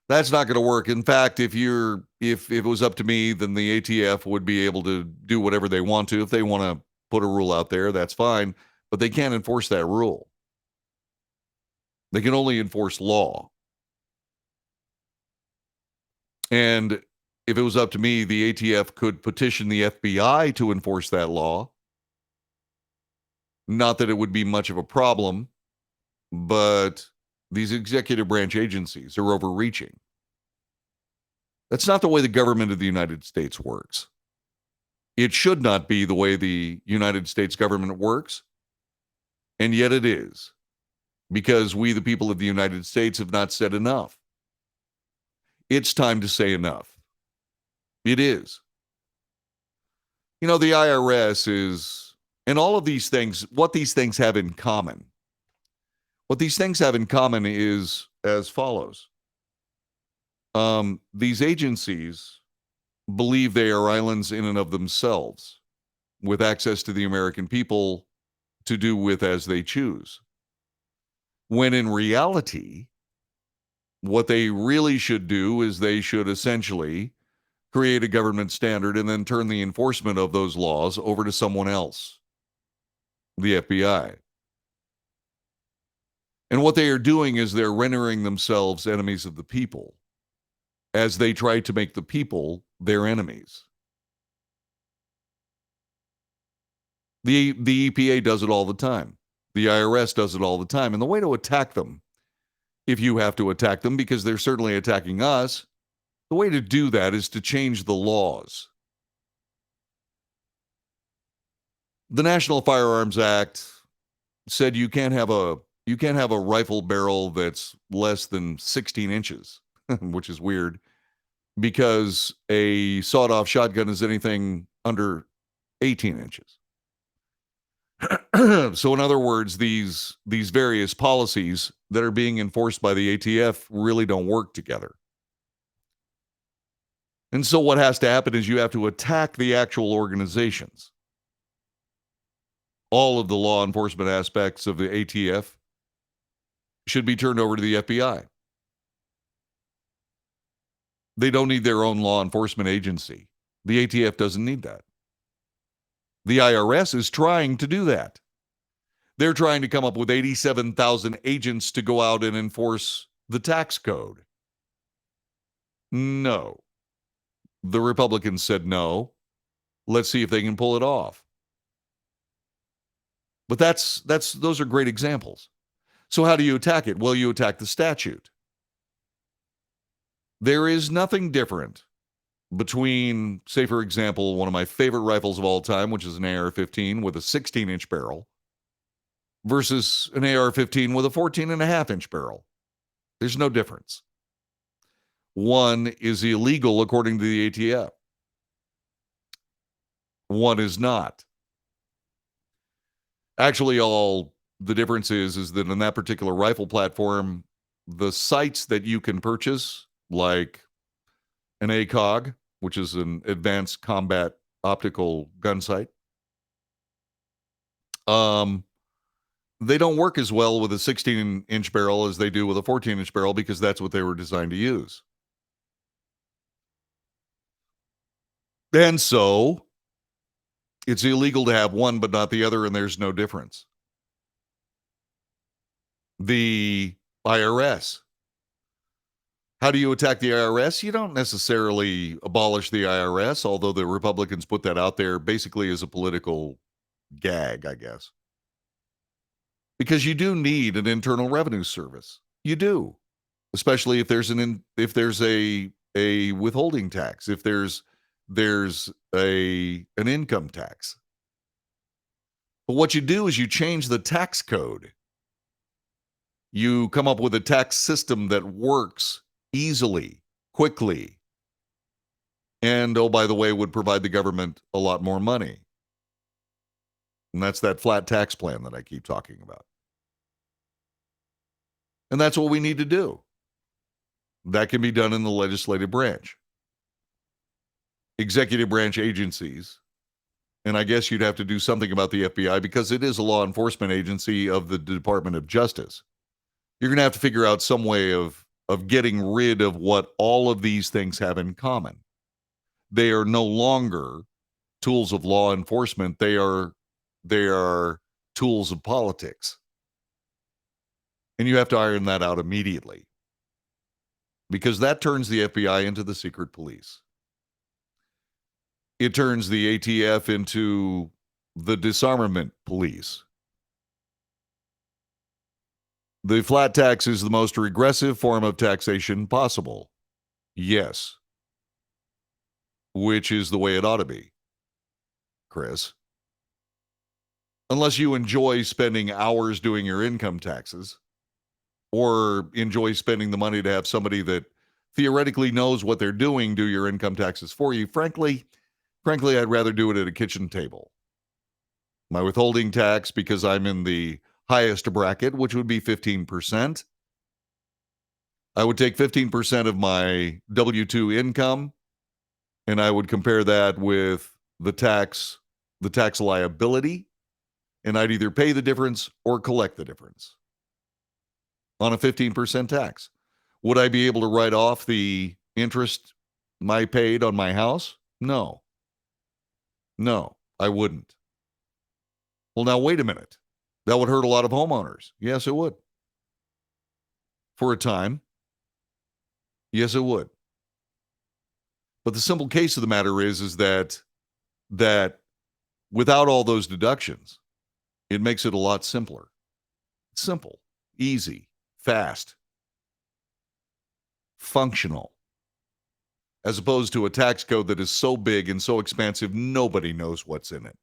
That's not going to work. In fact, if it was up to me, then the ATF would be able to do whatever they want to. If they want to put a rule out there, that's fine. But they can't enforce that rule. They can only enforce law. And if it was up to me, the ATF could petition the FBI to enforce that law. Not that it would be much of a problem, but these executive branch agencies are overreaching. That's not the way the government of the United States works. It should not be the way the United States government works, and yet it is, because we, the people of the United States, have not said enough. It's time to say enough. It is. You know, the IRS is, and all of these things, what these things have in common. What these things have in common is as follows. These agencies believe they are islands in and of themselves, with access to the American people to do with as they choose. When in reality, what they really should do is they should essentially create a government standard and then turn the enforcement of those laws over to someone else, the FBI. And what they are doing is they're rendering themselves enemies of the people as they try to make the people their enemies. The EPA does it all the time. The IRS does it all the time. And the way to attack them, if you have to attack them, because they're certainly attacking us, the way to do that is to change the laws. The National Firearms Act said you can't have a rifle barrel that's less than 16 inches, which is weird, because a sawed-off shotgun is anything under 18 inches. So in other words, these various policies that are being enforced by the ATF really don't work together. And so what has to happen is you have to attack the actual organizations. All of the law enforcement aspects of the ATF should be turned over to the FBI. They don't need their own law enforcement agency. The ATF doesn't need that. The IRS is trying to do that. They're trying to come up with 87,000 agents to go out and enforce the tax code. No. The Republicans said no. Let's see if they can pull it off. But those are great examples. So how do you attack it? Well, you attack the statute. There is nothing different between, say, for example, one of my favorite rifles of all time, which is an AR-15 with a 16-inch barrel, versus an AR-15 with a 14.5-inch barrel. There's no difference. One is illegal according to the ATF. One is not. Actually, all the difference is that in that particular rifle platform, the sights that you can purchase, like an ACOG, which is an advanced combat optical gun sight, they don't work as well with a 16-inch barrel as they do with a 14-inch barrel because that's what they were designed to use. And so it's illegal to have one but not the other, and there's no difference. The IRS. How do you attack the IRS? You don't necessarily abolish the IRS, although the Republicans put that out there basically as a political gag, I guess. Because you do need an Internal Revenue Service. You do. Especially if there's a withholding tax, if there's an income tax. But what you do is you change the tax code. You come up with a tax system that works easily, quickly, and, oh, by the way, would provide the government a lot more money. And that's that flat tax plan that I keep talking about. And that's what we need to do. That can be done in the legislative branch. Executive branch agencies, and I guess you'd have to do something about the FBI because it is a law enforcement agency of the Department of Justice. You're going to have to figure out some way of getting rid of what all of these things have in common. They are no longer tools of law enforcement. They are tools of politics. And you have to iron that out immediately because that turns the FBI into the secret police. It turns the ATF into the disarmament police. The flat tax is the most regressive form of taxation possible. Yes. Which is the way it ought to be, Chris. Unless you enjoy spending hours doing your income taxes or enjoy spending the money to have somebody that theoretically knows what they're doing do your income taxes for you. Frankly, I'd rather do it at a kitchen table. My withholding tax, because I'm in the highest bracket, which would be 15%. I would take 15% of my W-2 income, and I would compare that with the tax liability, and I'd either pay the difference or collect the difference on a 15% tax. Would I be able to write off the interest I paid on my house? No, I wouldn't. Well, now, wait a minute. That would hurt a lot of homeowners. Yes, it would. For a time. Yes, it would. But the simple case of the matter is that without all those deductions, it makes it a lot simpler. Simple, easy, fast, functional. As opposed to a tax code that is so big and so expansive, nobody knows what's in it.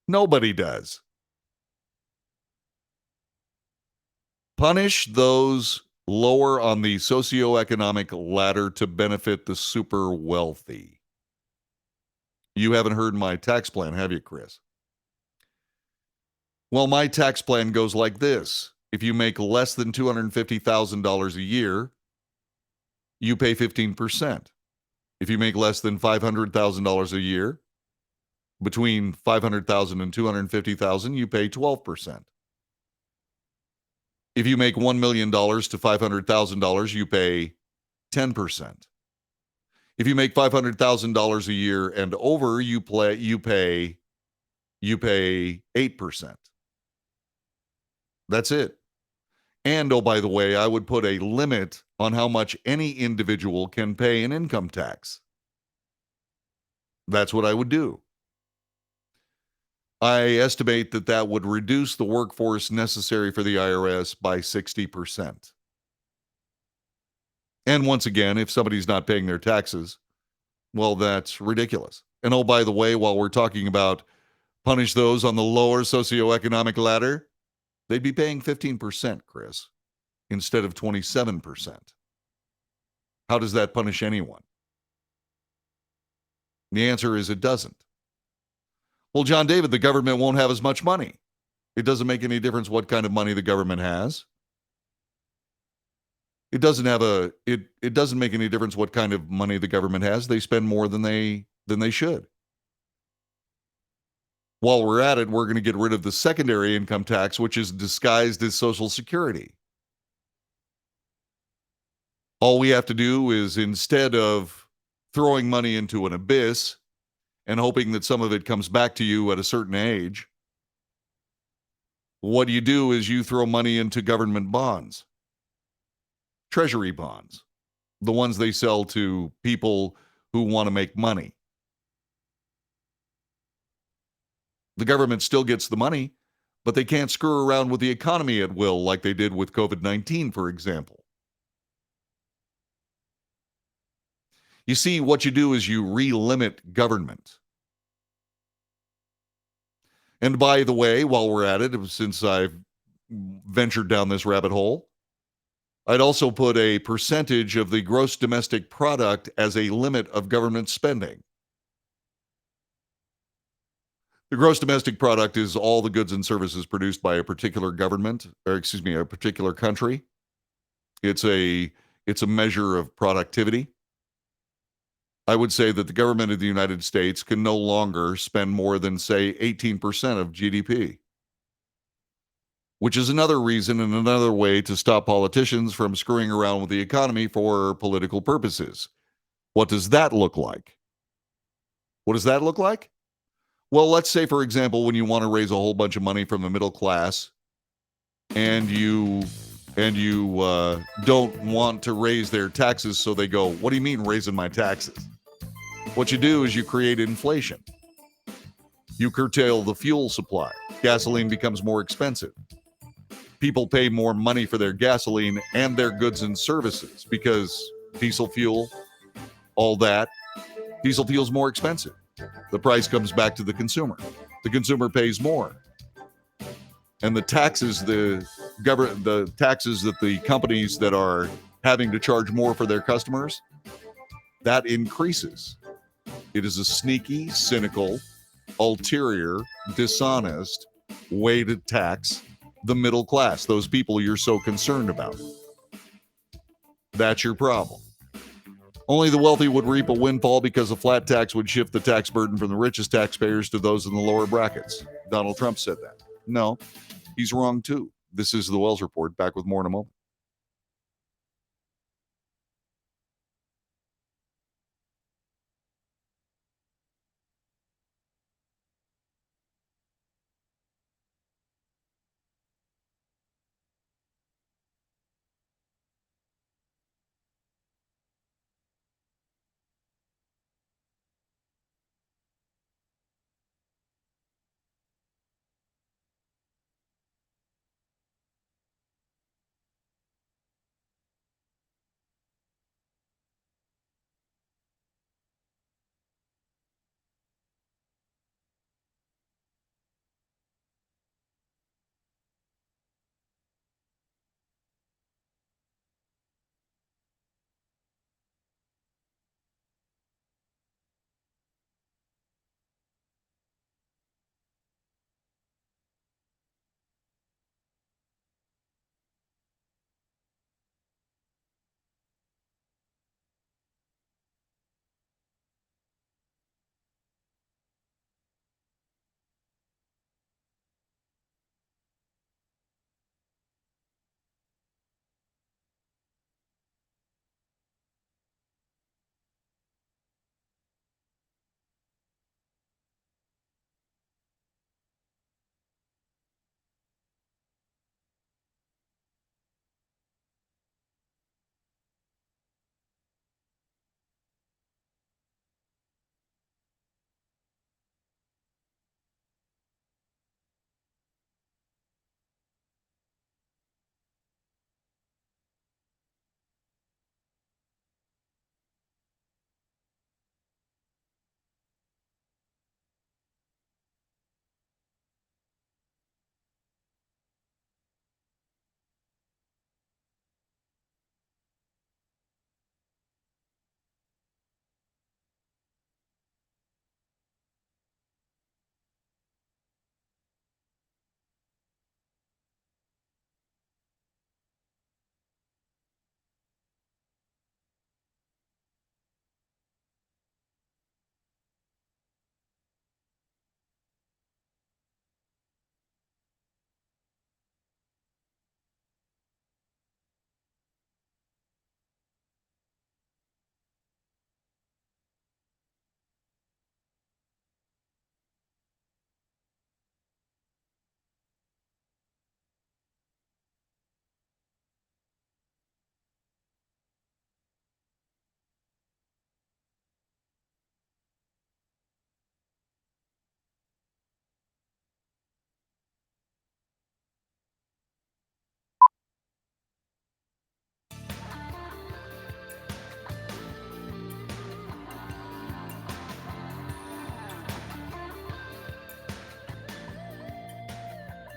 Nobody does. Punish those lower on the socioeconomic ladder to benefit the super wealthy. You haven't heard my tax plan, have you, Chris? Well, my tax plan goes like this. If you make less than $250,000 a year, you pay 15%. If you make less than $500,000 a year, between $500,000 and $250,000, you pay 12%. If you make $1 million to $500,000, you pay 10%. If you make $500,000 a year and over, you pay 8%. That's it. And, oh, by the way, I would put a limit on how much any individual can pay in income tax. That's what I would do. I estimate that would reduce the workforce necessary for the IRS by 60%. And once again, if somebody's not paying their taxes, well, that's ridiculous. And oh, by the way, while we're talking about punish those on the lower socioeconomic ladder, they'd be paying 15%, Chris, instead of 27%. How does that punish anyone? The answer is it doesn't. Well, John David, the government won't have as much money. It doesn't make any difference what kind of money the government has. It doesn't make any difference what kind of money the government has. They spend more than they should. While we're at it, we're going to get rid of the secondary income tax, which is disguised as Social Security. All we have to do is, instead of throwing money into an abyss and hoping that some of it comes back to you at a certain age, what you do is you throw money into government bonds, treasury bonds, the ones they sell to people who want to make money. The government still gets the money, but they can't screw around with the economy at will like they did with COVID-19, for example. You see, what you do is you re-limit government. And by the way, while we're at it, since I've ventured down this rabbit hole, I'd also put a percentage of the gross domestic product as a limit of government spending. The gross domestic product is all the goods and services produced by a particular government, a particular country. It's a measure of productivity. I would say that the government of the United States can no longer spend more than, say, 18% of GDP, which is another reason and another way to stop politicians from screwing around with the economy for political purposes. What does that look like? What does that look like? Well, let's say, for example, when you want to raise a whole bunch of money from the middle class and you don't want to raise their taxes, so they go, what do you mean raising my taxes? What you do is you create inflation. You curtail the fuel supply. Gasoline becomes more expensive. People pay more money for their gasoline and their goods and services because diesel fuel, all that, diesel fuel is more expensive. The price comes back to the consumer. The consumer pays more. And the taxes the taxes that the companies that are having to charge more for their customers, that increases. It is a sneaky, cynical, ulterior, dishonest way to tax the middle class, those people you're so concerned about. That's your problem. Only the wealthy would reap a windfall because a flat tax would shift the tax burden from the richest taxpayers to those in the lower brackets. Donald Trump said that. No, he's wrong too. This is the Wells Report. Back with more in a moment.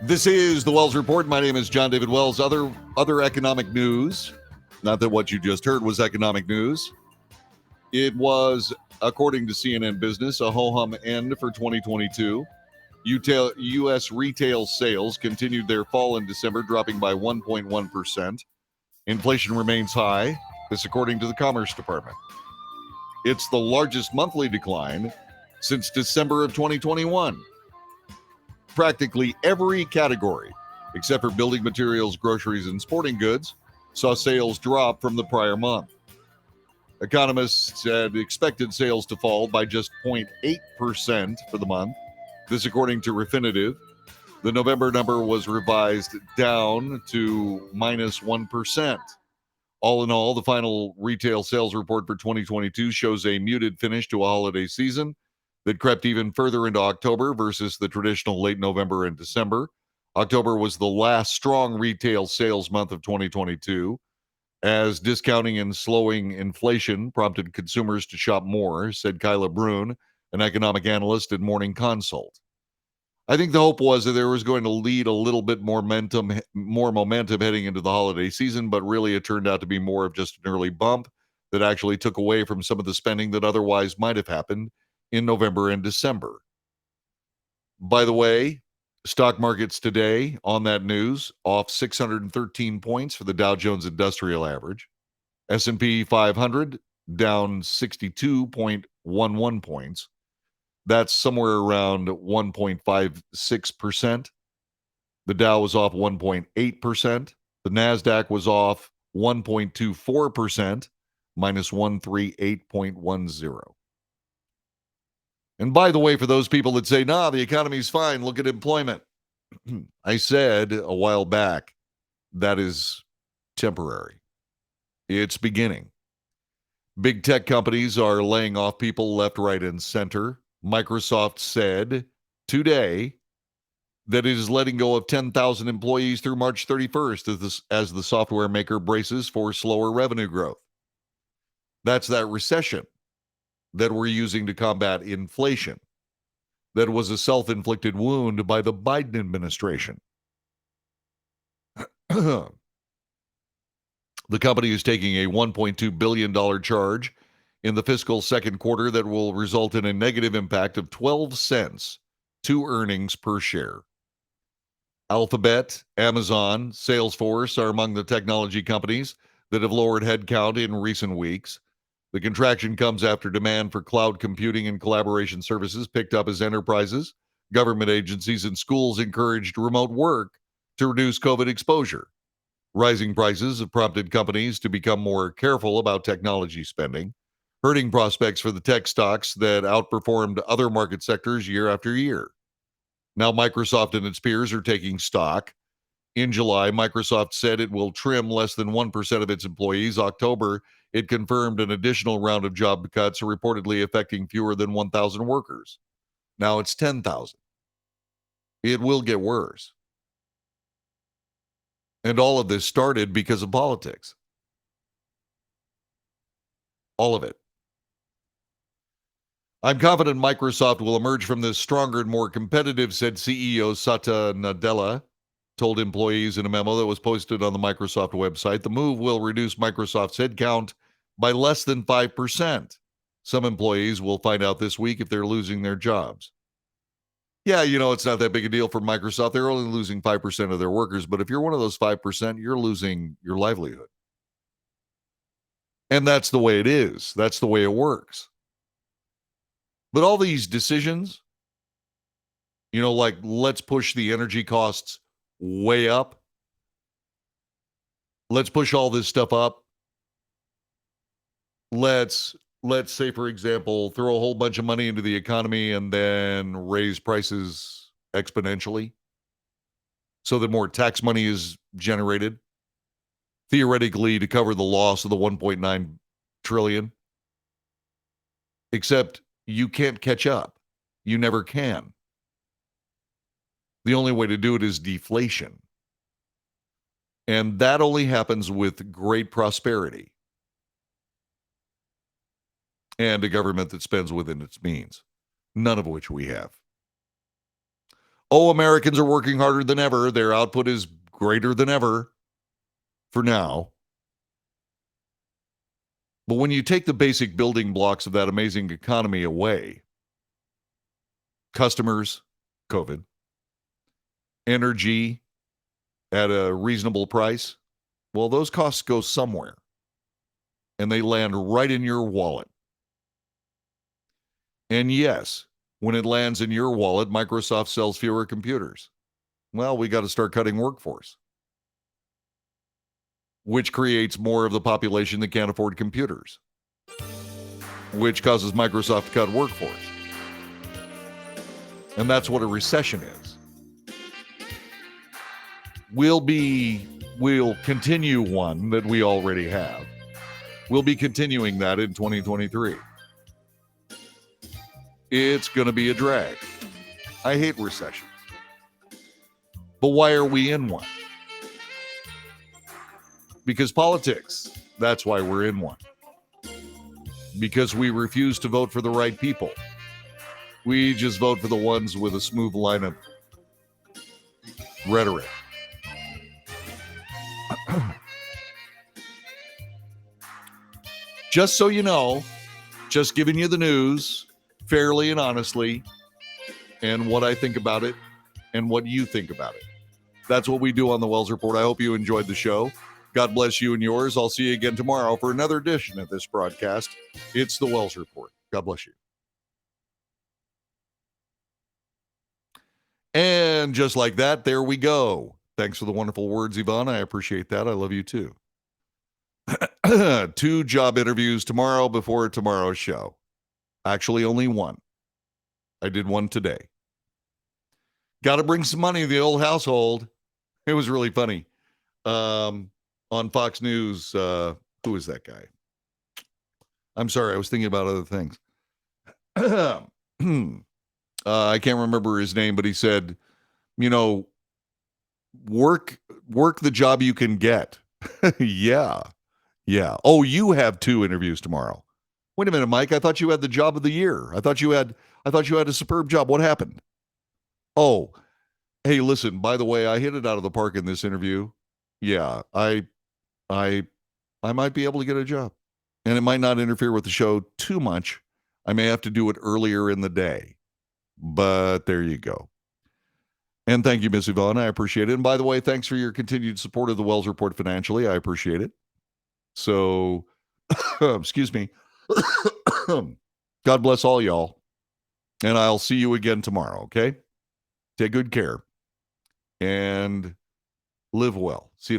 This is the Wells Report. My name is John David Wells. Other economic news, not that what you just heard was economic news. It was, according to CNN Business, a ho-hum end for 2022. U.S. retail sales continued their fall in December, dropping by 1.1%. Inflation remains high, this according to the Commerce Department. It's the largest monthly decline since December of 2021. Practically every category, except for building materials, groceries, and sporting goods, saw sales drop from the prior month. Economists had expected sales to fall by just 0.8% for the month. This according to Refinitiv. The November number was revised down to minus 1%. All in all, the final retail sales report for 2022 shows a muted finish to a holiday season that crept even further into October versus the traditional late November and December. October was the last strong retail sales month of 2022, as discounting and slowing inflation prompted consumers to shop more, said Kyla Brune, an economic analyst at Morning Consult. I think the hope was that there was going to lead a little bit more momentum heading into the holiday season, but really it turned out to be more of just an early bump that actually took away from some of the spending that otherwise might have happened in November and December. By the way, stock markets today on that news off 613 points for the Dow Jones Industrial Average. S&P 500 down 62.11 points. That's somewhere around 1.56%. The Dow was off 1.8%. The NASDAQ was off 1.24%, minus 138.10. And by the way, for those people that say, nah, the economy's fine, look at employment. I said a while back, that is temporary. It's beginning. Big tech companies are laying off people left, right, and center. Microsoft said today that it is letting go of 10,000 employees through March 31st as the software maker braces for slower revenue growth. That's that recession that we're using to combat inflation. That was a self-inflicted wound by the Biden administration. The company is taking a $1.2 billion charge in the fiscal second quarter that will result in a negative impact of 12 cents to earnings per share. Alphabet, Amazon, Salesforce are among the technology companies that have lowered headcount in recent weeks. The contraction comes after demand for cloud computing and collaboration services picked up as enterprises, government agencies, and schools encouraged remote work to reduce COVID exposure. Rising prices have prompted companies to become more careful about technology spending, hurting prospects for the tech stocks that outperformed other market sectors year after year. Now, Microsoft and its peers are taking stock. In July, Microsoft said it will trim less than 1% of its employees. October, it confirmed an additional round of job cuts, reportedly affecting fewer than 1,000 workers. Now it's 10,000. It will get worse. And all of this started because of politics. All of it. I'm confident Microsoft will emerge from this stronger and more competitive, said CEO Satya Nadella, told employees in a memo that was posted on the Microsoft website. The move will reduce Microsoft's headcount by less than 5%. Some employees will find out this week if they're losing their jobs. Yeah, it's not that big a deal for Microsoft. They're only losing 5% of their workers, but if you're one of those 5%, you're losing your livelihood. And that's the way it is. That's the way it works. But all these decisions, like let's push the energy costs way up. Let's push all this stuff up. Let's say, for example, throw a whole bunch of money into the economy and then raise prices exponentially so that more tax money is generated, theoretically to cover the loss of the 1.9 trillion. Except you can't catch up. You never can. The only way to do it is deflation. And that only happens with great prosperity and a government that spends within its means, none of which we have. Oh, Americans are working harder than ever. Their output is greater than ever for now. But when you take the basic building blocks of that amazing economy away, customers, COVID, energy at a reasonable price, well, those costs go somewhere. And they land right in your wallet. And yes, when it lands in your wallet, Microsoft sells fewer computers. Well, we got to start cutting workforce, which creates more of the population that can't afford computers, which causes Microsoft to cut workforce. And that's what a recession is. We'll continue one that we already have. We'll be continuing that in 2023. It's going to be a drag. I hate recessions. But why are we in one? Because politics, that's why we're in one. Because we refuse to vote for the right people. We just vote for the ones with a smooth line of rhetoric. Just so you know, just giving you the news fairly and honestly, and what I think about it and what you think about it. That's what we do on the Wells Report. I hope you enjoyed the show. God bless you and yours. I'll see you again tomorrow for another edition of this broadcast. It's the Wells Report. God bless you. And just like that, there we go. Thanks for the wonderful words, Yvonne. I appreciate that. I love you too. 2 job interviews tomorrow before tomorrow's show. Actually, only one. I did one today. Got to bring some money to the old household. It was really funny. On Fox News, who is that guy? I'm sorry, I was thinking about other things. I can't remember his name, but he said, work the job you can get. Yeah. Oh, you have 2 interviews tomorrow. Wait a minute, Mike. I thought you had the job of the year. I thought you had a superb job. What happened? Oh, hey, listen, by the way, I hit it out of the park in this interview. Yeah, I might be able to get a job. And it might not interfere with the show too much. I may have to do it earlier in the day. But there you go. And thank you, Miss Yvonne. I appreciate it. And by the way, thanks for your continued support of the Wells Report financially. I appreciate it. So, excuse me. God bless all y'all. And I'll see you again tomorrow, okay? Take good care and live well. See you tomorrow.